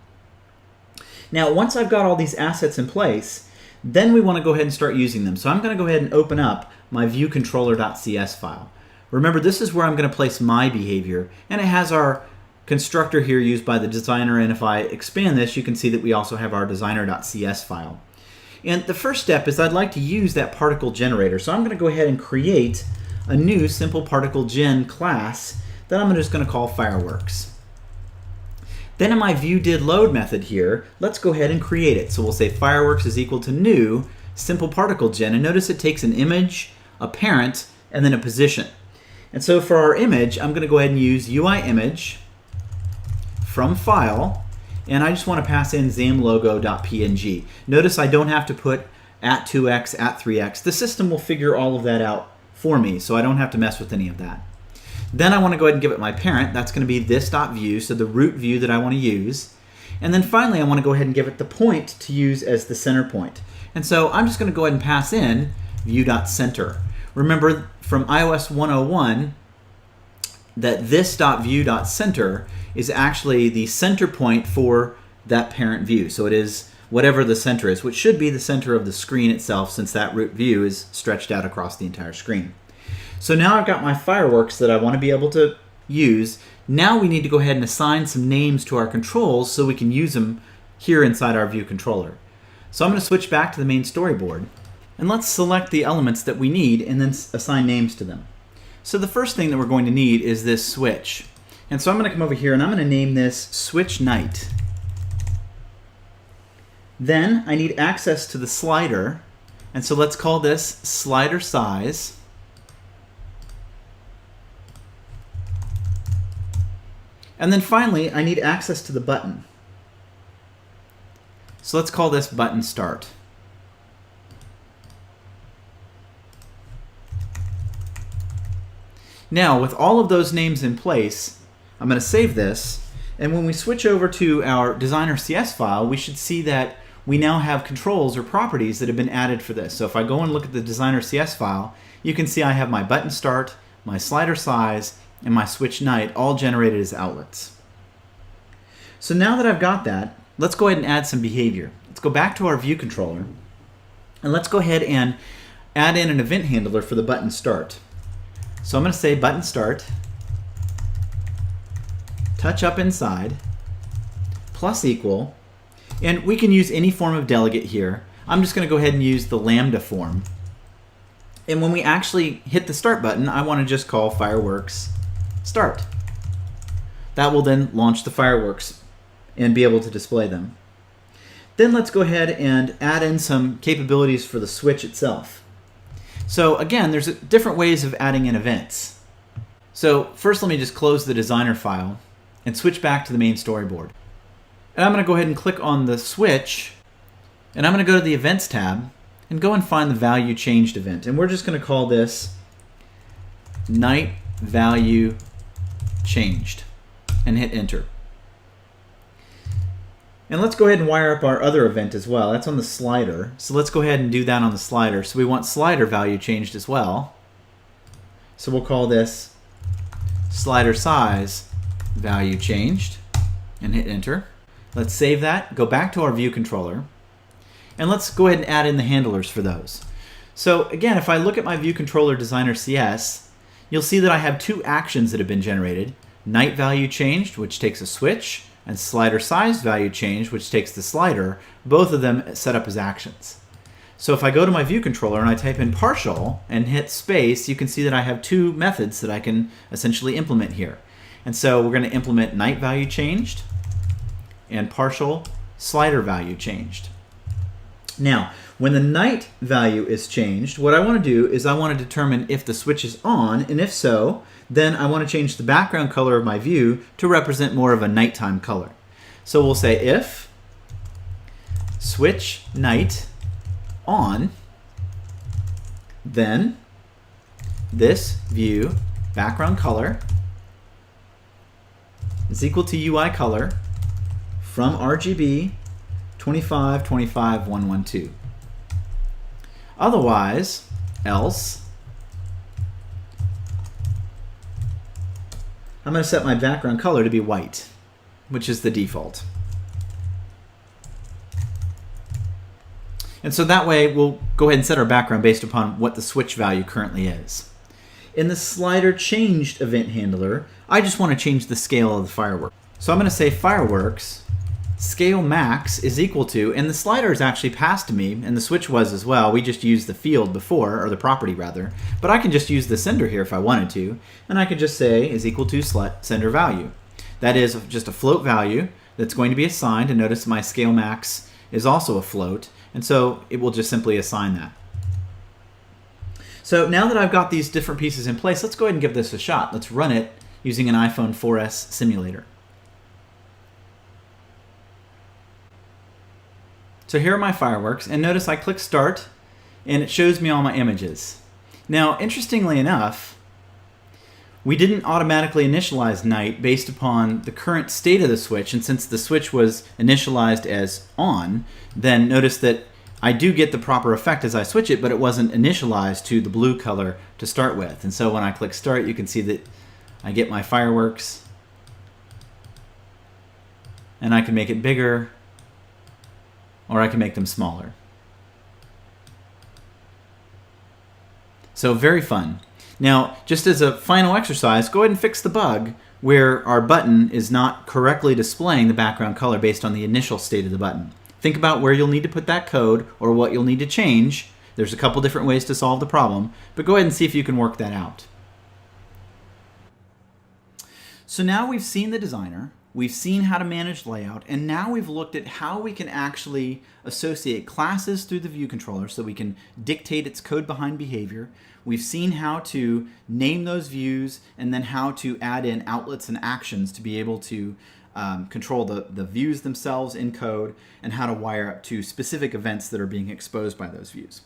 A: Now, once I've got all these assets in place, then we want to go ahead and start using them. So I'm going to go ahead and open up my viewcontroller.cs file. Remember, this is where I'm going to place my behavior, and it has our constructor here used by the designer, and if I expand this, you can see that we also have our designer.cs file. And the first step is I'd like to use that particle generator. So I'm going to go ahead and create a new simple particle gen class that I'm just going to call fireworks. Then in my viewDidLoad method here, let's go ahead and create it. So we'll say fireworks is equal to new simple particle gen, and notice it takes an image, a parent, and then a position. And so for our image, I'm going to go ahead and use UI image from file, and I just want to pass in xamlogo.png. Notice I don't have to put @2x, @3x. The system will figure all of that out for me, so I don't have to mess with any of that. Then I want to go ahead and give it my parent. That's going to be this.view, so the root view that I want to use. And then finally, I want to go ahead and give it the point to use as the center point. And so I'm just going to go ahead and pass in view.center. Remember from iOS 101 that this.view.center is actually the center point for that parent view. So it is whatever the center is, which should be the center of the screen itself, since that root view is stretched out across the entire screen. So now I've got my fireworks that I want to be able to use. Now we need to go ahead and assign some names to our controls so we can use them here inside our view controller. So I'm going to switch back to the main storyboard, and let's select the elements that we need and then assign names to them. So the first thing that we're going to need is this switch. And so I'm going to come over here and I'm going to name this switch night. Then I need access to the slider, and so let's call this slider size. And then finally, I need access to the button. So let's call this button start. Now, with all of those names in place, I'm going to save this. And when we switch over to our designer CS file, we should see that we now have controls or properties that have been added for this. So if I go and look at the designer CS file, you can see I have my button start, my slider size, and my switch night all generated as outlets. So now that I've got that, let's go ahead and add some behavior. Let's go back to our view controller, and let's go ahead and add in an event handler for the button start. So I'm going to say button start, touch up inside, plus equal, and we can use any form of delegate here. I'm just going to go ahead and use the lambda form. And when we actually hit the start button, I want to just call fireworks start. That will then launch the fireworks and be able to display them. Then let's go ahead and add in some capabilities for the switch itself. So again, there's different ways of adding in events. So first let me just close the designer file and switch back to the main storyboard. And I'm going to go ahead and click on the switch, and I'm going to go to the events tab and go and find the value changed event. And we're just going to call this night value changed and hit enter. And let's go ahead and wire up our other event as well. That's on the slider. So let's go ahead and do that on the slider. So we want slider value changed as well. So we'll call this slider size value changed and hit enter. Let's save that, go back to our view controller, and let's go ahead and add in the handlers for those. So again, if I look at my view controller designer CS, you'll see that I have two actions that have been generated. Night value changed, which takes a switch, and slider size value changed, which takes the slider, both of them set up as actions. So if I go to my view controller and I type in partial and hit space, you can see that I have two methods that I can essentially implement here. And so we're going to implement night value changed and partial slider value changed. Now, when the night value is changed, what I want to do is I want to determine if the switch is on, and if so, then I want to change the background color of my view to represent more of a nighttime color. So we'll say if switch night on, then this view background color is equal to UI color from RGB 25 25 112. Otherwise, else, I'm going to set my background color to be white, which is the default. And so that way we'll go ahead and set our background based upon what the switch value currently is. In the slider changed event handler, I just want to change the scale of the firework. So I'm going to say fireworks scale max is equal to, and the slider is actually passed to me, and the switch was as well. We just used the field before, or the property rather, but I can just use the sender here if I wanted to, and I could just say is equal to sender value. That is just a float value that's going to be assigned, and notice my scale max is also a float, and so it will just simply assign that. So now that I've got these different pieces in place, let's go ahead and give this a shot. Let's run it using an iPhone 4S simulator. So here are my fireworks, and notice I click start and it shows me all my images. Now, interestingly enough, we didn't automatically initialize night based upon the current state of the switch, and since the switch was initialized as on, then notice that I do get the proper effect as I switch it, but it wasn't initialized to the blue color to start with. And so when I click start, you can see that I get my fireworks, and I can make it bigger, or I can make them smaller. So very fun. Now, just as a final exercise, go ahead and fix the bug where our button is not correctly displaying the background color based on the initial state of the button. Think about where you'll need to put that code or what you'll need to change. There's a couple different ways to solve the problem, but go ahead and see if you can work that out. So now we've seen the designer, we've seen how to manage layout, and now we've looked at how we can actually associate classes through the view controller so we can dictate its code behind behavior. We've seen how to name those views and then how to add in outlets and actions to be able to control the views themselves in code, and how to wire up to specific events that are being exposed by those views.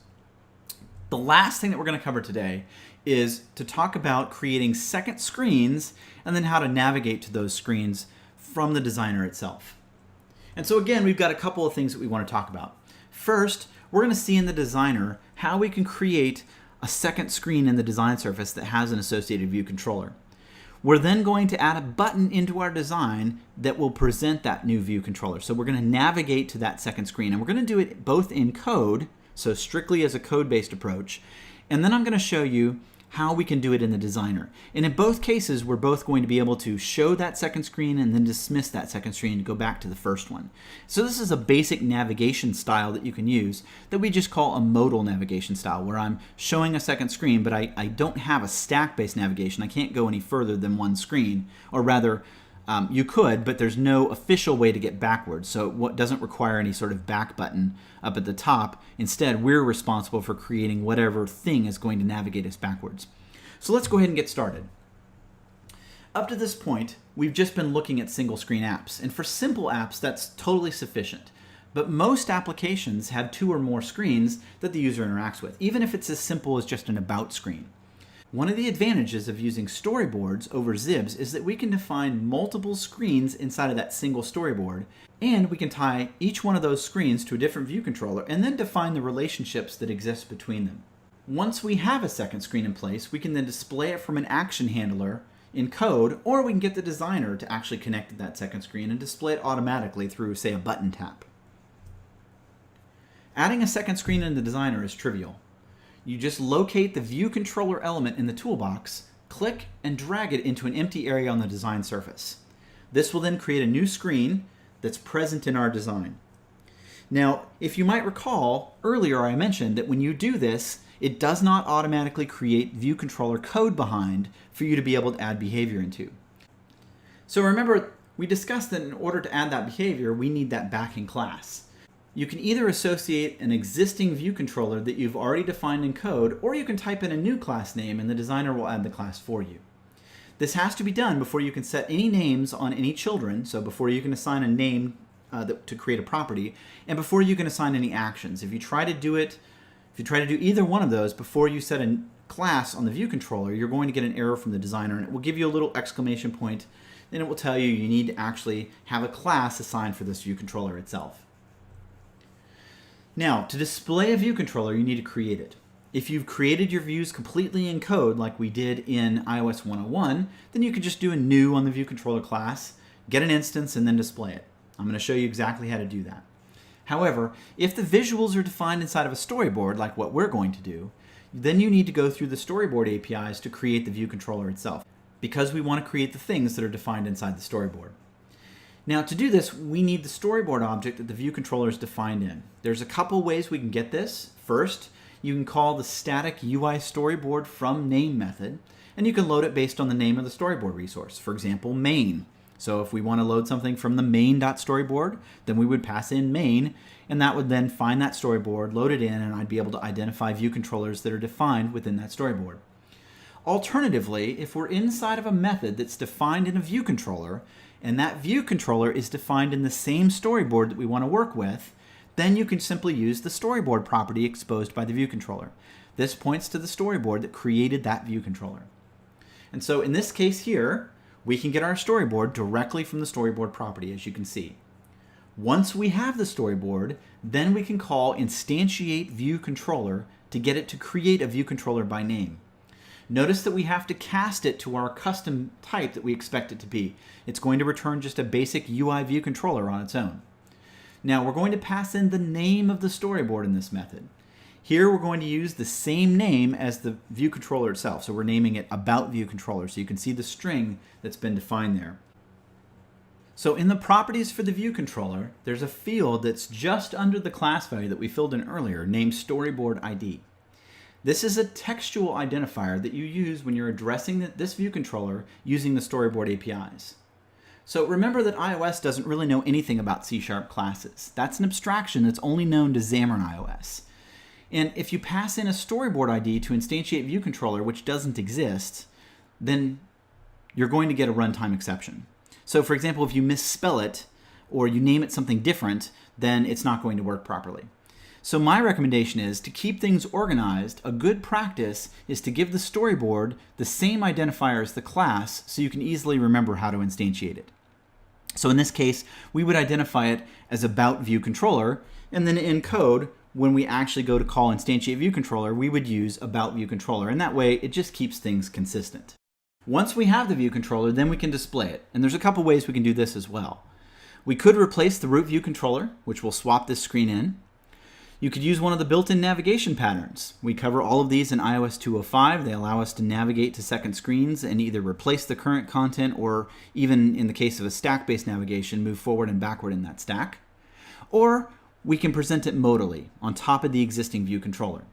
A: The last thing that we're going to cover today is to talk about creating second screens and then how to navigate to those screens from the designer itself. And so again, we've got a couple of things that we want to talk about. First, we're going to see in the designer how we can create a second screen in the design surface that has an associated view controller. We're then going to add a button into our design that will present that new view controller. So we're going to navigate to that second screen, and we're going to do it both in code, so strictly as a code-based approach, and then I'm going to show you how we can do it in the designer. And in both cases, we're both going to be able to show that second screen and then dismiss that second screen and go back to the first one. So this is a basic navigation style that you can use that we just call a modal navigation style, where I'm showing a second screen, but I don't have a stack-based navigation. I can't go any further than one screen, or rather, you could, but there's no official way to get backwards, so it doesn't require any sort of back button up at the top. Instead, we're responsible for creating whatever thing is going to navigate us backwards. So let's go ahead and get started. Up to this point, we've just been looking at single screen apps, and for simple apps, that's totally sufficient. But most applications have 2 or more screens that the user interacts with, even if it's as simple as just an about screen. One of the advantages of using storyboards over xibs is that we can define multiple screens inside of that single storyboard, and we can tie each one of those screens to a different view controller and then define the relationships that exist between them. Once we have a second screen in place, we can then display it from an action handler in code, or we can get the designer to actually connect to that second screen and display it automatically through, say, a button tap. Adding a second screen in the designer is trivial. You just locate the view controller element in the toolbox, click, and drag it into an empty area on the design surface. This will then create a new screen that's present in our design. Now, if you might recall, earlier I mentioned that when you do this, it does not automatically create view controller code behind for you to be able to add behavior into. So remember, we discussed that in order to add that behavior, we need that backing class. You can either associate an existing view controller that you've already defined in code, or you can type in a new class name and the designer will add the class for you. This has to be done before you can set any names on any children, so before you can assign a name to create a property, and before you can assign any actions. If you try to do either one of those before you set a class on the view controller, you're going to get an error from the designer, and it will give you a little exclamation point, and it will tell you you need to actually have a class assigned for this view controller itself. Now, to display a view controller, you need to create it. If you've created your views completely in code like we did in iOS 101, then you could just do a new on the view controller class, get an instance, and then display it. I'm going to show you exactly how to do that. However, if the visuals are defined inside of a storyboard, like what we're going to do, then you need to go through the storyboard APIs to create the view controller itself, because we want to create the things that are defined inside the storyboard. Now, to do this, we need the storyboard object that the view controller is defined in. There's a couple ways we can get this. First, you can call the static UI storyboard from name method, and you can load it based on the name of the storyboard resource. For example, main. So if we want to load something from the main.storyboard, then we would pass in main, and that would then find that storyboard, load it in, and I'd be able to identify view controllers that are defined within that storyboard. Alternatively, if we're inside of a method that's defined in a view controller, and that view controller is defined in the same storyboard that we want to work with, then you can simply use the storyboard property exposed by the view controller. This points to the storyboard that created that view controller. And so in this case here, we can get our storyboard directly from the storyboard property, as you can see. Once we have the storyboard, then we can call instantiate view controller to get it to create a view controller by name. Notice that we have to cast it to our custom type that we expect it to be. It's going to return just a basic UI view controller on its own. Now we're going to pass in the name of the storyboard in this method. Here we're going to use the same name as the view controller itself. So we're naming it about view controller, so you can see the string that's been defined there. So in the properties for the view controller, there's a field that's just under the class value that we filled in earlier, named storyboard ID. This is a textual identifier that you use when you're addressing this view controller using the storyboard APIs. So remember that iOS doesn't really know anything about C# classes. That's an abstraction that's only known to Xamarin iOS. And if you pass in a storyboard ID to instantiate view controller, which doesn't exist, then you're going to get a runtime exception. So for example, if you misspell it or you name it something different, then it's not going to work properly. So my recommendation is to keep things organized. A good practice is to give the storyboard the same identifier as the class so you can easily remember how to instantiate it. So in this case, we would identify it as about view controller, and then in code, when we actually go to call instantiate view controller, we would use about view controller, and that way it just keeps things consistent. Once we have the view controller, then we can display it, and there's a couple ways we can do this as well. We could replace the root view controller, which will swap this screen in. You could use one of the built-in navigation patterns. We cover all of these in iOS 205. They allow us to navigate to second screens and either replace the current content or, even in the case of a stack-based navigation, move forward and backward in that stack. Or we can present it modally on top of the existing view controller.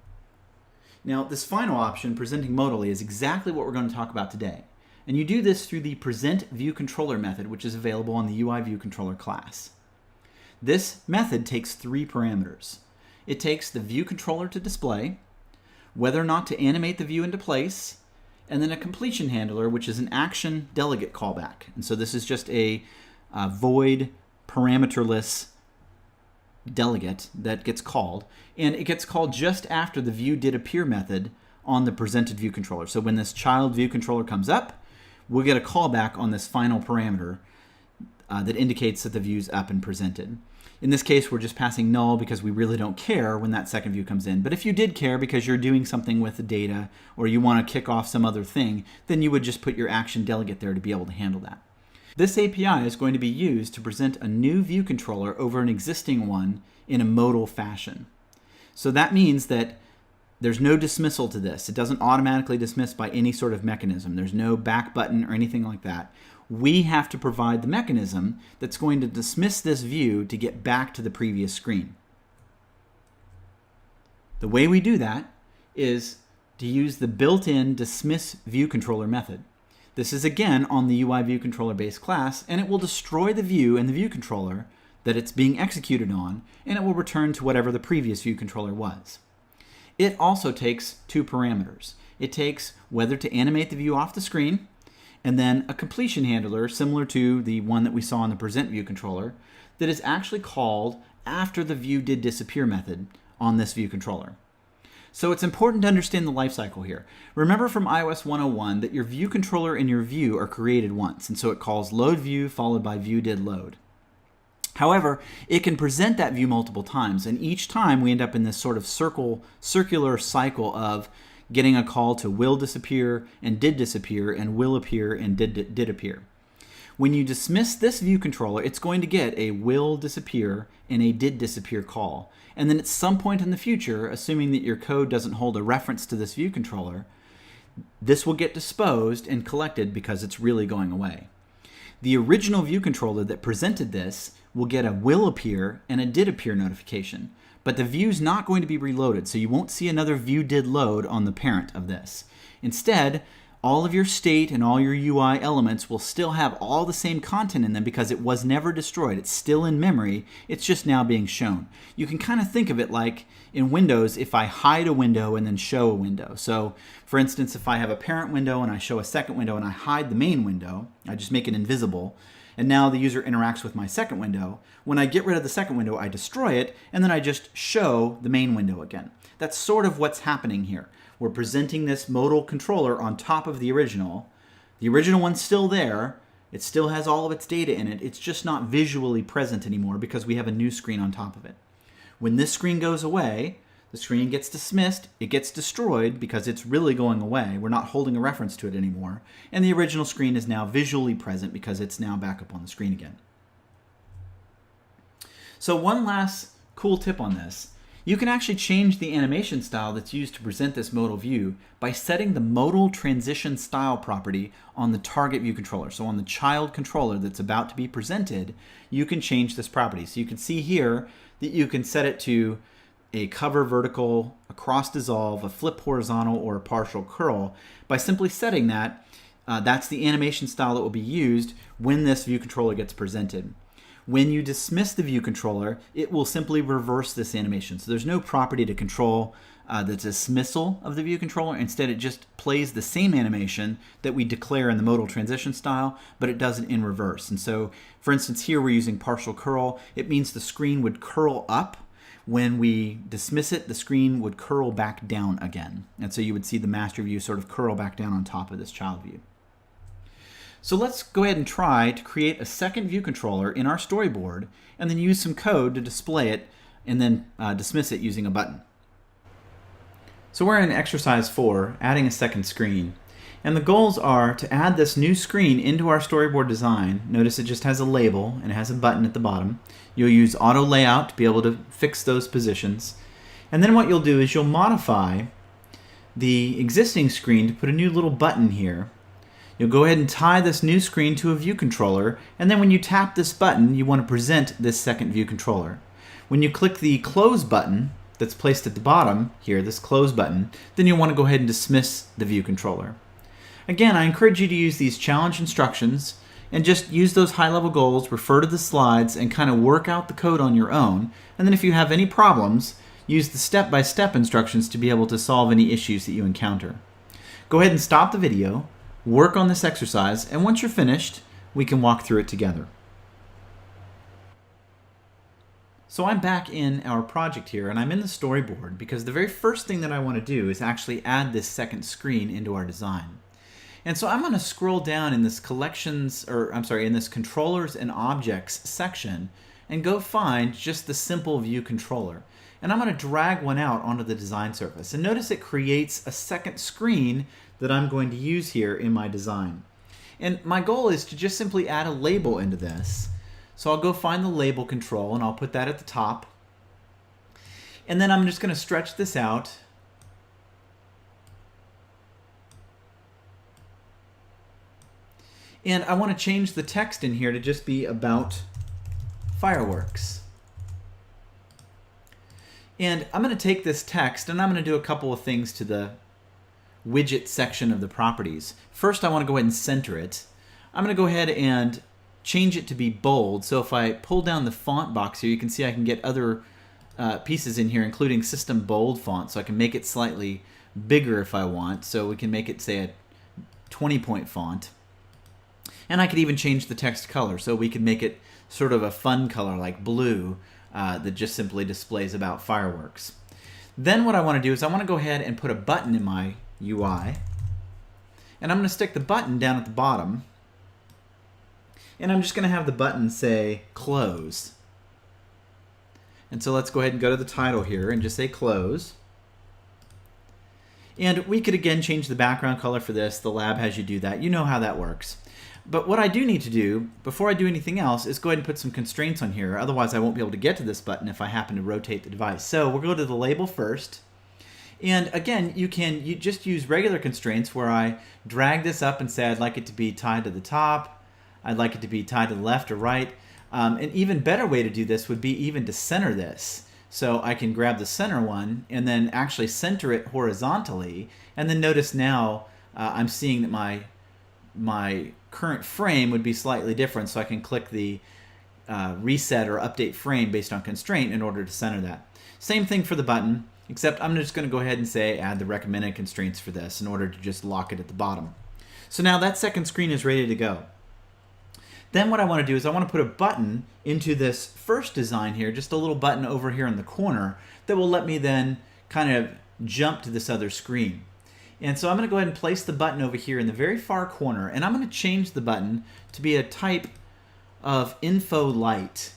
A: Now, this final option, presenting modally, is exactly what we're going to talk about today. And you do this through the present view controller method, which is available on the UI view controller class. This method takes 3 parameters. It takes the view controller to display, whether or not to animate the view into place, and then a completion handler, which is an action delegate callback. And so this is just a void parameterless delegate that gets called, and it gets called just after the view did appear method on the presented view controller. So when this child view controller comes up, we'll get a callback on this final parameter that indicates that the view's up and presented. In this case, we're just passing null because we really don't care when that second view comes in. But if you did care because you're doing something with the data or you want to kick off some other thing, then you would just put your action delegate there to be able to handle that. This API is going to be used to present a new view controller over an existing one in a modal fashion. So that means that there's no dismissal to this. It doesn't automatically dismiss by any sort of mechanism. There's no back button or anything like that. We have to provide the mechanism that's going to dismiss this view to get back to the previous screen. The way we do that is to use the built-in dismiss view controller method. This is again on the UI view controller base class, and it will destroy the view and the view controller that it's being executed on, and it will return to whatever the previous view controller was. It also takes 2 parameters. It takes whether to animate the view off the screen, and then a completion handler similar to the one that we saw in the present view controller that is actually called after the view did disappear method on this view controller. So it's important to understand the lifecycle here. Remember from iOS 101 that your view controller and your view are created once, and so it calls load view followed by view did load. However, it can present that view multiple times, and each time we end up in this sort of circular cycle of getting a call to will disappear and did disappear and will appear and did appear. When you dismiss this view controller, it's going to get a will disappear and a did disappear call. And then at some point in the future, assuming that your code doesn't hold a reference to this view controller, this will get disposed and collected because it's really going away. The original view controller that presented this will get a will appear and a did appear notification, but the view's not going to be reloaded, so you won't see another view did load on the parent of this. Instead, all of your state and all your UI elements will still have all the same content in them because it was never destroyed. It's still in memory. It's just now being shown. You can kind of think of it like in Windows if I hide a window and then show a window. So for instance, if I have a parent window and I show a second window and I hide the main window, I just make it invisible, and now the user interacts with my second window. When I get rid of the second window, I destroy it, and then I just show the main window again. That's sort of what's happening here. We're presenting this modal controller on top of the original. The original one's still there. It still has all of its data in it. It's just not visually present anymore because we have a new screen on top of it. When this screen goes away, the screen gets dismissed, it gets destroyed because it's really going away. We're not holding a reference to it anymore. And the original screen is now visually present because it's now back up on the screen again. So one last cool tip on this. You can actually change the animation style that's used to present this modal view by setting the modal transition style property on the target view controller. So on the child controller that's about to be presented, you can change this property. So you can see here that you can set it to a cover vertical, a cross dissolve, a flip horizontal, or a partial curl. By simply setting that, that's the animation style that will be used when this view controller gets presented. When you dismiss the view controller, it will simply reverse this animation. So there's no property to control the dismissal of the view controller. Instead, it just plays the same animation that we declare in the modal transition style, but it does it in reverse. And so, for instance, here we're using partial curl. It means the screen would curl up. When we dismiss it, the screen would curl back down again. And so you would see the master view sort of curl back down on top of this child view. So let's go ahead and try to create a second view controller in our storyboard and then use some code to display it and then dismiss it using a button. So we're in exercise 4, adding a second screen. And the goals are to add this new screen into our storyboard design. Notice it just has a label and it has a button at the bottom. You'll use auto layout to be able to fix those positions. And then what you'll do is you'll modify the existing screen to put a new little button here. You'll go ahead and tie this new screen to a view controller, and then when you tap this button, you want to present this second view controller. When you click the close button that's placed at the bottom here, this close button, then you'll want to go ahead and dismiss the view controller. Again, I encourage you to use these challenge instructions and just use those high-level goals, refer to the slides, and kind of work out the code on your own. And then if you have any problems, use the step-by-step instructions to be able to solve any issues that you encounter. Go ahead and stop the video, work on this exercise, and once you're finished, we can walk through it together. So I'm back in our project here, and I'm in the storyboard because the very first thing that I want to do is actually add this second screen into our design. And so I'm going to scroll down in this in this controllers and objects section and go find just the simple view controller. And I'm going to drag one out onto the design surface. And notice it creates a second screen that I'm going to use here in my design. And my goal is to just simply add a label into this. So I'll go find the label control and I'll put that at the top. And then I'm just going to stretch this out. And I want to change the text in here to just be about fireworks. And I'm going to take this text and I'm going to do a couple of things to the widget section of the properties. First, I want to go ahead and center it. I'm going to go ahead and change it to be bold. So if I pull down the font box here, you can see I can get other pieces in here, including system bold font. So I can make it slightly bigger if I want. So we can make it, say, a 20-point font. And I could even change the text color. So we can make it sort of a fun color like blue that just simply displays about fireworks. Then what I want to do is I want to go ahead and put a button in my UI. And I'm going to stick the button down at the bottom. And I'm just going to have the button say close. And so let's go ahead and go to the title here and just say close. And we could again change the background color for this. The lab has you do that. You know how that works. But what I do need to do before I do anything else is go ahead and put some constraints on here. Otherwise I won't be able to get to this button if I happen to rotate the device. So we'll go to the label first. And again, you just use regular constraints where I drag this up and say I'd like it to be tied to the top. I'd like it to be tied to the left or right. An even better way to do this would be even to center this. So I can grab the center one and then actually center it horizontally. And then notice now I'm seeing that my current frame would be slightly different, so I can click the reset or update frame based on constraint in order to center that. Same thing for the button, except I'm just going to go ahead and say add the recommended constraints for this in order to just lock it at the bottom. So now that second screen is ready to go. Then what I want to do is I want to put a button into this first design here, just a little button over here in the corner that will let me then kind of jump to this other screen. And so I'm going to go ahead and place the button over here in the very far corner, and I'm going to change the button to be a type of info light.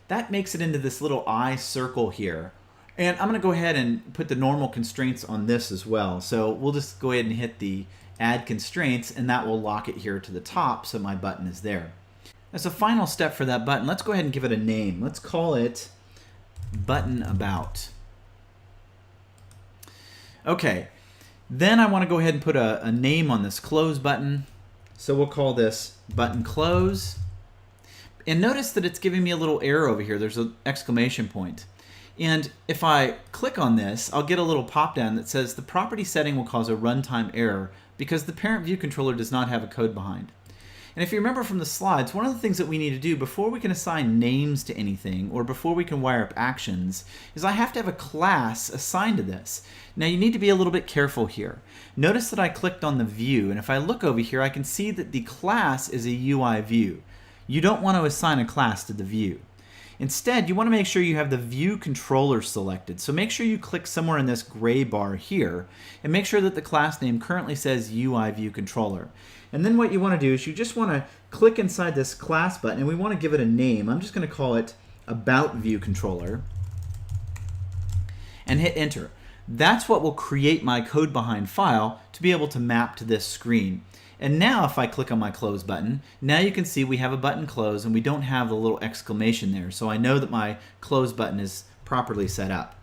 A: That makes it into this little eye circle here. And I'm going to go ahead and put the normal constraints on this as well. So we'll just go ahead and hit the add constraints, and that will lock it here to the top so my button is there. As a final step for that button, let's go ahead and give it a name. Let's call it Button About. Okay, then I want to go ahead and put a name on this close button. So we'll call this Button Close. And notice that it's giving me a little error over here. There's an exclamation point. And if I click on this, I'll get a little pop down that says the property setting will cause a runtime error because the parent view controller does not have a code behind. And if you remember from the slides, one of the things that we need to do before we can assign names to anything or before we can wire up actions is I have to have a class assigned to this. Now you need to be a little bit careful here. Notice that I clicked on the view, and if I look over here I can see that the class is a UI view. You don't want to assign a class to the view. Instead, you want to make sure you have the view controller selected. So make sure you click somewhere in this gray bar here and make sure that the class name currently says UI view controller. And then what you want to do is you just want to click inside this class button and we want to give it a name. I'm just going to call it About View Controller and hit enter. That's what will create my code behind file to be able to map to this screen. And now if I click on my close button, now you can see we have a button close and we don't have the little exclamation there. So I know that my close button is properly set up.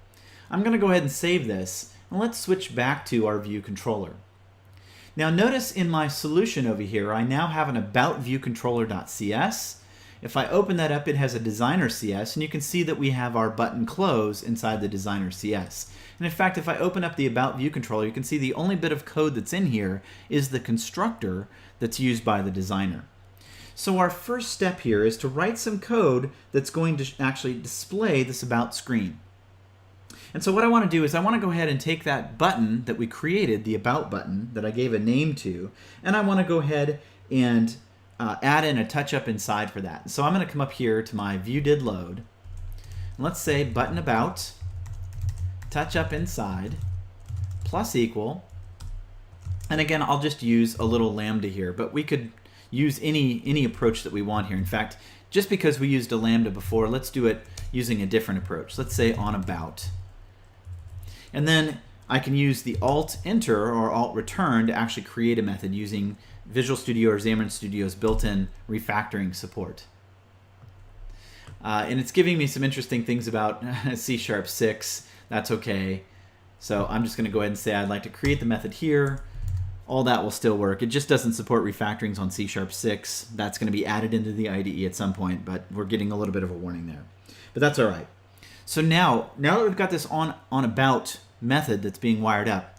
A: I'm going to go ahead and save this, and let's switch back to our view controller. Now notice in my solution over here, I now have an About View Controller.cs. If I open that up, it has a designer CS, and you can see that we have our button close inside the designer CS. And in fact, if I open up the About View Controller, you can see the only bit of code that's in here is the constructor that's used by the designer. So our first step here is to write some code that's going to actually display this About screen. And so what I want to do is I want to go ahead and take that button that we created, the About button that I gave a name to, and I want to go ahead and add in a touch-up inside for that. So I'm going to come up here to my view did load. And let's say button about touch-up inside plus equal. And again, I'll just use a little lambda here, but we could use any approach that we want here. In fact, just because we used a lambda before, let's do it using a different approach. Let's say on about. And then I can use the alt enter or alt return to actually create a method using Visual Studio or Xamarin Studio's built-in refactoring support. And it's giving me some interesting things about C#6. That's okay. So I'm just going to go ahead and say I'd like to create the method here. All that will still work. It just doesn't support refactorings on C#6. That's going to be added into the IDE at some point, but we're getting a little bit of a warning there. But that's all right. So now that we've got this on about method that's being wired up,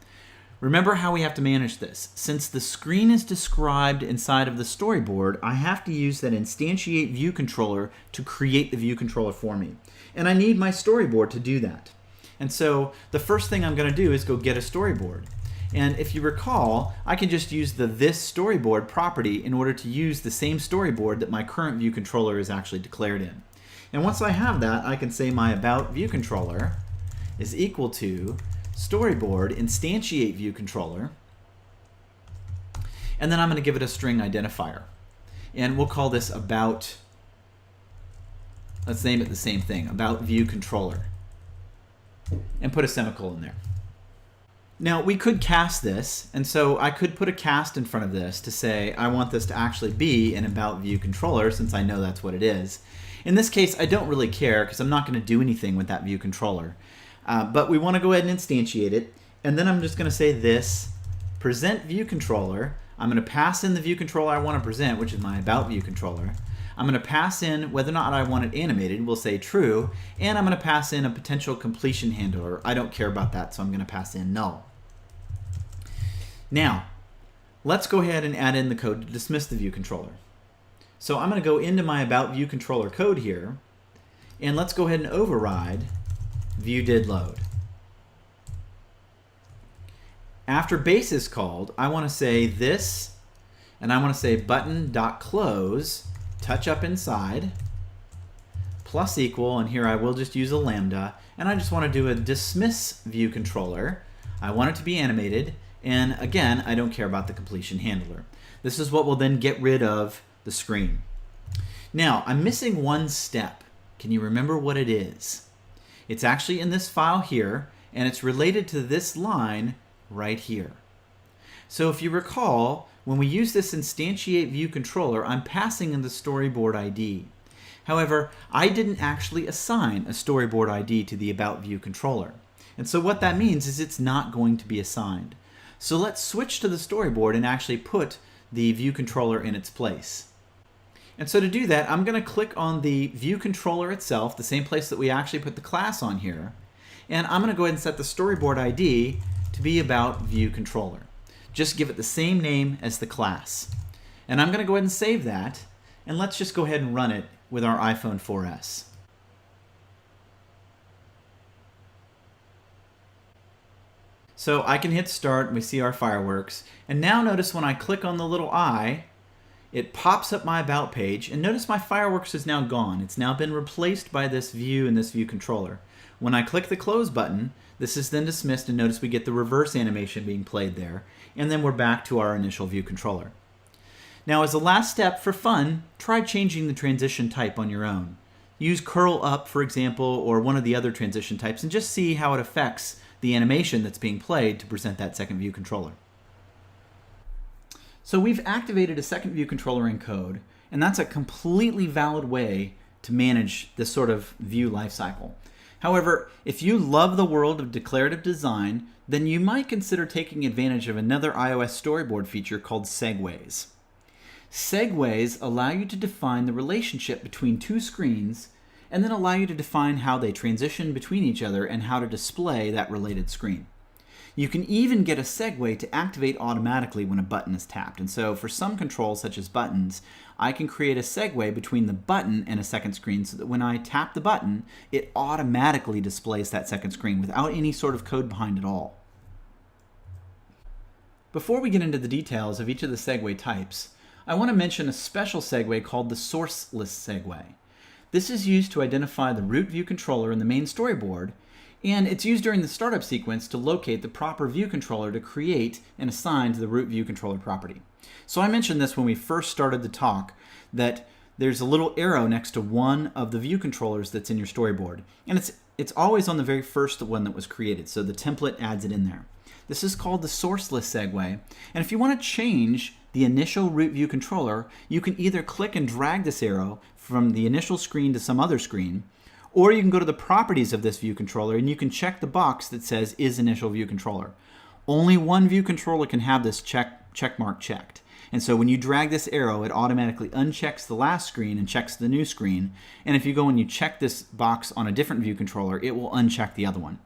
A: remember how we have to manage this. Since the screen is described inside of the storyboard, I have to use that instantiate view controller to create the view controller for me. And I need my storyboard to do that. And so the first thing I'm going to do is go get a storyboard. And if you recall, I can just use the this storyboard property in order to use the same storyboard that my current view controller is actually declared in. And once I have that, I can say my about view controller is equal to storyboard instantiate view controller, and then I'm going to give it a string identifier, and we'll call this about, let's name it the same thing, about view controller, and put a semicolon there. Now we could cast this, and so I could put a cast in front of this to say I want this to actually be an about view controller, since I know that's what it is. In this case, I don't really care because I'm not going to do anything with that view controller. But we want to go ahead and instantiate it, and then I'm just going to say this present view controller. I'm going to pass in the view controller I want to present, which is my about view controller. I'm going to pass in whether or not I want it animated. We'll say true, and I'm going to pass in a potential completion handler. I don't care about that, so I'm going to pass in null. Now, Let's go ahead and add in the code to dismiss the view controller. So I'm going to go into my about view controller code here, and let's go ahead and override view did load. After base is called, I want to say this, and I want to say button.close, touch up inside, plus equal, and here I will just use a lambda, and I just want to do a dismiss view controller. I want it to be animated, and again, I don't care about the completion handler. This is what will then get rid of the screen. Now, I'm missing one step. Can you remember what it is? It's actually in this file here, and it's related to this line right here. So if you recall, when we use this instantiate view controller, I'm passing in the storyboard ID. However, I didn't actually assign a storyboard ID to the about view controller. And so what that means is it's not going to be assigned. So let's switch to the storyboard and actually put the view controller in its place. And so to do that, I'm going to click on the view controller itself, the same place that we actually put the class on here. And I'm going to go ahead and set the storyboard ID to be about view controller. Just give it the same name as the class. And I'm going to go ahead and save that. And let's just go ahead and run it with our iPhone 4S. So I can hit start and we see our fireworks. And now notice when I click on the little eye, it pops up my about page, and notice my fireworks is now gone. It's now been replaced by this view and this view controller. When I click the close button, this is then dismissed, and notice we get the reverse animation being played there, and then we're back to our initial view controller. Now as a last step for fun, try changing the transition type on your own. Use curl up, for example, or one of the other transition types, and just see how it affects the animation that's being played to present that second view controller. So we've activated a second view controller in code, and that's a completely valid way to manage this sort of view lifecycle. However, if you love the world of declarative design, then you might consider taking advantage of another iOS storyboard feature called segues. Segues allow you to define the relationship between two screens and then allow you to define how they transition between each other and how to display that related screen. You can even get a segue to activate automatically when a button is tapped. And so for some controls, such as buttons, I can create a segue between the button and a second screen so that when I tap the button, it automatically displays that second screen without any sort of code behind it all. Before we get into the details of each of the segue types, I want to mention a special segue called the sourceless segue. This is used to identify the root view controller in the main storyboard, and it's used during the startup sequence to locate the proper view controller to create and assign to the root view controller property. So I mentioned this when we first started the talk, that there's a little arrow next to one of the view controllers that's in your storyboard. And it's always on the very first one that was created, so the template adds it in there. This is called the sourceless segue, and if you want to change the initial root view controller, you can either click and drag this arrow from the initial screen to some other screen, or you can go to the properties of this view controller and you can check the box that says is initial view controller. Only one view controller can have this check mark checked. And so when you drag this arrow, it automatically unchecks the last screen and checks the new screen. And if you go and you check this box on a different view controller, it will uncheck the other one.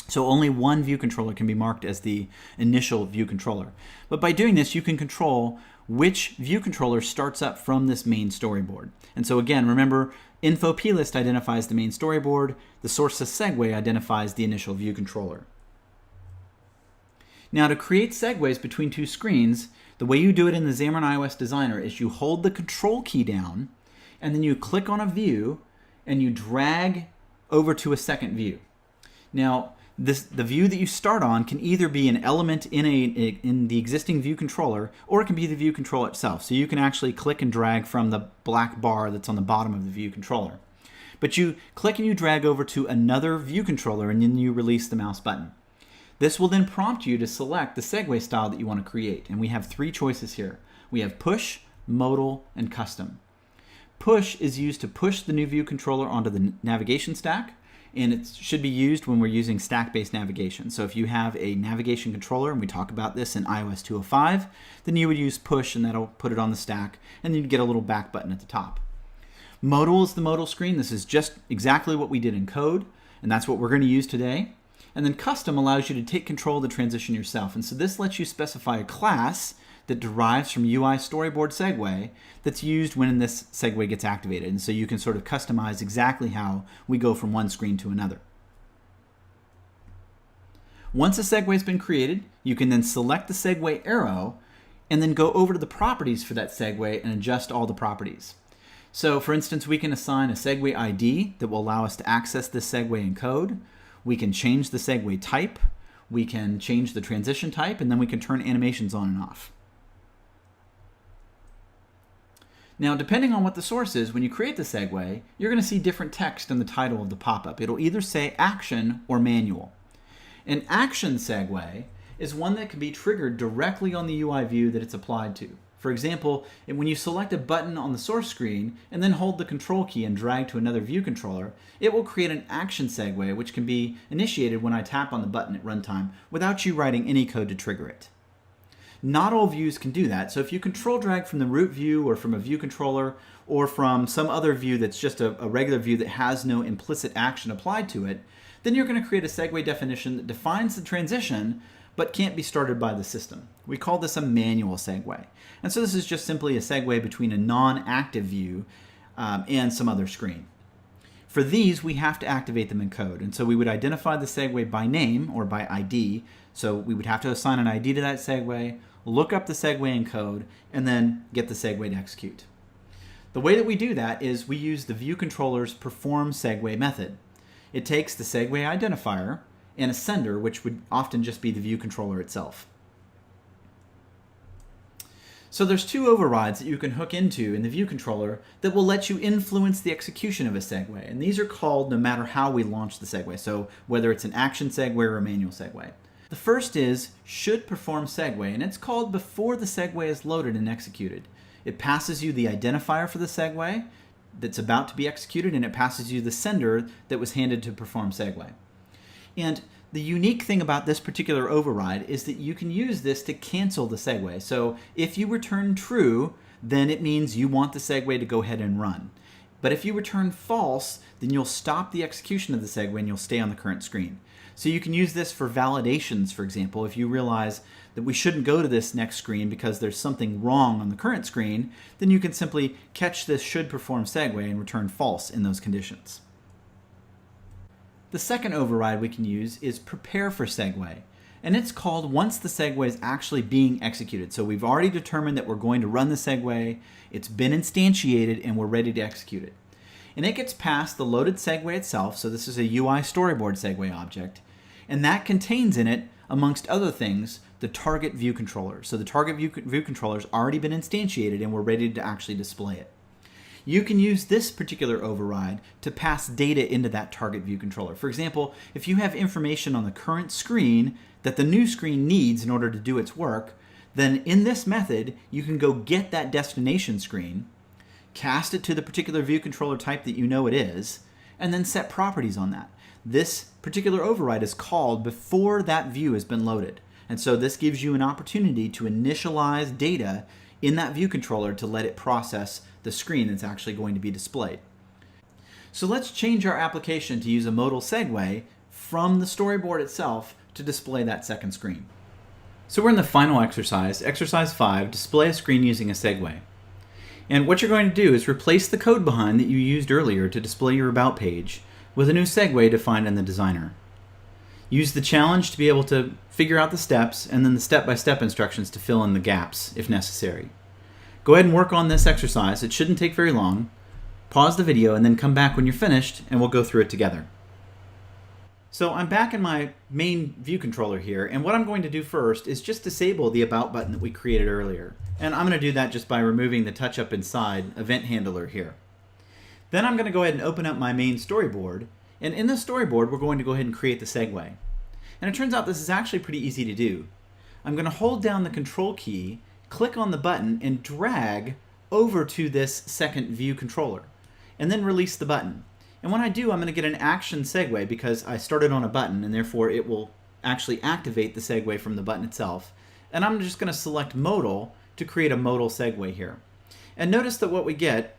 A: So only one view controller can be marked as the initial view controller. But by doing this, you can control which view controller starts up from this main storyboard. And so again, remember, info plist identifies the main storyboard, the sourceless segue identifies the initial view controller. Now to create segues between two screens, the way you do it in the Xamarin iOS Designer is you hold the control key down, and then you click on a view, and you drag over to a second view. Now, the view that you start on can either be an element in the existing view controller, or it can be the view controller itself. So you can actually click and drag from the black bar that's on the bottom of the view controller. But you click and you drag over to another view controller, and then you release the mouse button. This will then prompt you to select the segue style that you want to create. And we have three choices here. We have push, modal, and custom. Push is used to push the new view controller onto the navigation stack, and it should be used when we're using stack-based navigation. So if you have a navigation controller, and we talk about this in iOS 205, then you would use push, and that'll put it on the stack, and then you'd get a little back button at the top. Modal is the modal screen. This is just exactly what we did in code, and that's what we're going to use today. And then custom allows you to take control of the transition yourself. And so this lets you specify a class that derives from UI storyboard segue that's used when this segue gets activated. And so you can sort of customize exactly how we go from one screen to another. Once a segue has been created, you can then select the segue arrow and then go over to the properties for that segue and adjust all the properties. So for instance, we can assign a segue ID that will allow us to access this segue in code. We can change the segue type. We can change the transition type, and then we can turn animations on and off. Now, depending on what the source is, when you create the segue, you're going to see different text in the title of the pop-up. It'll either say action or manual. An action segue is one that can be triggered directly on the UI view that it's applied to. For example, when you select a button on the source screen and then hold the control key and drag to another view controller, it will create an action segue which can be initiated when I tap on the button at runtime without you writing any code to trigger it. Not all views can do that, so if you control drag from the root view or from a view controller or from some other view that's just a regular view that has no implicit action applied to it, then you're going to create a segue definition that defines the transition but can't be started by the system. We call this a manual segue. And so this is just simply a segue between a non-active view and some other screen. For these, we have to activate them in code. And so we would identify the segue by name or by ID. So we would have to assign an ID to that segue, look up the segue in code, and then get the segue to execute. The way that we do that is we use the view controller's perform segue method. It takes the segue identifier and a sender, which would often just be the view controller itself. So there's two overrides that you can hook into in the view controller that will let you influence the execution of a segue. And these are called no matter how we launch the segue. So whether it's an action segue or a manual segue. The first is should perform segue, and it's called before the segue is loaded and executed. It passes you the identifier for the segue that's about to be executed, and it passes you the sender that was handed to perform segue. And the unique thing about this particular override is that you can use this to cancel the segue. So if you return true, then it means you want the segue to go ahead and run. But if you return false, then you'll stop the execution of the segue and you'll stay on the current screen. So you can use this for validations, for example. If you realize that we shouldn't go to this next screen because there's something wrong on the current screen, then you can simply catch this should perform segue and return false in those conditions. The second override we can use is prepare for segue, and it's called once the segue is actually being executed. So we've already determined that we're going to run the segue, it's been instantiated, and we're ready to execute it. And it gets past the loaded segue itself, so this is a UI storyboard segue object, and that contains in it, amongst other things, the target view controller. So the target view controller has already been instantiated and we're ready to actually display it. You can use this particular override to pass data into that target view controller. For example, if you have information on the current screen that the new screen needs in order to do its work, then in this method, you can go get that destination screen, cast it to the particular view controller type that you know it is, and then set properties on that. This particular override is called before that view has been loaded. And so this gives you an opportunity to initialize data in that view controller to let it process the screen that's actually going to be displayed. So let's change our application to use a modal segue from the storyboard itself to display that second screen. So we're in the final exercise, exercise 5, display a screen using a segue. And what you're going to do is replace the code behind that you used earlier to display your About page with a new segue defined in the designer. Use the challenge to be able to figure out the steps and then the step-by-step instructions to fill in the gaps if necessary. Go ahead and work on this exercise. It shouldn't take very long. Pause the video and then come back when you're finished and we'll go through it together. So I'm back in my main view controller here, and what I'm going to do first is just disable the About button that we created earlier. And I'm going to do that just by removing the touch up inside event handler here. Then I'm going to go ahead and open up my main storyboard, and in the storyboard we're going to go ahead and create the segue. And it turns out this is actually pretty easy to do. I'm going to hold down the control key, click on the button, and drag over to this second view controller, and then release the button. And when I do, I'm going to get an action segue because I started on a button, and therefore it will actually activate the segue from the button itself. And I'm just going to select modal to create a modal segue here. And notice that what we get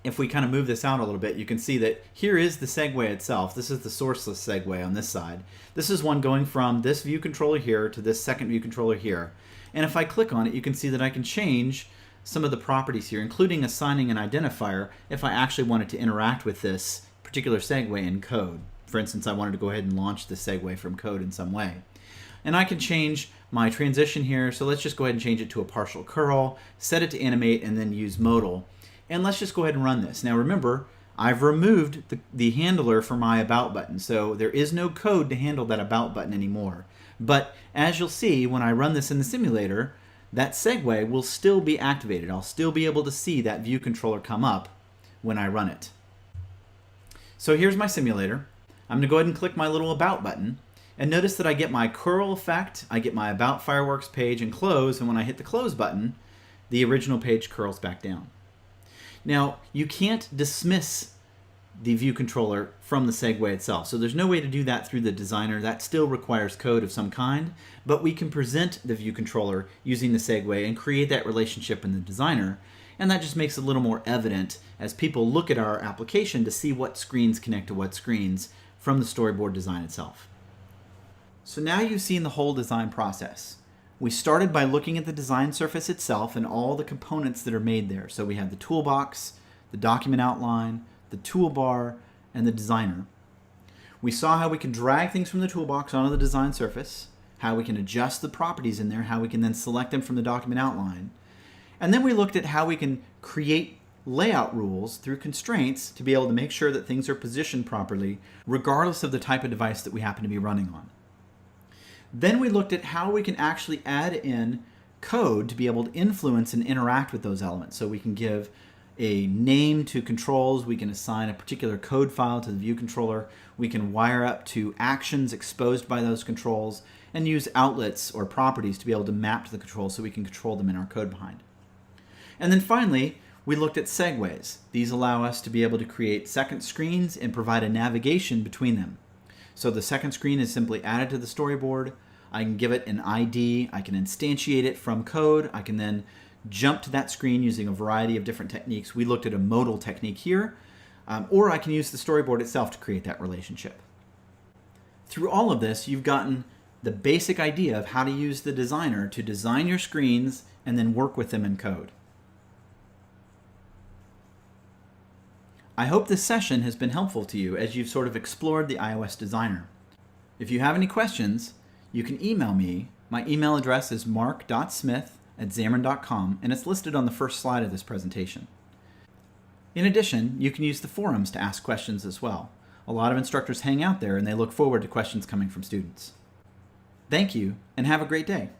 A: if we kind of move this out a little bit, you can see that here is the segue itself. This is the sourceless segue on this side. This is one going from this view controller here to this second view controller here. And if I click on it, you can see that I can change some of the properties here, including assigning an identifier if I actually wanted to interact with this particular segue in code. For instance, I wanted to go ahead and launch the segue from code in some way. And I can change my transition here, so let's just go ahead and change it to a partial curl, set it to animate, and then use modal. And let's just go ahead and run this. Now remember, I've removed the handler for my about button, so there is no code to handle that about button anymore. But as you'll see, when I run this in the simulator, that segue will still be activated. I'll still be able to see that view controller come up when I run it. So here's my simulator. I'm going to go ahead and click my little about button, and notice that I get my curl effect, I get my about fireworks page and close, and when I hit the close button, the original page curls back down. Now, you can't dismiss the view controller from the segue itself, so there's no way to do that through the designer. That still requires code of some kind, but we can present the view controller using the segue and create that relationship in the designer, and that just makes it a little more evident as people look at our application to see what screens connect to what screens from the storyboard design itself. So now you've seen the whole design process. We started by looking at the design surface itself and all the components that are made there. So we have the toolbox, the document outline, the toolbar, and the designer. We saw how we can drag things from the toolbox onto the design surface, how we can adjust the properties in there, how we can then select them from the document outline. And then we looked at how we can create layout rules through constraints to be able to make sure that things are positioned properly, regardless of the type of device that we happen to be running on. Then we looked at how we can actually add in code to be able to influence and interact with those elements. So we can give a name to controls, we can assign a particular code file to the view controller, we can wire up to actions exposed by those controls, and use outlets or properties to be able to map to the controls so we can control them in our code behind. And then finally, we looked at segues. These allow us to be able to create second screens and provide a navigation between them. So the second screen is simply added to the storyboard. I can give it an ID. I can instantiate it from code. I can then jump to that screen using a variety of different techniques. We looked at a modal technique here, or I can use the storyboard itself to create that relationship. Through all of this, you've gotten the basic idea of how to use the designer to design your screens and then work with them in code. I hope this session has been helpful to you as you've sort of explored the iOS designer. If you have any questions, you can email me. My email address is mark.smith@xamarin.com, and it's listed on the first slide of this presentation. In addition, you can use the forums to ask questions as well. A lot of instructors hang out there and they look forward to questions coming from students. Thank you, and have a great day.